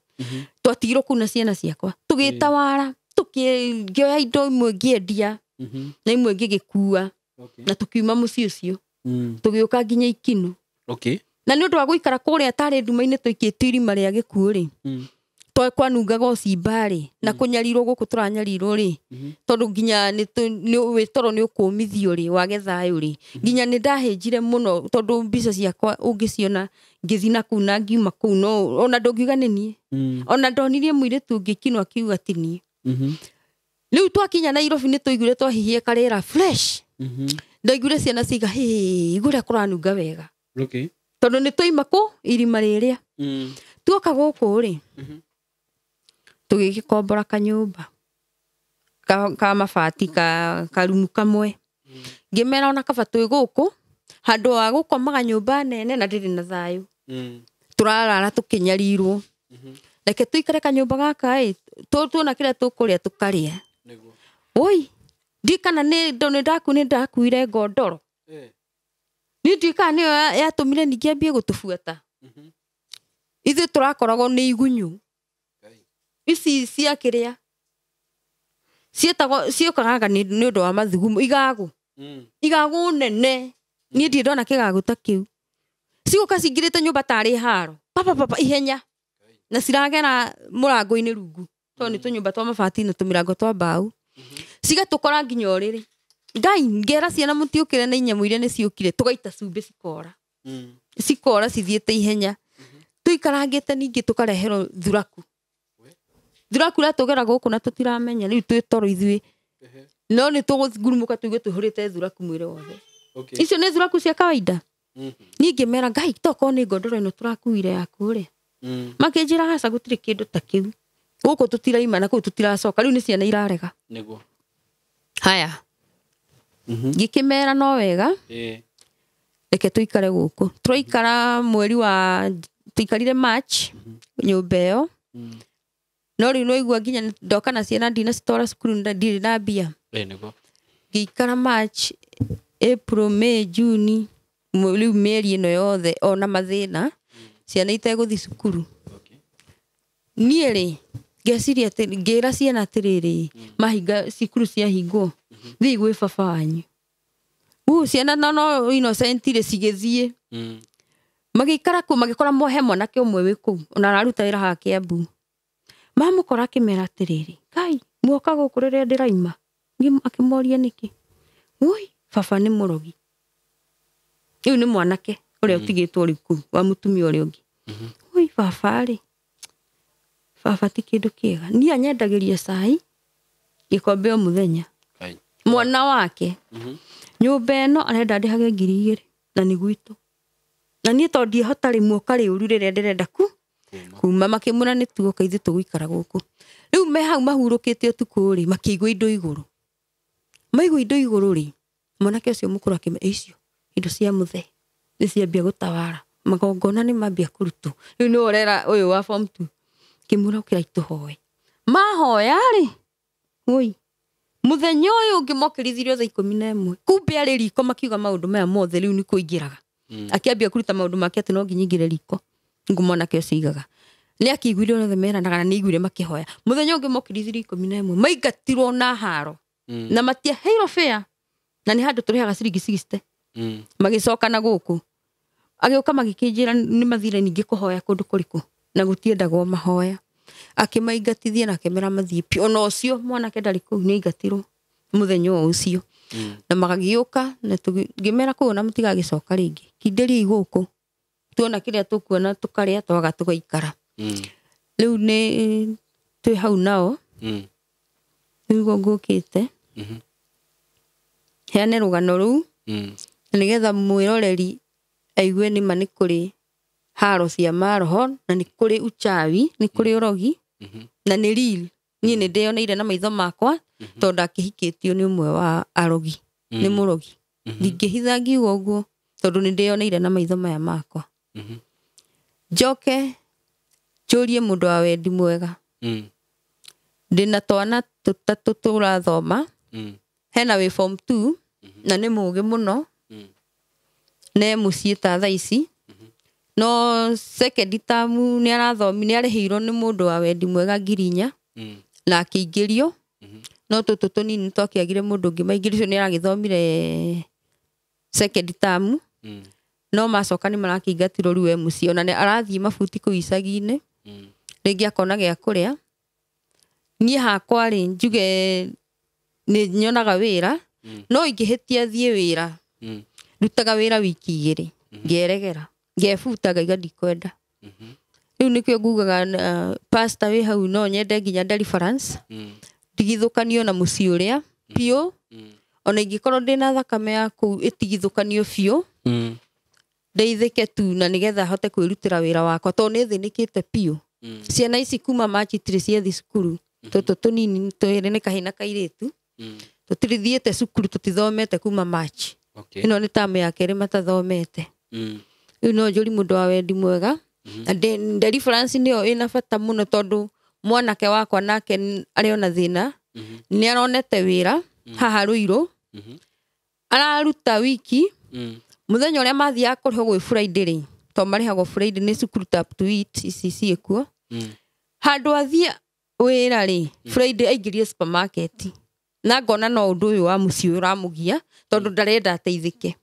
twatigirwo ku na ciana ciakwa tugitawara tukioya indo imwe ngiendia na imwe ngigikua na tukiuma muci ucio tugiuka nginya Ikinu na ni undu wa guikara kuria tari nduma-ini tuikite irima ria gikuo ri kwanungaga ocimba ri na kunyarirwo guku turanyarirwo ri tondu nginya ni witoro ni ukumithio ri wagethayo ri nginya ni ndahinjire muno tondu mbica ciakwa ungiciona ngithina ku na ngiuma ku no ona ndungiuga ni nie ona ndonirie muiritu ngikino akiuga ti nie riu twakinya Nairobi ni tuigure twahihie karera fresh ndaigure ciana ciga igure kuranunga wega tondu ni tuima ku irima riria tuoka guku ri tugigikombora kanyumba ka mabati karumu kamwe ngimera ona kaba twi guku handu wa gukomaga nyumba nene na ndiri na thayu turarara tukinyarirwo reke tuikare kanyumba gaka tuona kiria tukuria tukaria niguo oi ndikana ni ndaku ni ndakuire ngondoro ni ndika ni yatumire ningi ambie gutubuata ithu turakoragwo ni igunyu ici cia kiria cietagwo ciukaga ni undu wa mathugumo igagu nene ni ndona kigagu ta kiu ciguka cingirite nyumba tari haro papa ihenya na ciragera murango-ini rungu to ni tunyumba twa mabati na tumirango twa mbau cigatukora nginya uriri ngai ngera ciana mutiukire na inyamu iria ni ciukire tugaita cumbi cikora cithiete ihenya tuikarangite ningi tukarehero thuraku la tugera guku na tutiramenya riu twi toro ithui no ni tugurumuka tuigue tuhurite thuraku mwire wothe icio ni thuraku cia kawaida ningi mera ngai toko ni ngondoro ino turakuire yaku ri makinjira haca gutire kindu ta kiu guku tutiraima na ku tutiracoka riu ni ciana irarega niguo haya ngikimera no wega reke tuikare guku turaikara mweri wa tuikarire March nyumba iyo no riu no igua nginya ndoka na ciana ndina citora cukuru ndiri na mbia niguo ngikara March April May June riu meri ino yothe ona mathina ciana iteguthi cukuru nie ri ngeciria ngira ciana atiriri mahinga cukuru cia hingwo thi gwi baba wanyu ciana no innocent ri cigithie magikara ku magikora mohe mwanake umwe wiku ona araruta wira ha Kiambu mamukora kimera atiriri kai mwoka guku riria ndiraima akimoria niki ui baba ni murogi riu ni mwanake uria utigitwo riku wa mutumia uria ungi ui baba ri baba ti kindu kiega ni anyendagiria cai gikombe o muthenya mwana wake nyumba ino arenda ndihage 2,000 na ni gwitu na ni to ndihota rimwe kari uru riria ndirenda kuma makimura ni tuoka ithu tugikara guku riu me hau mahurukite utuku ri makigwa indo iguru maigwa indo iguru ri mwanake ucio mukuru akime icio indo cia muthe ni ciambia gutawara magongona ni mambia kurutu riu ni urera uyu wa form 2 kimura ukira ituhoe mahoya ri oi muthenya uyu ngimokirithirio thaa 11 kumbe ari riko makiuga maundu maya mothe riu ni kuingiraga akiambia kuruta maundu make ati no nginyingire riko ngumona ke cigaga ni akiguire othe meranaga ni iguire makihoya muthenya ungi mokirithirio 11 maingatirwo na haro na matia heiro fair na ni handu turihaga ciringi 60 magicoka na guku agiuka magikinjira ni mathire ningi kuhoya kundu kuriku na gutiendagwo mahoya akimaingatithia na kemera mathie pi ona ucio mwanake ndari ku ni ingatirwo muthenya ucio na magagiuka na tugimera ku na mutigagicoka ringi kindiri iguku tuona kiria tukuona tukaria twaga tugaikara riu ni twi hau nao riu ngukite heane rugano ru nigetha mwiroreri aigue ni mani kuri haro cia maroho na ni kuri uchawi ni kuri urogi na ni real ni ndioneire na maitho makwa tondu akihikitio ni umwe wa arogi ni murogi ndingihitha ngiuga uguo tondu ni ndioneire na maitho maya makwa njoke njurie mundu wa wendi mwega ndina twana tutatu turathoma hena wi form 2 na ni mugi muno ne mucie ta thaa ici no second term ni arathomi ni arihirwo ni mundu wa wendi mwega 4,000 na akiingirio no tutu tunini twakiagire mundu ungi maingirio ni aragithomire second term no macoka ni marakingatirwo riu mucie ona ni arathie mabuti ku icagi-ini ringi akona gia kuria ni hakwa ri njuge ni nyonaga wira no ingihitia thie wira rutaga wira wiki 2 ngeregera ngefuta ngaiga ndikwenda riu nikio ngugaga pastor wi hau no nyende nginya deliverance ndigithukanio na mucie uria pio ona ingikorwo ndina thakame ya ku itigithukanio pio ndeithike tu na nigetha hote kwirutira wira wakwa to ni thinikite pio ciana ici kuma March tiri ciethi cukuru tutu tunini twiri ni kahina kairitu tutirithiete cukuru tutithomete kuma March ino ni tamu ya keri matathomete riu no njuri mundu wa wendi mwega Deliverance nĩyo ĩna bata mũno tondu mwanake wakwa nake arĩ ona thĩna nĩ aronete wĩra haha Ruiru araruta wiki muthenya ũrĩa mathiaga kũrĩhwo gwĩ Friday rĩ to marĩhagwo Friday nĩ cukuru tap to eat ici ciĩkuo handũ athiĩ wĩra rĩ Friday aingĩrie supermarket na ngona no ũndũ ũyũ wa mũciĩ ũramũgia tondu ndarenda ateithĩke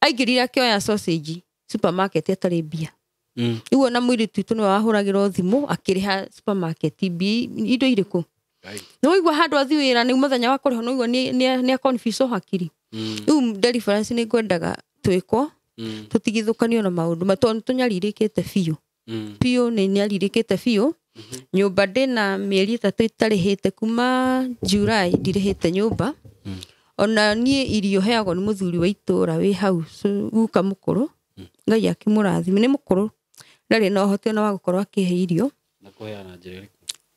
aingĩrire akĩoya sausage supermarket atarĩ mbia Iwo na mũirĩtu witũ nĩ wahũragĩrwo thimũ akĩrĩha supermarket indo irĩkũ no igwa handũ athi wĩra nĩ mũthenya wa kũrĩhwo no igwa nĩ confuse hakiri rĩu Deliverance nĩ ngwendaga twĩkwo tũtigithũkanio na maũndũ matondu tũnyarirĩkĩte biũ nĩ nyarirĩkĩte biũ nyũmba ndĩna mĩeri 3 itarĩhĩte kuma July ndirĩhĩte nyũmba ona niĩ irio heagwo nĩ mũthuri wa itũra wĩ hau guka mũkũrũ Ngai akĩmũrathime nĩ mũkũrũ ndarĩ na ũhoti ona wa gũkorwo akĩhe irio na kũheana njĩra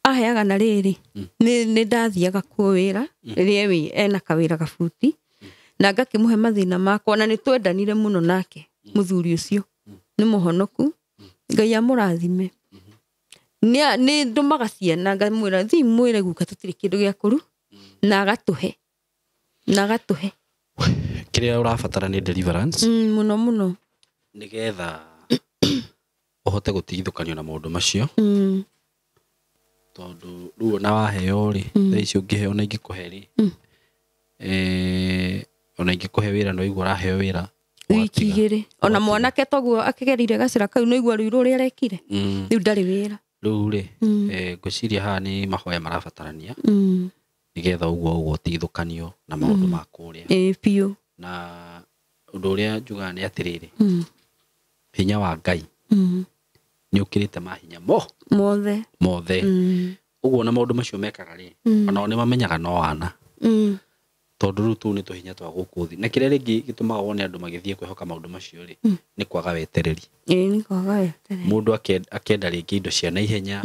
aheaga na rĩrĩ nĩ ndathiaga kuo wĩra rĩrĩa we ena kawĩra gabuti na ngakĩmũhe mathĩna makwa na nĩ twendanire mũno nake mũthuri ũcio nĩ mũhonoku Ngai amũrathime nĩ ndumaga ciana ngamwĩra thi mwĩre guka tũtirĩ kĩndũ gĩa kũru na agatũhe kĩrĩa ũrabatara nĩ Deliverance mũno nĩgetha ũhote gũtigithũkanio na maũndũ macio tondu rĩu ona waheo rĩ thaa icio ũngĩheo ona ingĩkũhe rĩ ona ingĩkũhe wĩra no igua ũraheo wĩra wiki igĩrĩ ona mwanake toguo akĩgerire gacĩra kau no igua Ruiru ũrĩa arekire rĩu ndarĩ wĩra rĩu rĩ ngwĩciria haha nĩ mahoya marabatarania nĩgetha ũguo ũtigithũkanio na maũndũ ma kũrĩa biũ na ũndũ ũrĩa njugaga nĩ atĩrĩrĩ hinya wa Ngai nĩ ũkĩrĩte mahinya mothe ũguo na maũndũ macio mekaga rĩ ona nĩ mamenyaga no wana tondu rĩu tũu nĩ tũhinya twa gũkũ thĩ na kĩrĩa rĩngĩ gĩtũmaga wone andũ magĩthiĩ kwĩhoka maũndũ macio rĩ nĩ kwaga wetereri nĩ kwaga wetereri mũndũ akenda rĩngĩ indo cia naihenya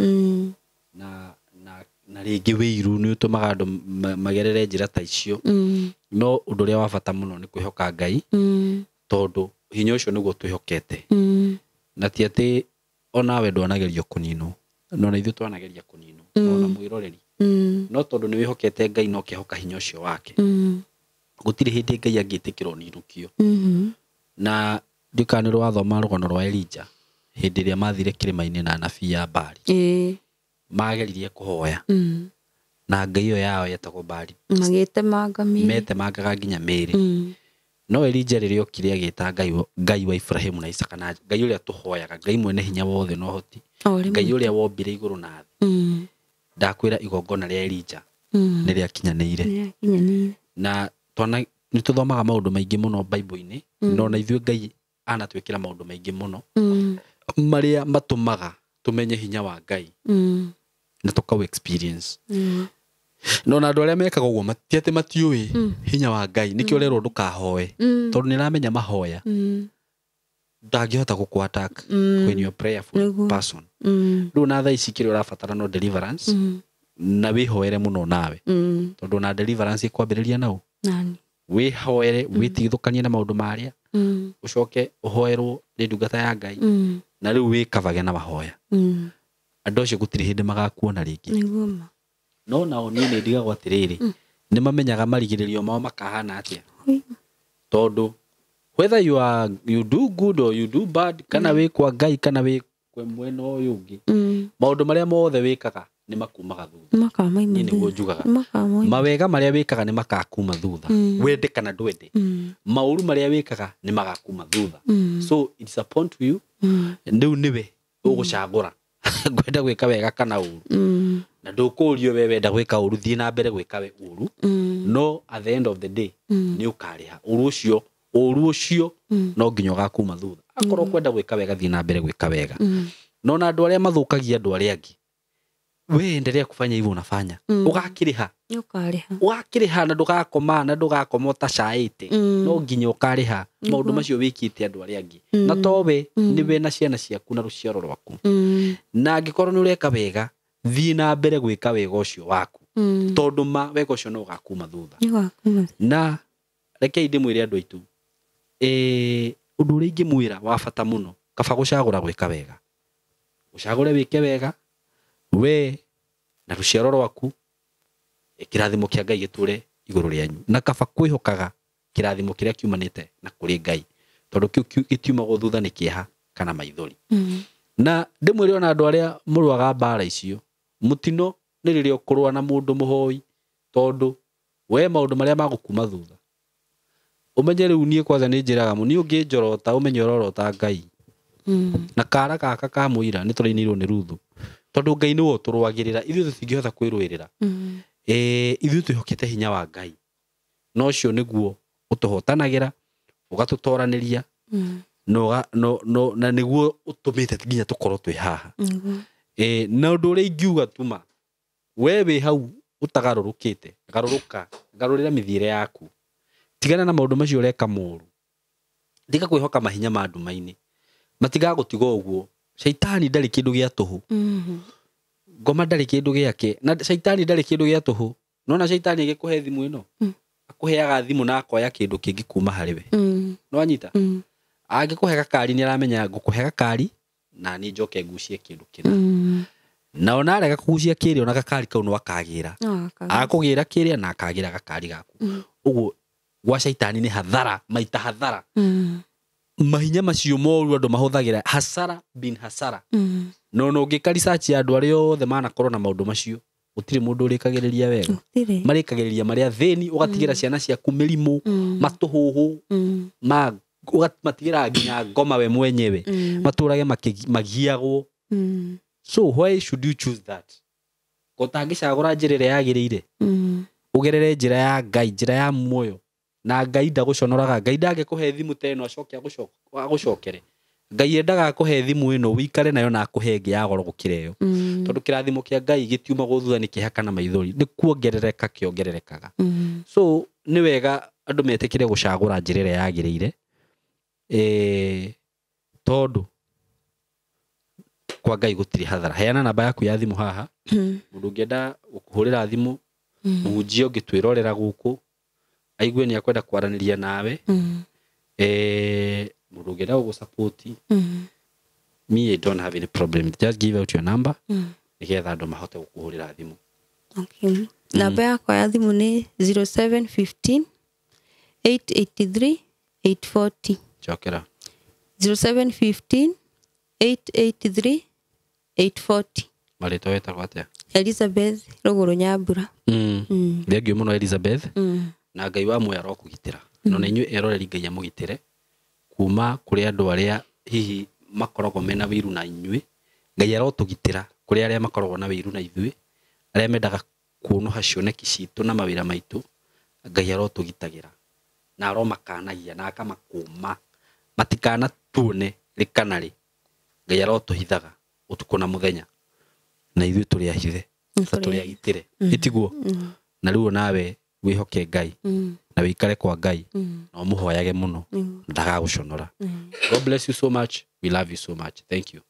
na rĩngĩ wĩiru nĩ ũtũmaga andũ magerere njĩra ta icio no ũndũ ũrĩa wa bata mũno nĩ kwĩhoka Ngai tondu hinya ũcio nĩguo twĩhokete na ti atĩ onawe ndwanagerio kũninwo no na ithuĩ twanageria kũninwo ona mwĩroreri no tondu nĩ wĩhokete Ngai no kĩhoka hinya ũcio wake gũtirĩ hĩndĩ Ngai angĩtĩkĩra ũninũkio na ndikana nĩ wathoma rũgano rwa Elijah hĩndĩ ĩrĩa mathire kĩrĩma-inĩ na anabii ya Baali mageririe kũhoya na Ngai ĩyo yao yetagwo Baali metemangaga nginya mĩĩrĩ no Elijah rĩrĩa okire agĩta Ngai wa Ibrahimu na Isaka na Ngai ũrĩa tũhoyaga Ngai mwene hinya wothe no hoti Ngai ũrĩa wombire igũrũ na thĩ ndakwĩra igongona rĩa Elijah nĩ rĩakinyanĩire na nĩ tũthomaga maũndũ maingĩ mũno Bible-inĩ no na ithuĩ Ngai anatwĩkĩra maũndũ maingĩ mũno marĩa matũmaga tũmenye hinya wa Ngai na tũkau experience no na andũ arĩa mekaga ũguo matiatĩ matiũĩ hinya wa Ngai nĩkĩo rero ndũkahoe tondũ nĩ ramenya mahoya ndangĩhota gũkũ attack when you are prayerful person rĩu na thaa ici kĩrĩa ũrabatara no Deliverance na wĩhoere mũno nawe tondu na Deliverance ikwambĩrĩria nao wĩhoere wĩtigithũkanie na maũndũ marĩa ũcoke ũhoerwo nĩ ndungata ya Ngai na rĩu wĩkabage na mahoya andũ acio gũtirĩ hĩndĩ magakuona rĩngĩ no nao niĩ nĩ ndigagwo atĩrĩrĩ nĩ mamenyaga marigĩrĩrio mao makahana atĩa tondu whether you do good or you do bad kana wĩ kwa Ngai kana wĩ kwa mwena ũyũ ũngĩ maũndũ marĩa mothe wĩkaga nĩ makumaga thutha niĩ nĩguo njugaga mawega marĩa wĩkaga nĩ makakuma thutha wende kana ndwende maũru marĩa wĩkaga nĩ magakuma thutha so it's upon to you rĩu nĩwe ũgũcagũra ngwenda gwĩka wega kana ũru na ndũkũrio we wenda gwĩka ũru thiĩ na mbere gwĩka ũru no at the end of the day nĩ ũkarĩha ũru ũcio no nginya ũgakuma thutha akorwo kwenda gwĩka wega thiĩ na mbere gwĩka wega no na andũ arĩa mathũkagia andũ arĩa angĩ we endelea kufanya hivyo unafanya ũgakĩrĩha na ndũgakoma ũtacaĩte no nginya ũkarĩha maũndũ macio wĩkĩte andũ arĩa angĩ na towe nĩwe na ciana ciaku na rũciaro rwaku na angĩkorwo nĩ ũreka wega thiĩ na mbere gwĩka wega ũcio waku tondũ wega ũcio no ũgakuma thutha na reke ndĩmwĩre andũ aitũ ũndũ ũrĩa ingĩmwĩra wa bata mũno kaba gũcagũra gwĩka wega ucagure wike wega we na ruciaro rwaku kirathimo kia Ngai giture iguru rianyu na kaba kwihokaga kirathimo kiria kiumanite na kuri Ngai tondu kiu gitiumagwo thutha ni kieha kana maithori na ndimwire ona andu aria muruaga mbara icio mutino ni riria ukurwa na mundu muhoi tondu we maundu maria magukuma thutha umenye riu nie kwanza ni njiraga mu ni unginjorota umenye ororota Ngai na kara kaka ka muira ni turainirwo ni ruthu tondu Ngai ni wo turwagirira ithu tutingihota kwirwirira ithu twihokete hinya wa Ngai no cio niguo utuhotanagira ugatutoraniria no na niguo utumite nginya tukorwo twi haha na undu uri ingiuga tuma we wi hau utagarurukite garurira mithire yaku tigana na maundu macio ureka moru ndiga kwihoka mahinya ma ndumaini matiga gutiga uguo shaitani ndari kindu gia tuhu ngoma ndari kindu giake na shaitani ndari kindu gia tuhu nona shaitani agikuhe thimu ino akuheaga thimu na akoya kindu kingi kuma hariwe no anyita agikuhe gakari ni aramenya ngukuhe gakari na ni njoke ngucie kindu kina na ona arega kugucia kiri ona gakari kau no akagira akugira kiri na akagira gakari gaku uguo gwa shaitani ni hadhara maita hadhara mahinya macio moru andu mahuthagira hasara bin hasara no ngika research ya andu aria othe mana korwo na maundu macio utire mundu urikagiriria wega marikagiriria maria theni ugatigira ciana ciaku mirimu matuhuhu matigira nginya ngoma we mwenyewe maturage magiagwo so why should you choose that gutangicagura njirire yagirire ugerere njira ya Ngai njira ya muoyo na Ngai ndaguconoraga Ngai ndangikuhe thimu teno acoke agucokere Ngai endaga akuhe thimu ino wikare nayo na akuhe ngi ya goro gukireyo tondu kirathimo kia Ngai gitiuma guthutha ni kihaka na maithori ni kuongerereka kiongererekaga so ni wega andu metekire gucagura njirire yagirire tondu kwa Ngai gutiri hathara heana namba yaku ya thimu haha mundu ngenda gukuhurira thimu mujio ngitwirorera guku aigue ni akwenda kwaraniria nawe mundu ngenda gusupport me I don't have any problem just give out your number nigetha andu mahote gukuhurira thimu okay namba yakwa ya thimu ni 0715 883 840 chokera 0715 883 840 marito wetagwo atia Elizabeth Ruguru Nyambura thengio muno Elizabeth na Ngai wa muoyo arokugitira no nenyu eroreri Ngai amugitire kuma kuri andu aria hihi makoragwo mena wiru na inyui Ngai arotugitira kuri aria makoragwo na wiru na ithui aria mendaga kuonoha cioneki citu na mawira maitu Ngai arotugitagira na aromakanagia na akamakuma matikana tuone rikanari Ngai arotuhithaga utuko na muthenya na ithui turi ahithe turi agitire itiguo na riu nawe wihoke Ngai na wikare kwa Ngai na umuhoyage muno ndagaguconora God bless you so much we love you so much thank you